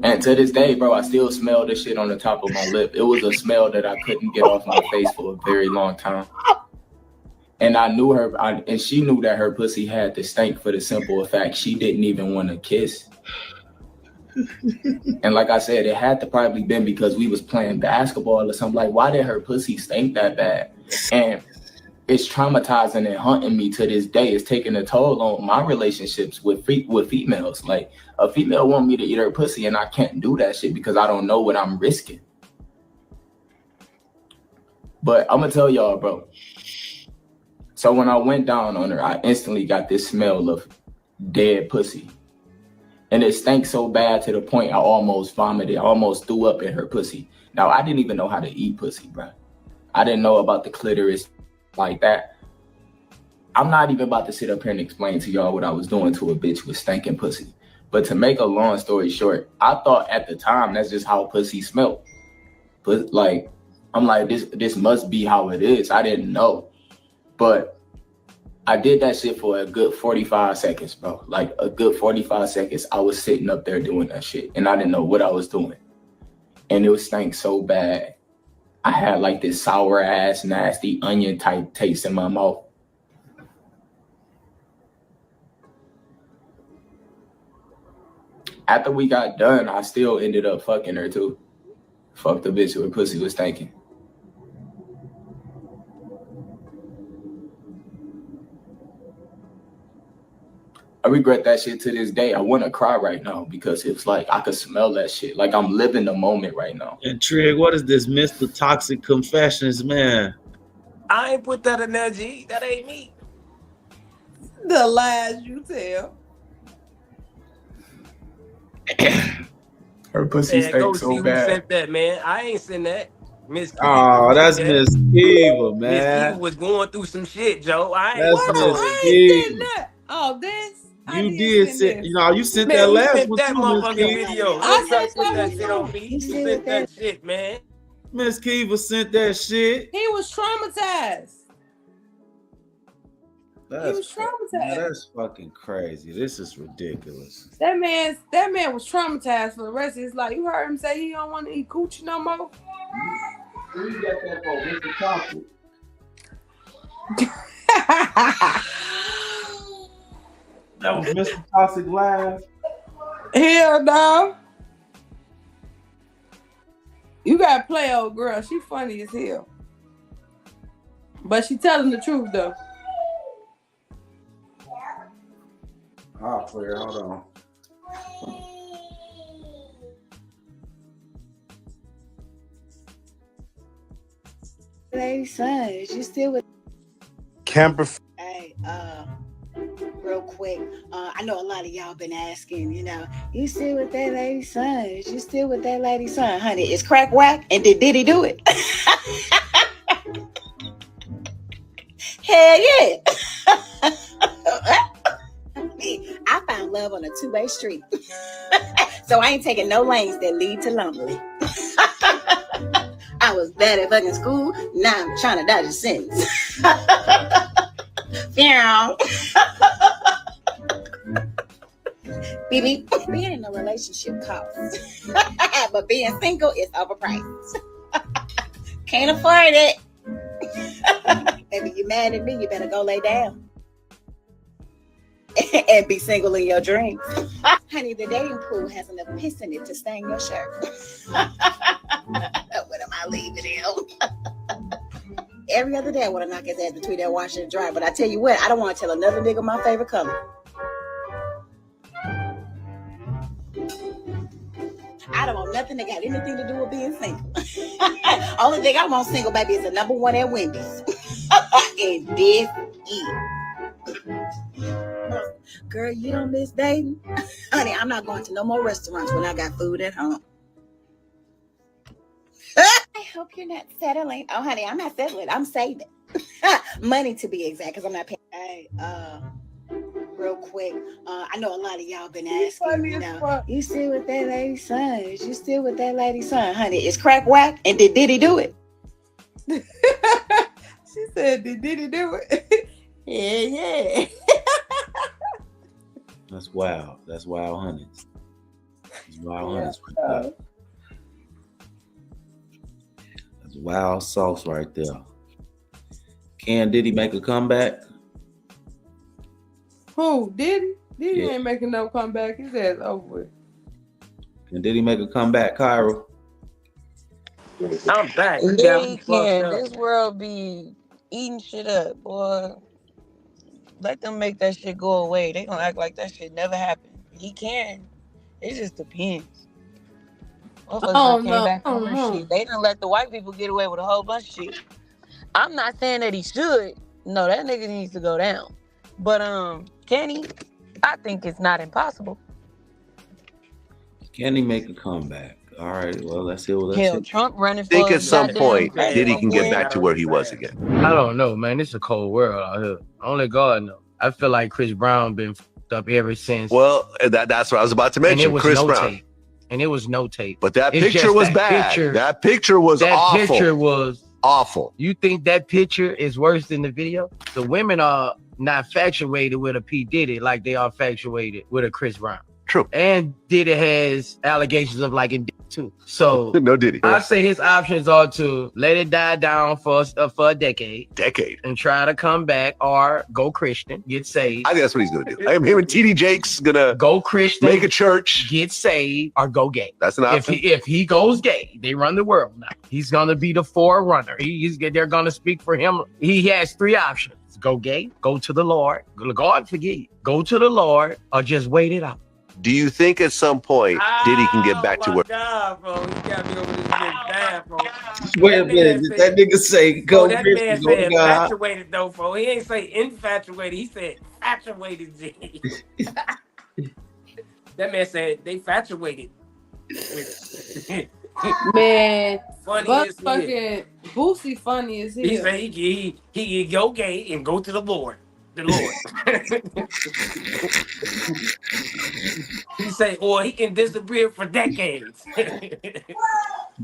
And to this day, bro, I still smell this shit on the top of my lip. It was a smell that I couldn't get off my face for a very long time. And I knew her, and she knew that her pussy had the stink for the simple fact she didn't even want to kiss. And like I said, it had to probably been because we was playing basketball or something. Like, why did her pussy stink that bad? And it's traumatizing and haunting me to this day. It's taking a toll on my relationships with females. Like, a female want me to eat her pussy, and I can't do that shit because I don't know what I'm risking. But I'm gonna tell y'all, bro. So when I went down on her, I instantly got this smell of dead pussy. And it stank so bad to the point I almost vomited. I almost threw up in her pussy. Now, I didn't even know how to eat pussy, bro. I didn't know about the clitoris like that. I'm not even about to sit up here and explain to y'all what I was doing to a bitch with stinking pussy. But to make a long story short, I thought at the time that's just how pussy smelled. But like, I'm like, this must be how it is. I didn't know. But I did that shit for a good 45 seconds, bro. Like a good 45 seconds, I was sitting up there doing that shit. And I didn't know what I was doing. And it was stank so bad. I had like this sour ass, nasty onion type taste in my mouth. After we got done, I still ended up fucking her too. Fuck the bitch, her pussy was stinking. I regret that shit to this day. I want to cry right now because it's like I could smell that shit. Like I'm living the moment right now. And Trig, what is this Mr. Toxic Confessions, man? I ain't put that in there, G. That ain't me. The lies you tell. Her pussy Man, go stank see so who bad. sent that, man. I ain't sent that. Miss Kiva. Oh, that's Miss Kiva, Miss man. Kiva was going through some shit, Joe. I ain't That's Miss Kiva. Oh, this? You did send, you know, you sent that Man, last sent one that too, Miss motherfucking Kiva. video. I Don't try to sent put that that shit on me. You sent that shit, man. Miss Kiva sent that shit. He was traumatized. That's, was traumatized. That's fucking crazy. This is ridiculous. That man was traumatized for the rest of his life. You heard him say he don't want to eat coochie no more? Who you got that for? Mr. Toxic. That was Mr. Toxic Live. Hell no. You gotta play old girl. She funny as hell. But she telling the truth though. I'll play her. Hold on. Lady Sons, you still with Camper. Hey, real quick, I know a lot of y'all been asking, you still with that Lady Sons? You still with that Lady Son? Honey, is crack whack? And did he do it? Hell yeah. I found love on a two-way street. So I ain't taking no lanes that lead to lonely. I was bad at fucking school. Now I'm trying to dodge a sentence. Being in a relationship costs. But being single is overpriced. Can't afford it. Baby, you mad at me, you better go lay down. And be single in your dreams. Honey, the dating pool has enough piss in it to stain your shirt. What am I leaving him? Every other day I want to knock his ass between that washer and dryer. But I tell you what, I don't want to tell another nigga my favorite color. I don't want nothing that got anything to do with being single. Only thing I want single, baby, is the number one at Wendy's. And this is. Girl, you don't miss dating? Honey, I'm not going to no more restaurants when I got food at home. I hope you're not settling. Oh, honey, I'm not settling. I'm saving. Money to be exact, because I'm not paying. Hey, real quick. I know a lot of y'all been asking, you still with that lady's son? Is you still with that lady's son? Honey, is crack whack? And did he do it? She said, did he do it? Yeah. That's wild. That's wild hundreds. That's wild hundreds right there. That's wild sauce right there. Did he make a comeback? Who? Diddy ain't making no comeback. His ass over with. And did he make a comeback, Kyra? I'm back. Yeah, he can. This world be eating shit up, boy. Let them make that shit go away. They gonna act like that shit never happened. He can. It just depends. Motherfuckers came back from this shit. They done let the white people get away with a whole bunch of shit. I'm not saying that he should. No, that nigga needs to go down. But can he? I think it's not impossible. Can he make a comeback? All right, well, let's hear what Hell, Trump running for I think at some point goddamn Diddy can get president. back to where he was again. I don't know, man. It's a cold world out here. Only God knows. I feel like Chris Brown been fucked up ever since. Well, that's what I was about to And it mention. was Chris no Brown. tape. And it was no tape. But that It's picture just was that bad. picture- That picture was awful. That picture was awful. You think that picture is worse than the video? The women are not infatuated with a P. Diddy like they are infatuated with a Chris Brown. True. And Diddy has allegations of liking Diddy too. So no Diddy. I say his options are to let it die down for a decade. And try to come back or go Christian, get saved. I think that's what he's gonna do. Him and TD Jake's gonna go Christian, make a church, get saved, or go gay. That's an option. If he goes gay, they run the world now. He's gonna be the forerunner. They're gonna speak for him. He has three options: go gay, go to the Lord, God forgive you, go to the Lord, or just wait it out. Do you think at some point Diddy can get back to where? God, bro, you got me over this bitch bad, bro. Wait a minute, did that nigga say go That Christian, man go said God? infatuated though, bro. He ain't say infatuated. He said infatuated. G. That man said they infatuated. Man, Funny but as fucking Boosie funny as hell. He said he go gay and go to the Lord. The Lord. He say, or he can disappear for decades.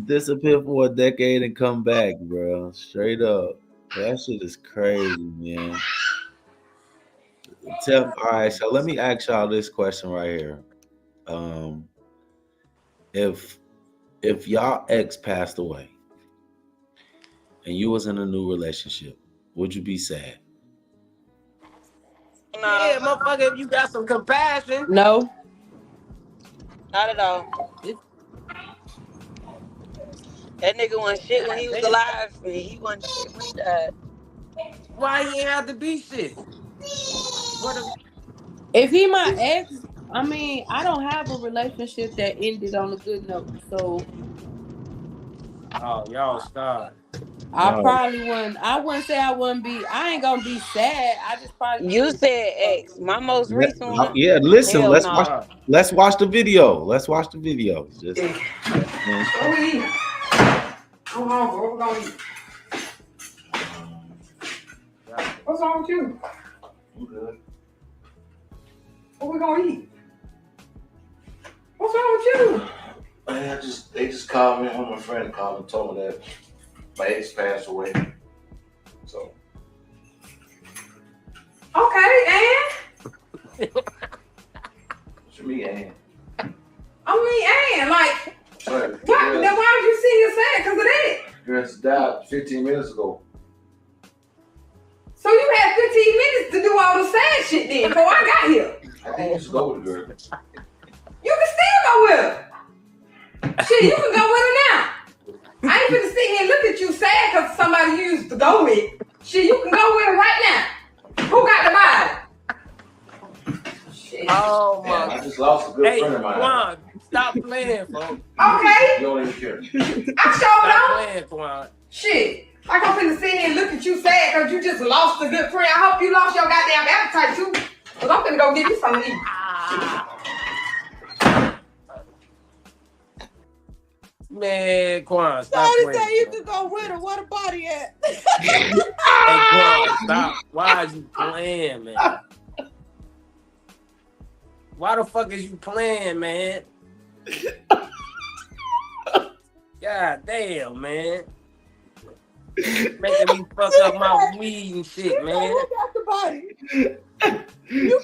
Disappear for a decade and come back, bro. Straight up. That shit is crazy, man. All right, so let me ask y'all this question right here. If y'all ex passed away and you was in a new relationship, would you be sad? Yeah, motherfucker, if you got some compassion. No. Not at all. That nigga wasn't shit when he was alive. And he wasn't shit when he died. Why he ain't have to be shit? If he my ex, I mean, I don't have a relationship that ended on a good note. So Oh, y'all stop. I probably wouldn't. I wouldn't say I wouldn't be. I ain't gonna be sad. I just probably. You said ex. My most recent one. Yeah, listen, Hell let's no. watch the video. Let's watch the video. Just I'm hungry. What we gonna eat? What's wrong with you? I'm good. What we gonna eat? What's wrong with you? Man, they just called me. One of my friends called and told me that my ex passed away. So. Okay, and What you mean, Ann? I mean, and like, Sorry. what? Then why would you see you sad? Because of that. Girl just died 15 minutes ago. So you had 15 minutes to do all the sad shit then before I got here. I think you should go with the girl. You can still go with her. Shit, you can go with her now. I ain't finna sit here and look at you sad because somebody you used to go with. Shit, you can go with her right now. Who got the body? Shit. Oh Man, my. I just lost a good Hey, friend of mine. Quan, stop playing, bro. Okay. You don't even care. I showed Stop up. playing, Quan. Shit. Like I'm finna sit here and look at you sad because you just lost a good friend. I hope you lost your goddamn appetite too. Because I'm finna go get you something to eat. Man, Quan, stop Somebody playing. say you could go with her. Where the body at? Hey, Quan, stop. Why are you playing, man? Why the fuck is you playing, man? God damn, man. Making me fuck up my weed and shit, man. You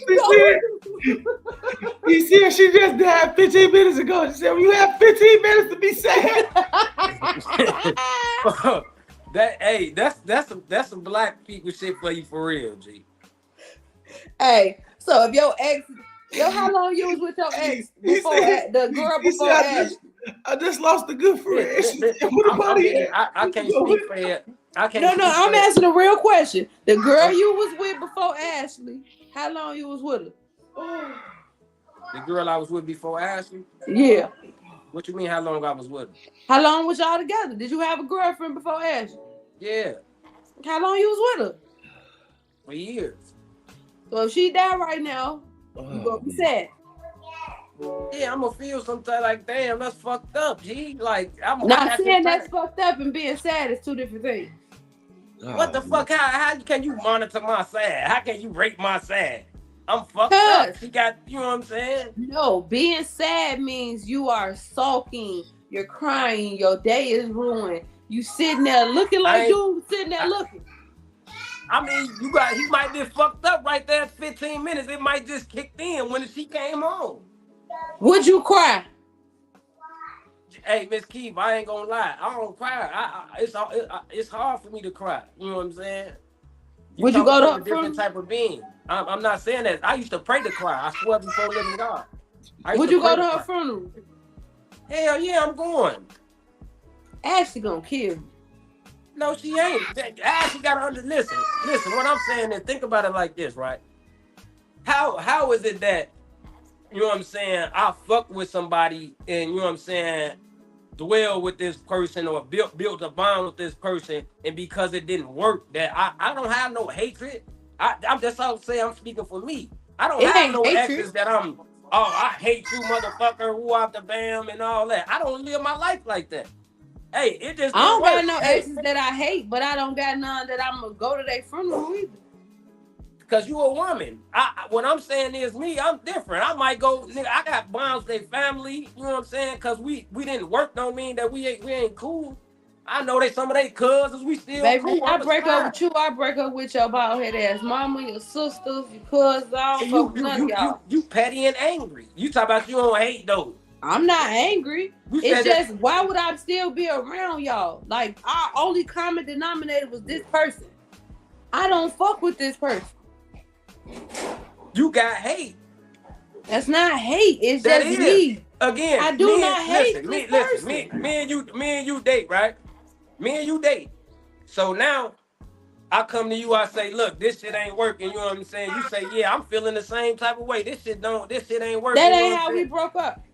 see, she just died 15 minutes ago. She said, well, you have 15 minutes to be sad. That's some black people shit for you for real, G. Hey, so if your ex, how long you was with your ex before the girl before Ash? I just lost a good friend. I can't speak for it. No, I'm asking a real question. The girl you was with before Ashley, how long you was with her? The girl I was with before Ashley? Yeah. What you mean how long I was with her? How long was y'all together? Did you have a girlfriend before Ashley? Yeah. How long you was with her? For years. So if she died right now, you gonna be sad. Yeah, I'm gonna feel sometimes like, damn, that's fucked up, G. Like, I'm not saying that's fucked up and being sad is two different things. What the fuck? How can you monitor my sad? How can you rate my sad? I'm fucked up. She got, you know what I'm saying? No, being sad means you are sulking, you're crying, your day is ruined. You sitting there looking like you sitting there looking. I mean, he might be fucked up right there at 15 minutes. It might just kicked in when she came home. Would you cry? Hey, Miss Keith, I ain't gonna lie. I don't cry. It's hard for me to cry. You know what I'm saying? Would you go to a different type of being? I'm not saying that. I used to pray to cry. I swear before living God. Would you go to her funeral? Hell yeah, I'm going. Ashley gonna kill you. No, she ain't. Ashley gotta listen. What I'm saying is, think about it like this, right? How is it that, you know what I'm saying, I fuck with somebody and, you know what I'm saying, dwell with this person or built a bond with this person, and because it didn't work, that I don't have no hatred. I'm just saying, I'm speaking for me. I don't have no exes that I hate you, motherfucker, who off the bam and all that. I don't live my life like that. Hey, it just I don't got no exes that I hate, but I don't got none that I'm gonna go to their funeral either. Cause you a woman. What I'm saying is me, I'm different. I might go, nigga, I got bonds with their family, you know what I'm saying? Cause we didn't work don't mean that we ain't cool. I know they some of their cousins, we still baby, cool. I break up with you, I break up with your bald head ass mama, your sisters, your cousins, I don't fuck with none of y'all. You petty and angry. You talk about you don't hate though. I'm not angry. It's just, why would I still be around y'all? Like, our only common denominator was this person. I don't fuck with this person. You got hate. That's not hate. It's that just me. Again, I do not hate this person. Me and you date, right? Me and you date. So now I come to you, I say, look, this shit ain't working. You know what I'm saying? You say, yeah, I'm feeling the same type of way. This shit ain't working. That ain't how we broke up.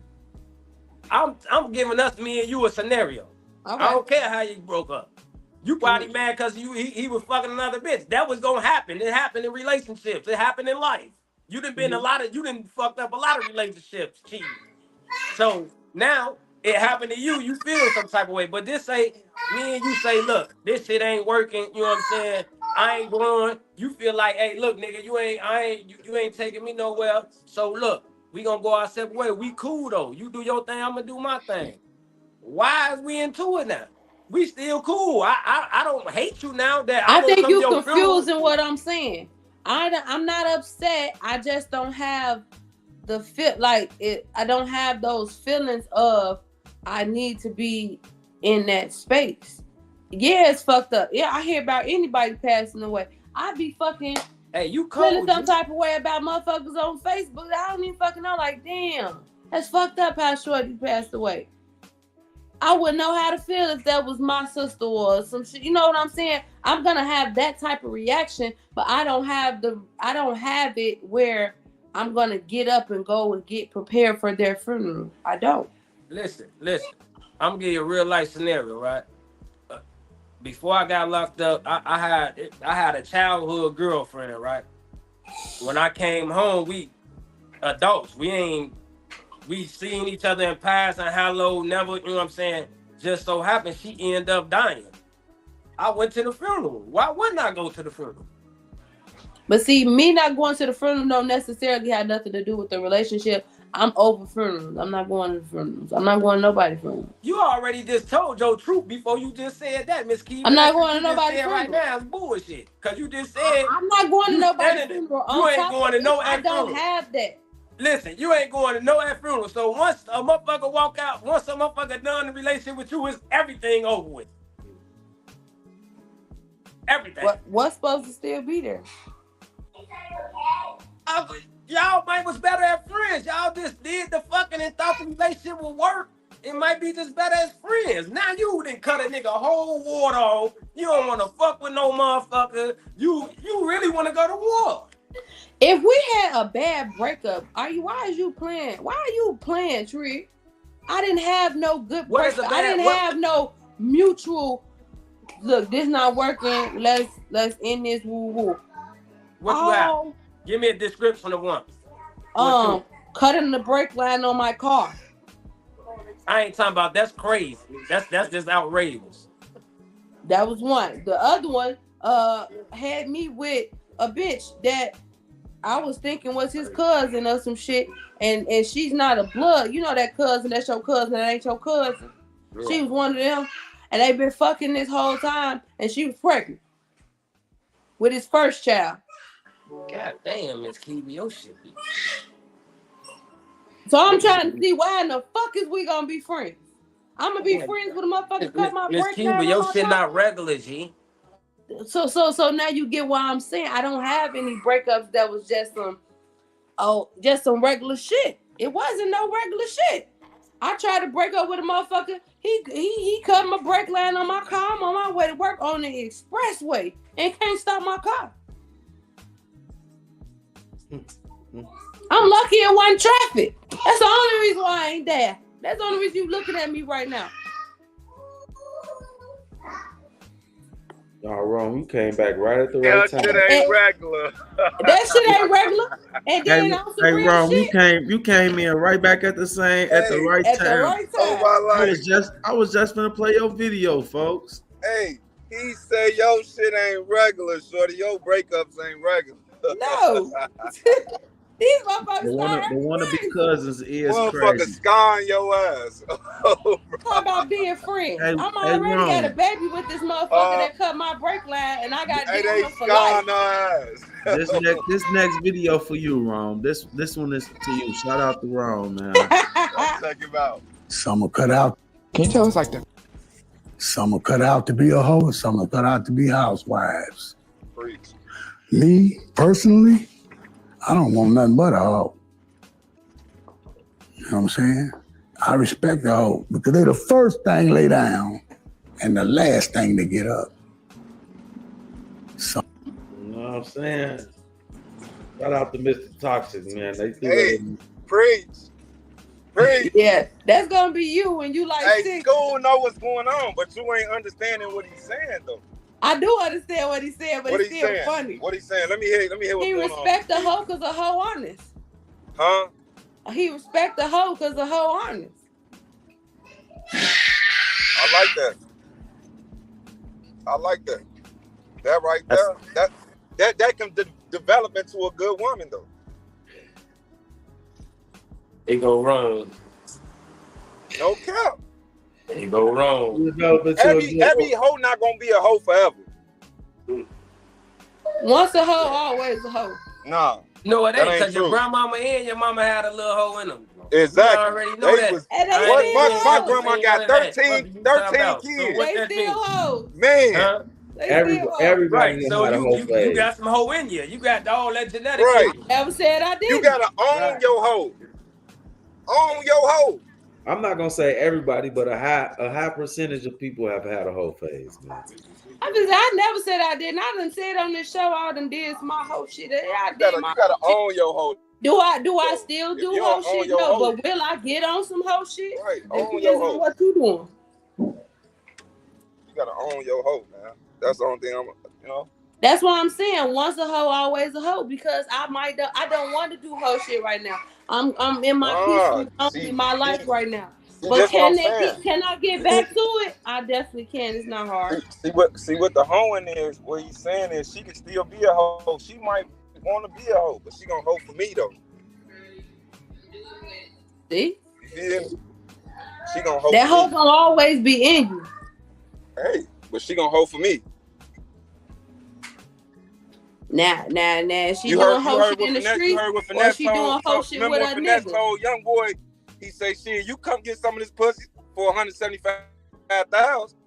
I'm giving me and you a scenario. Okay. I don't care how you broke up. You probably mad because he was fucking another bitch. That was gonna happen. It happened in relationships. It happened in life. You done fucked up a lot of relationships, cheating. So now it happened to you. You feel some type of way. But this say me and you say, look, this shit ain't working. You know what I'm saying? I ain't growing. You feel like, hey, look, nigga, you ain't taking me nowhere. So look, we gonna go our separate way. We cool though. You do your thing, I'm gonna do my thing. Why is we into it now? We still cool. I don't hate you now. That I think you confusing what I'm saying. I'm not upset. I just don't have the feel like it. I don't have those feelings of I need to be in that space. Yeah, it's fucked up. Yeah, I hear about anybody passing away. I be fucking. Hey, you feeling some type of way about motherfuckers on Facebook. I don't even fucking know. Like, damn, that's fucked up how shorty passed away. I wouldn't know how to feel if that was my sister or some shit. You know what I'm saying? I'm gonna have that type of reaction, but I don't have it where I'm gonna get up and go and get prepared for their funeral. I don't. Listen. I'm gonna give you a real life scenario, right? Before I got locked up, I had a childhood girlfriend, right? When I came home, we adults. We seen each other in past and hello, never, you know what I'm saying? Just so happened she ended up dying. I went to the funeral. Why wouldn't I go to the funeral? But see, me not going to the funeral don't necessarily have nothing to do with the relationship. I'm over funerals. I'm not going to the funerals. I'm not going to nobody's funeral. You already just told your truth before you just said that, Miss Key. I'm not going to nobody's funeral. Right now is bullshit. Cause you just said I'm not going to nobody's funeral. You ain't going to no I don't have that. Listen, you ain't going to no at funeral. So once a motherfucker walk out, once a motherfucker done the relationship with you, is everything over with. Everything. What's supposed to still be there? Y'all might was better as friends. Y'all just did the fucking and thought the relationship would work. It might be just better as friends. Now you done cut a nigga whole water off. You don't want to fuck with no motherfucker. You really want to go to war. If we had a bad breakup, why are you playing, Tree? I didn't have no good breakup. I didn't have no mutual. Look, this not working. Let's end this. Woo woo. What you have? Give me a description of one. Cutting the brake line on my car. I ain't talking about. That's crazy. That's just outrageous. That was one. The other one had me with a bitch that I was thinking was his cousin or some shit, and she's not a blood. You know that cousin, that's your cousin, that ain't your cousin. Yeah. She was one of them, and they've been fucking this whole time, and she was pregnant with his first child. God damn, Miss Kiwi, your shit. So I'm trying to see why in the fuck is we gonna be friends? I'm gonna be friends with a motherfucker cut my brake line. Miss Kiwi, your shit not regular, G. So now you get what I'm saying. I don't have any breakups that was just some regular shit. It wasn't no regular shit. I tried to break up with a motherfucker. He cut my brake line on my car. I'm on my way to work on the expressway and can't stop my car. I'm lucky it wasn't traffic. That's the only reason why I ain't there. That's the only reason you looking at me right now. Y'all wrong. You came back right at the right time. That shit ain't regular. That shit ain't regular. And then Ron, you came in right back at the right time. The right time. Oh my life. I was just gonna play your video, folks. Hey, he said your shit ain't regular, shorty. Your breakups ain't regular. No. These motherfuckers the one to be cousins is motherfucker crazy. scarring your ass. Talk about being friends. I'm already got a baby with this motherfucker that cut my brake line, and I got they for life. Ass. This next video for you, Ron. This one is to you. Shout out to Ron, man. Check him out. Some are cut out. Can you tell us like that? Some are cut out to be a hoe, and some are cut out to be housewives. Preach. Me, personally, I don't want nothing but a hoe. You know what I'm saying? I respect the hoe because they're the first thing lay down and the last thing to get up. So, you know what I'm saying? Shout out to Mr. Toxic, man. Preach. Yeah, that's gonna be you when you like. Hey, school know what's going on, but you ain't understanding what he's saying though. I do understand what he's saying, but it's still funny. What he's saying? Let me hear what's going on. He respect the hoe because the hoe honest. Huh? He respect the hoe because the hoe honest. I like that. That right there. That can develop into a good woman though. It go wrong. No cap. It go wrong. Every hoe not gonna be a hoe forever. Once a hoe, always a hoe. Nah. No, it ain't because your grandmama and your mama had a little hoe in them. Exactly. You already know that. My grandma got 13 kids. They still hoes. Man. Huh? Everybody right. So you got some hoe in you. You got all that genetic. Right. Never said I did. You gotta own your hoe. Own your hoe. I'm not gonna say everybody, but a high percentage of people have had a hoe phase, man. I never said I didn't. I done said on this show I done did my hoe shit. You gotta own your hoe. Do I still do hoe shit? No, but will I get on some hoe shit? Right. Own your hoe. What you doing? You gotta own your hoe, man. That's the only thing That's what I'm saying. Once a hoe, always a hoe. Because I don't want to do hoe shit right now. I'm in my peaceful, in my life right now. But can I get back to it? I definitely can. It's not hard. See what the hoeing is. What he's saying is she can still be a hoe. She might want to be a hoe, but she gonna hoe for me though. See? You feel me? She gonna hoe. That for hoe me. gonna always be in you. Hey, but she gonna hoe for me. Nah. She You doing heard hoe shit what in the Finesse- street, you heard what or Finesse she doing told- hoe shit remember with what a Finesse nigga. told young boy? He say, "Shit, you come get some of this pussy for 175,000."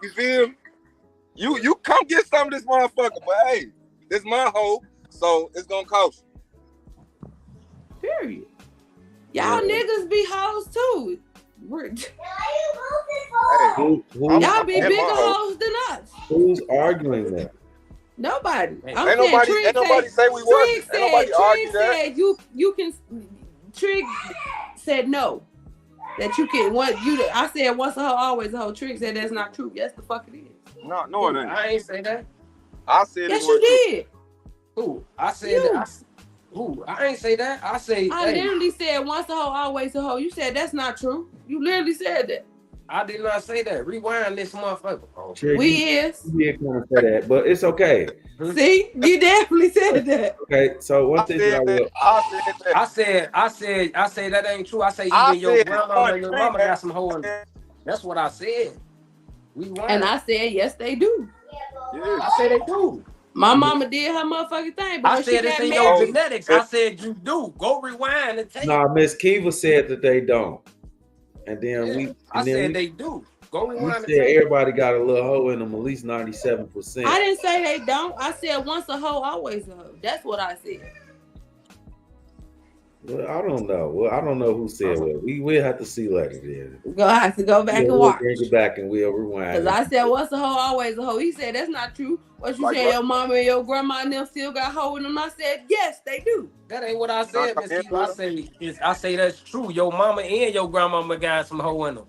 You feel me? You come get some of this motherfucker, but hey, this my hoe, so it's gonna cost you. Period. Y'all niggas be hoes too. Y'all be bigger hoes than us. Who's arguing that? Nobody. Ain't nobody say we wasn't. Ain't nobody argue that. Said you can. Trig said no. That you can. I said once a hoe, always a hoe. Trig said that's not true. Yes, the fuck it is. No, it ain't. I ain't say that. I said Yes, it you was true. did. Who? I said that. Who? I ain't say that. I say. I hey, literally said once a hoe, always a hoe. You said that's not true. You literally said that. I did not say that. Rewind this motherfucker. Oh. We is. You did kind of say that, but it's okay. See, you definitely said that. Okay, so one thing that I will. I said that ain't true. I say I even your said grandma and your mama got some hoe in them. That's what I said. Rewind. And I said yes, they do. I said they do. My mama did her motherfucking thing, but I when said she it's got in your married, genetics. I said you do. Go rewind and take. Nah, Miss Kiva said that they don't, and then I said they do. Go we rewind. said everybody got a little hoe in them, at least 97%. I didn't say they don't. I said once a hoe, always a hoe. That's what I said. Well, I don't know. Well, I don't know who said what. We'll have to see later then. Go have to go back and We'll watch. bring it back and we'll rewind. Cause I said once a hoe, always a hoe. He said that's not true. What you Like say? what? Your mama and your grandma and them still got hoe in them? I said yes, they do. That ain't what I said, Miss Kiva. I say that's true. Your mama and your grandmama got some hoe in them.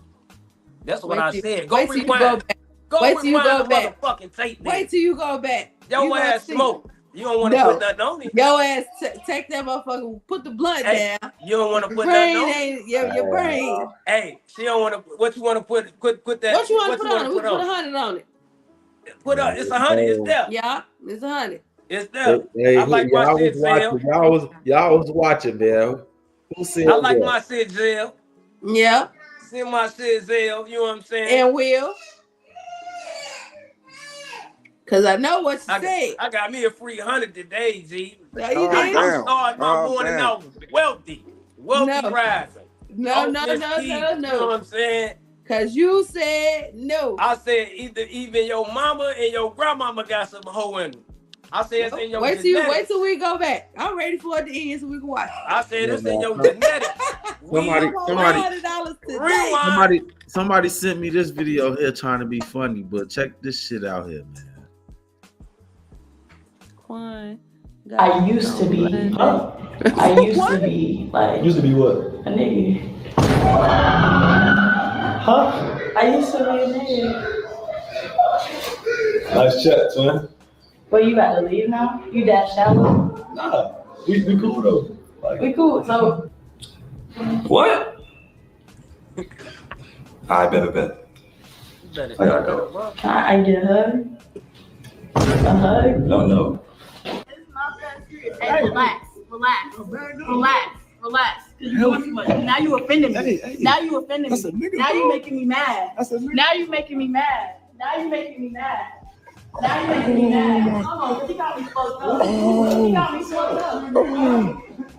That's what I said. Go wait till you rewind. go back. Go Wait till you rewind go the back. motherfucking tape. Wait till you go back. Your You gonna ass see. smoke. You don't want to No. put nothing on it. Your ass take that motherfucker, put the blunt Hey, down. you don't want to Your put nothing brain on it. ain't your brain. Hey, she don't want to. What you want to put that? What you want to put on it? We Put put on? 100 on it. Put up. It's 100. It's there. Yeah, it's 100. It's there. Hey, I like my y'all shit, was watching. Zell. Y'all was watching, man. Who said I like that? my shit, Zell. Yeah. Send my shit, Zell. You know what I'm saying? And will. Cause I know what you said. I got me a free 100 today, G. Yeah, you did. I'm starting my morning damn. off wealthy rising. No. You know what I'm saying? Cause you said no. I said even your mama and your grandmama got some hoe in them. I said it's in your Wait genetics. till we go back. I'm ready for it to end so we can watch. I said it's in your genetics. Somebody sent me this video here trying to be funny, but check this shit out here, man. I used to be. I used to be like. Used to be what? A nigga. Huh? I used to be a nigga. Nice chat, man. But you got to leave now? You that shallow? Nah, we cool though. Like, We cool. So what? I bet. I gotta go. can I get a hug? A hug? No. Hey, relax. You doing too much. Now you offending me. Now you offending me. Now you making me mad. Now you making me mad. Now you making me mad. Hold on, cause he got me fucked up.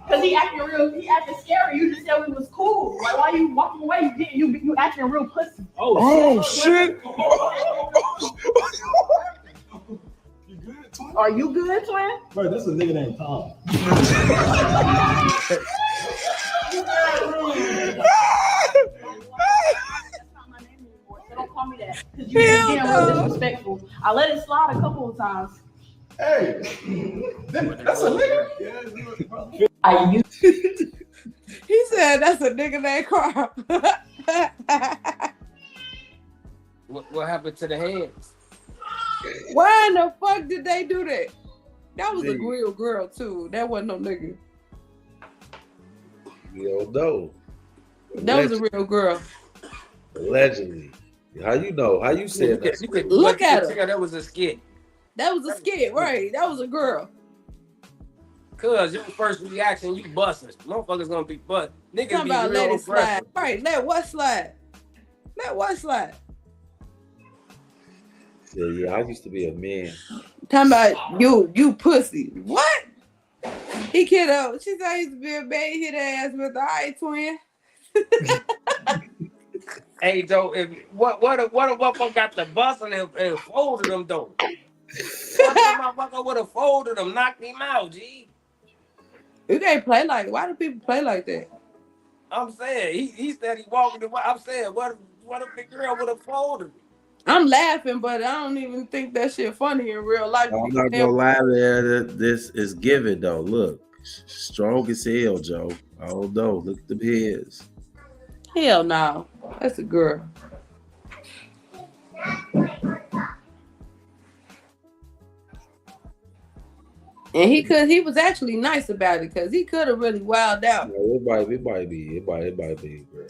Cause he acting scary. You just said we was cool. Like why you walking away? You acting real pussy. Oh shit. Are you good, twin? Bro, this is a nigga named Tom. Don't call me that. Cause you getting real disrespectful. I let it slide a couple of times. Hey, that's a nigga. He said that's a nigga named Carl. What happened to the hands? Why in the fuck did they do that? That was a real girl too. That wasn't no nigga. You don't know. That was a real girl. Allegedly. How you know? How you said that? Look at her. That was a skit. That was a skit, right? That was a girl. Cause your first reaction, you busting. Motherfuckers gonna be butt. Niggas Talking be about real let it slide. aggressive. Right, let what slide? Let what slide? Yeah, I used to be a man. Talking about you pussy. What? He kid up. She said he used to be a baby, hit her ass with the eye twin. Hey, though, if what a motherfucker got the busting and folded them though. What the motherfucker would have folded them, knocked him out, G. You can't play like. Why do people play like that? I'm saying he said he walking the. I'm saying what if the girl would have folded him? I'm laughing, but I don't even think that shit funny in real life. I'm not gonna lie there. This is given though. Look, strong as hell, Joe. Oh no, look at the heads. Hell no, that's a girl. And he was actually nice about it because he could have really wilded out. Yeah, it might be, girl.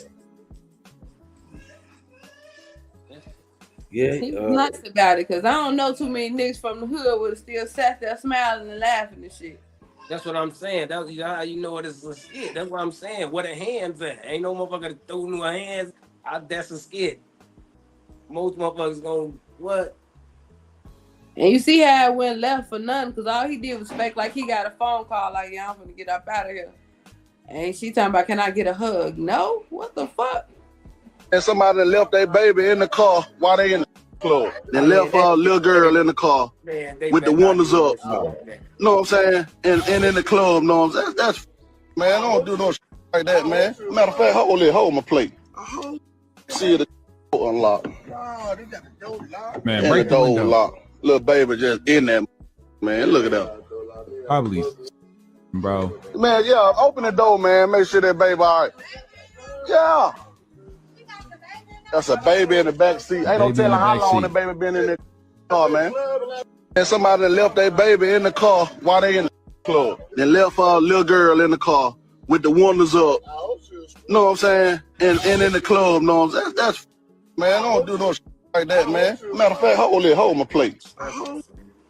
Yeah, He was nice about it because I don't know too many niggas from the hood would have still sat there smiling and laughing and shit. That's what I'm saying. That's how you know it is a skit. That's what I'm saying. Where the hands at? Ain't no motherfucker throw no hands. That's a skit. Most motherfuckers gonna what? And you see how it went left for nothing because all he did was fake like he got a phone call like, yeah, I'm gonna get up out of here. And she talking about, can I get a hug? No? What the fuck? And somebody left their baby in the car while they in the club. They left a little girl in the car with the windows up. Know what I'm saying? And in the club, know what I'm saying? That's man, I don't do no shit like that, man. Matter of fact, hold my plate. See the door unlocked. Man, And break the the door window. locked. Little baby just in there, man. Look at that. Probably, bro. Man, yeah, open the door, man. Make sure that baby all right. Yeah. That's a baby in the back seat. Ain't no Baby in telling the how back long seat. the baby been in the car, man. And somebody left their baby in the car while they in the club. They left a little girl in the car with the windows up. Know what I'm saying? And in the club, know what I'm saying? That's man, I don't do no shit like that, man. Matter of fact, hold my plate.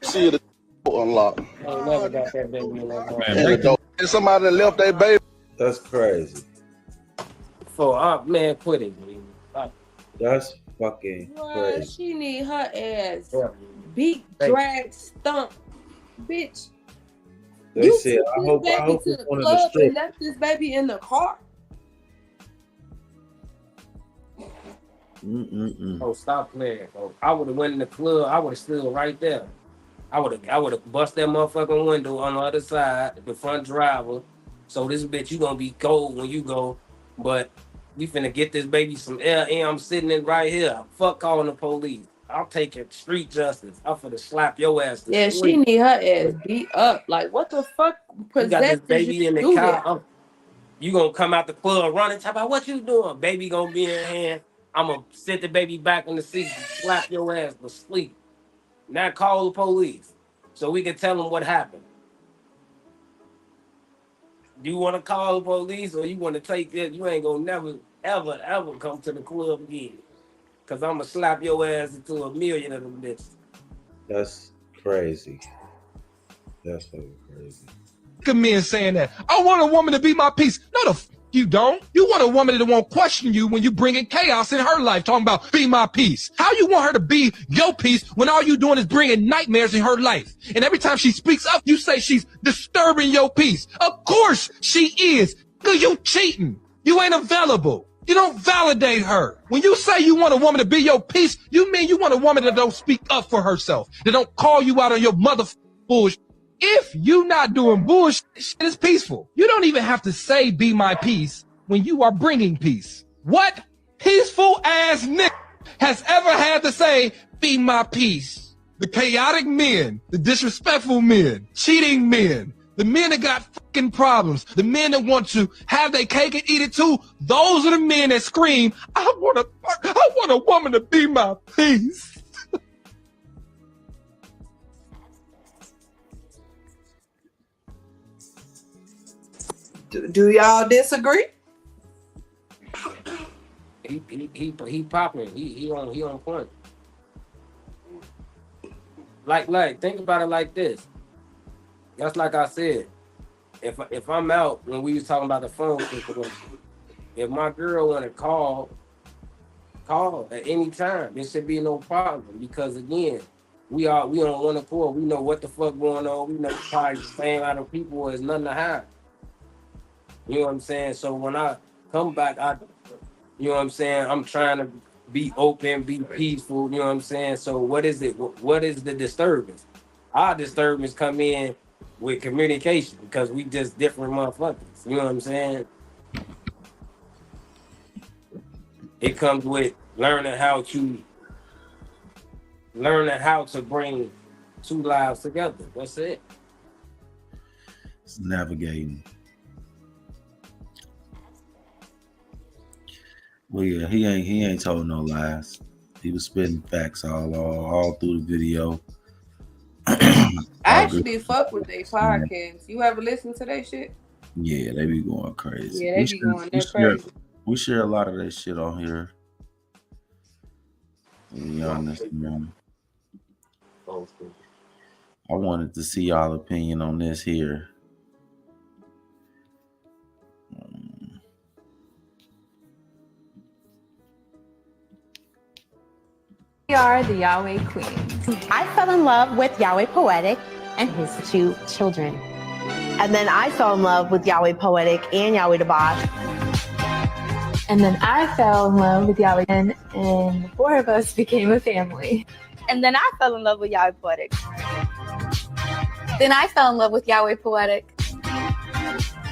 See the door unlocked. I ain't never got that baby in that car. And the door. And somebody left their baby. That's crazy. Man, quit it, man. That's fucking Well, crazy. she need her ass beat, dragged, stumped, bitch. They You said, took I this hope baby to it's the one of the club and strips. left this baby in the car. Oh, stop playing. Oh, I would have went in the club. I would have stood right there. I would have bust that motherfucking window on the other side, the front driver. So this bitch, you gonna be cold when you go, but we finna get this baby some air. And I'm sitting in right here. Fuck calling the police. I'll take it street justice. I'm finna slap your ass. To Yeah, she sleep. need her ass beat up. Like, what the fuck You got this possessed baby you in to the do car. that? You gonna come out the club running, talk about what you doing. Baby gonna be in hand. I'm gonna sit the baby back in the seat, slap your ass to sleep. Now call the police so we can tell them what happened. You want to call the police or you want to take it? You ain't gonna never, ever, ever come to the club again. Cause I'm gonna slap your ass into a million of them bitches. That's crazy. That's fucking crazy. Look at men saying that. I want a woman to be my peace. No, the f you don't. You want a woman that won't question you when you bringing chaos in her life, talking about be my peace. How you want her to be your peace when all you doing is bringing nightmares in her life? And every time she speaks up, you say she's disturbing your peace. Of course she is. Cause you cheating. You ain't available. You don't validate her. When you say you want a woman to be your peace, you mean you want a woman that don't speak up for herself, that don't call you out on your bullshit. If you not doing bullshit, shit is peaceful. You don't even have to say be my peace when you are bringing peace. What peaceful ass nigga has ever had to say be my peace? The chaotic men, the disrespectful men, cheating men, the men that got fucking problems, the men that want to have their cake and eat it too, those are the men that scream, I want a woman to be my peace. Do y'all disagree? He popping. He on point. Like think about it like this. That's like I said. If I'm out when we was talking about the phone situation, if my girl want to call at any time. There should be no problem because again, we on one accord. We know what the fuck going on. We know probably the same amount of people. There's nothing to hide. You know what I'm saying? So when I come back, you know what I'm saying? I'm trying to be open, be peaceful. You know what I'm saying? So what is it? What is the disturbance? Our disturbance come in with communication because we just different motherfuckers. You know what I'm saying? It comes with learning how to bring two lives together. That's it. It's navigating. Well, yeah, he ain't told no lies. He was spitting facts all through the video. I actually fuck with their podcast. You ever listen to that shit? Yeah, they be going crazy. Yeah, they be going that crazy. We share a lot of that shit on here. To be honest, man. I wanted to see y'all opinion on this here. We are the Yahweh Queens. I fell in love with Yahweh Poetic and his 2 children. And then I fell in love with Yahweh Poetic and Yahweh the Boss. And then I fell in love with Yahweh and the 4 of us became a family. And then I fell in love with Yahweh Poetic. Then I fell in love with Yahweh Poetic.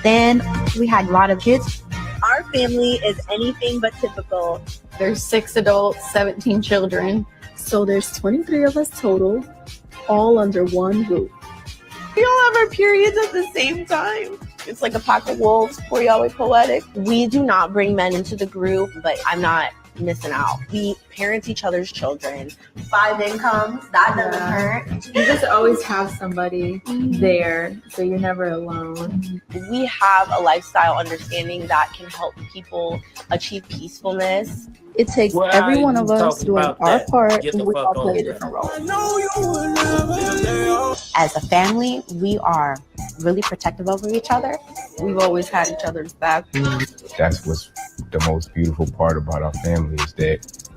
Then we had a lot of kids. Our family is anything but typical. There's 6 adults, 17 children. So there's 23 of us total, all under one roof. We all have our periods at the same time. It's like a pack of wolves for Yahweh Poetic. We do not bring men into the group, but I'm not missing out. We parent each other's children. 5 incomes, that doesn't hurt. You just always have somebody there, so you're never alone. We have a lifestyle understanding that can help people achieve peacefulness. It takes every one of us doing our part, and we all play a different role. As a family, we are really protective over each other. We've always had each other's back. That's what's the most beautiful part about our family is that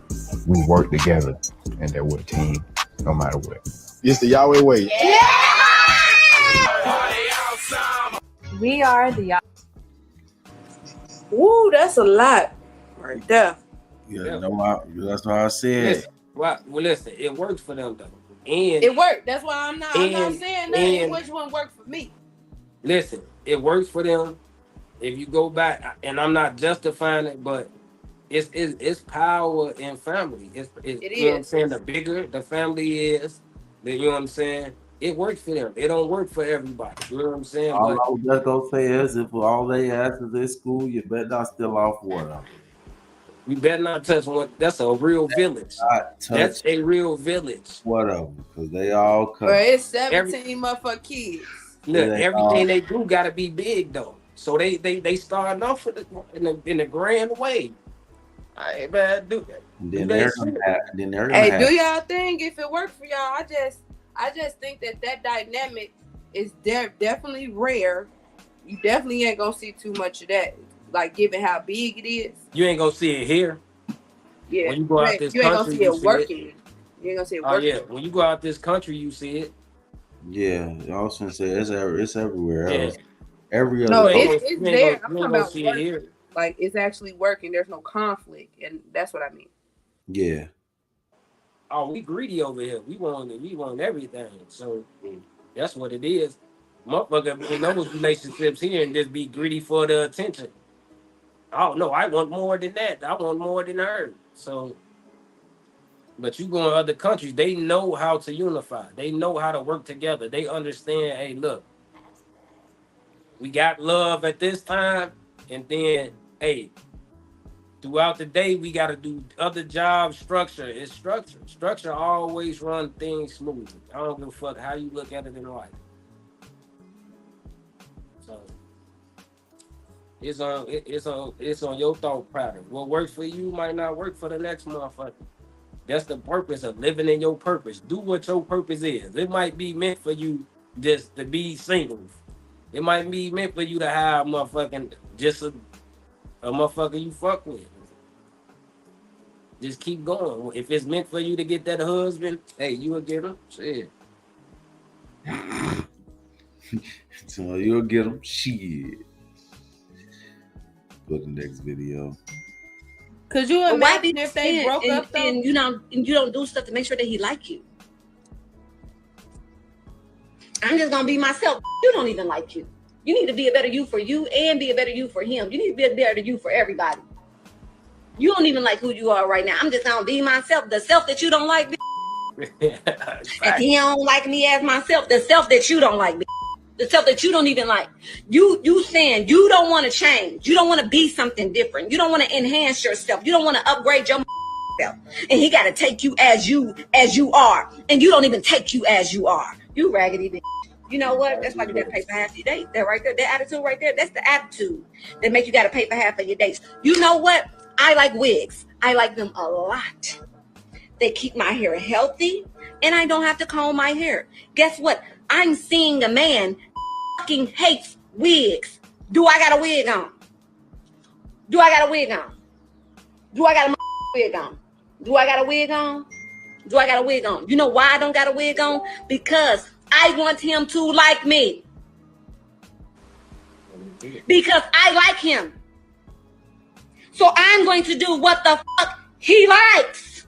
we work together and that we're a team no matter what. It's the Yahweh way. Yeah! We are the Yahweh. Woo, that's a lot right there. Yeah, that's what I said. Listen, it works for them though. And it worked. That's why I'm not saying that which one worked for me. Listen, it works for them. If you go back, and I'm not justifying it, but it's power in family. It is. You know what I'm saying? The bigger the family is, then you know what I'm saying? It works for them. It don't work for everybody. You know what I'm saying? All I was just gonna say is if all they ask is in school, you better not steal off water. You better not touch one. That's a real village. That's a real village. Whatever, because they all come. But it's 17 motherfucking kids. Look, everything they do gotta be big though. So they starting off in the grand way. I ain't bad do that. Then Hey, do y'all think if it worked for y'all? I just think that dynamic is definitely rare. You definitely ain't gonna see too much of that. Like, given how big it is. You ain't gonna see it here. Yeah. When you go out this you ain't country, gonna see it working. You ain't gonna see it working. Oh yeah. When you go out this country, you see it. Yeah, I was gonna say it's everywhere else. Yeah. Every other. No, it's there. I'm talking about see it here. Like it's actually working. There's no conflict, and that's what I mean. Yeah. Oh, we greedy over here. We want everything. So that's what it is. Motherfucker in those relationships here and just be greedy for the attention. Oh no, I want more than that. I want more than her. So, but you go in other countries, they know how to unify. They know how to work together. They understand, hey, look, we got love at this time, and then, hey, throughout the day, we got to do other job structure. It's structure. Structure always run things smoothly. I don't give a fuck how you look at it in life. So, It's on your thought pattern. What works for you might not work for the next motherfucker. That's the purpose of living in your purpose. Do what your purpose is. It might be meant for you just to be single. It might be meant for you to have motherfucking just a motherfucker you fuck with. Just keep going. If it's meant for you to get that husband, hey, you will get him. Shit. So you'll get him. Shit. Go to the next video. Could you But why imagine be if they and, broke and, up though? and you don't do stuff to make sure that he like you? I'm just gonna be myself. You don't even like you. You need to be a better you for you and be a better you for him. You need to be a better you for everybody. You don't even like who you are right now. I'm just gonna be myself. The self that you don't like, if he don't like me as myself, the self that you don't like, the self that you don't even like. You saying you don't want to change. You don't want to be something different. You don't want to enhance yourself. You don't want to upgrade your self. And he got to take you as you are. And you don't even take you as you are. You raggedy bitch. You know what? That's why you got to pay for half your dates. That right there, that attitude right there, that's the attitude that make you got to pay for half of your dates. You know what? I like wigs. I like them a lot. They keep my hair healthy, and I don't have to comb my hair. Guess what? I'm seeing a man fucking hates wigs. Do I got a wig on? Do I got a wig on? Do I got a wig on? Do I got a wig on? Do I got a wig on? You know why I don't got a wig on? Because I want him to like me. Because I like him. So I'm going to do what the fuck he likes.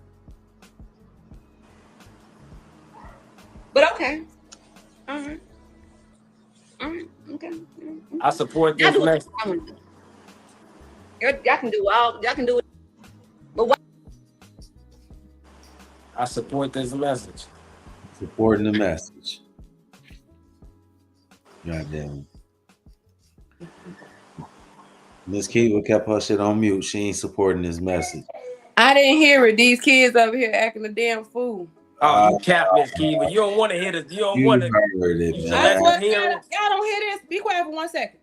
But okay. All right. All right. Okay. I support this message. Y'all can do it. But what? I support this message. Supporting the message. Goddamn. Miss Kiva kept her shit on mute. She ain't supporting this message. I didn't hear it. These kids over here acting a damn fool. Oh, you cap, Miss Kiva. You don't want to hear this. You don't want to. Heard it, man. Y'all don't hear this? Be quiet for 1 second.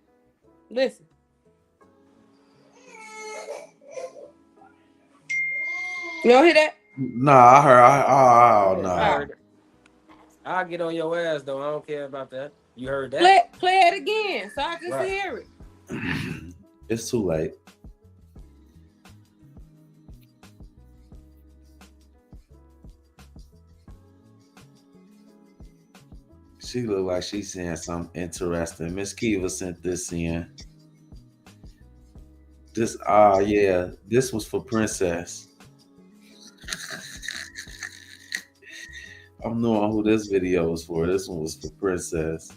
Listen. You don't hear that? Nah, I heard. Oh, no. I heard it. I'll get on your ass, though. I don't care about that. You heard that? Play it again so I can Right. hear it. It's too late. She look like she's saying something interesting. Miss Kiva sent this in. This, yeah, this was for Princess. I'm knowing who this video was for. This one was for Princess.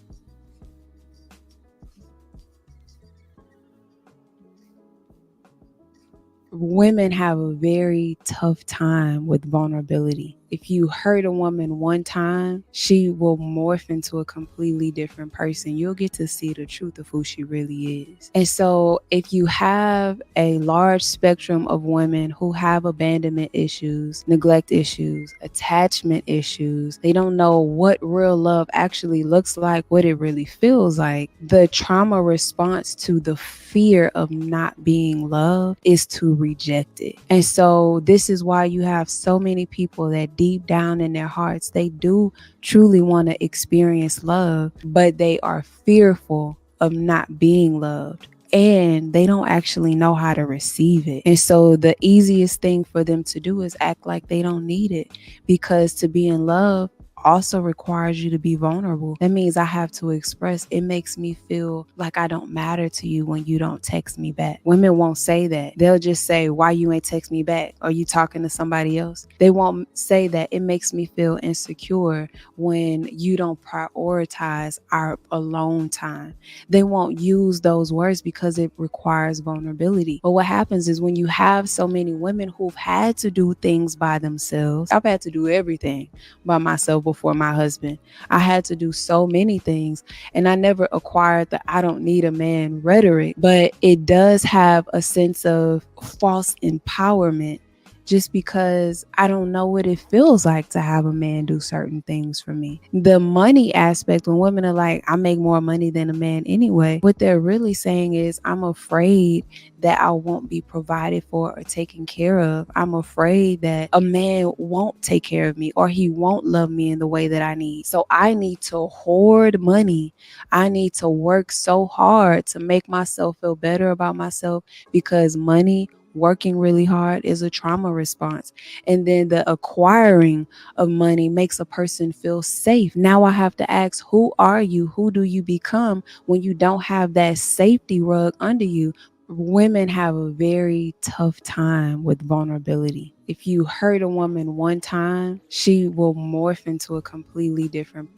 Women have a very tough time with vulnerability. If you hurt a woman one time, she will morph into a completely different person. You'll get to see the truth of who she really is. And so if you have a large spectrum of women who have abandonment issues, neglect issues, attachment issues, they don't know what real love actually looks like, what it really feels like. The trauma response to the fear of not being loved is to reject it. And so this is why you have so many people that deep down in their hearts, they do truly want to experience love, but they are fearful of not being loved. And they don't actually know how to receive it. And so the easiest thing for them to do is act like they don't need it, because to be in love also requires you to be vulnerable. That means I have to express. It makes me feel like I don't matter to you when you don't text me back. Women won't say that. They'll just say, why you ain't text me back? Are you talking to somebody else? They won't say that it makes me feel insecure when you don't prioritize our alone time. They won't use those words because it requires vulnerability. But what happens is when you have so many women who've had to do things by themselves, I've had to do everything by myself before my husband. I had to do so many things, and I never acquired the I don't need a man rhetoric, but it does have a sense of false empowerment just because I don't know what it feels like to have a man do certain things for me. The money aspect, when women are like, I make more money than a man anyway, what they're really saying is, I'm afraid that I won't be provided for or taken care of. I'm afraid that a man won't take care of me or he won't love me in the way that I need. So I need to hoard money. I need to work so hard to make myself feel better about myself, because money, working really hard, is a trauma response. And then the acquiring of money makes a person feel safe. Now I have to ask, who are you? Who do you become when you don't have that safety rug under you? Women have a very tough time with vulnerability. If you hurt a woman one time, she will morph into a completely different.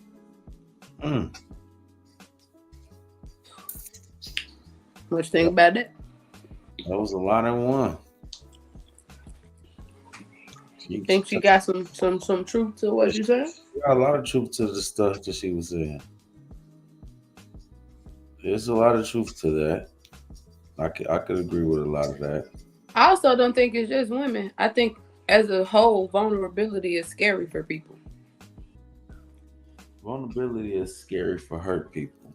What you think about that? That was a lot in one. You think she got some truth to what you said? She got a lot of truth to the stuff that she was saying. There's a lot of truth to that. I could agree with a lot of that. I also don't think it's just women. I think as a whole, vulnerability is scary for people. Vulnerability is scary for hurt people.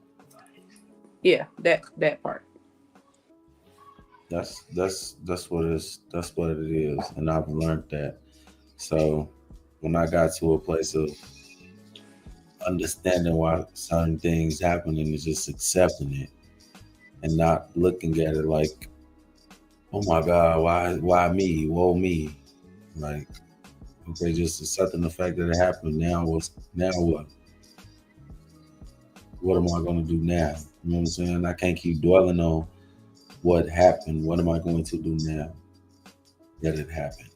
Yeah, that part. That's what it is. That's what it is, and I've learned that. So when I got to a place of understanding why certain things happen and just accepting it and not looking at it like, oh my God, why me? Woe me. Like, okay, just accepting the fact that it happened. Now what? What am I gonna do now? You know what I'm saying? I can't keep dwelling on what happened. What am I going to do now that it happened?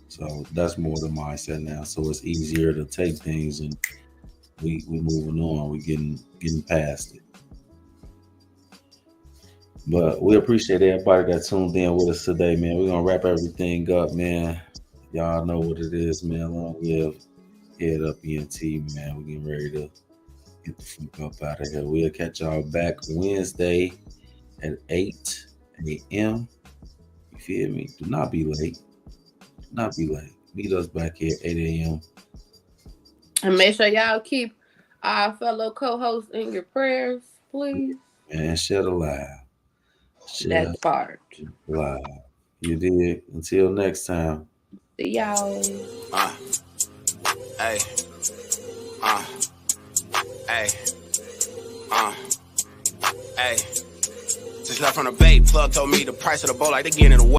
So that's more the mindset now. So it's easier to take things and we moving on. We getting past it. But we appreciate everybody that tuned in with us today, man. We're gonna wrap everything up, man. Y'all know what it is, man. Long live Head Up ENT, man. We're getting ready to get the fuck up out of here. We'll catch y'all back Wednesday at 8 a.m. You feel me? Do not be late. Do not be late. Meet us back here at 8 a.m. And make sure y'all keep our fellow co-hosts in your prayers, please. And share the live. That part. Live. You did. Until next time. See y'all. Hey. Hey. Just left from the bait. Plug told me the price of the boat like they getting in the way.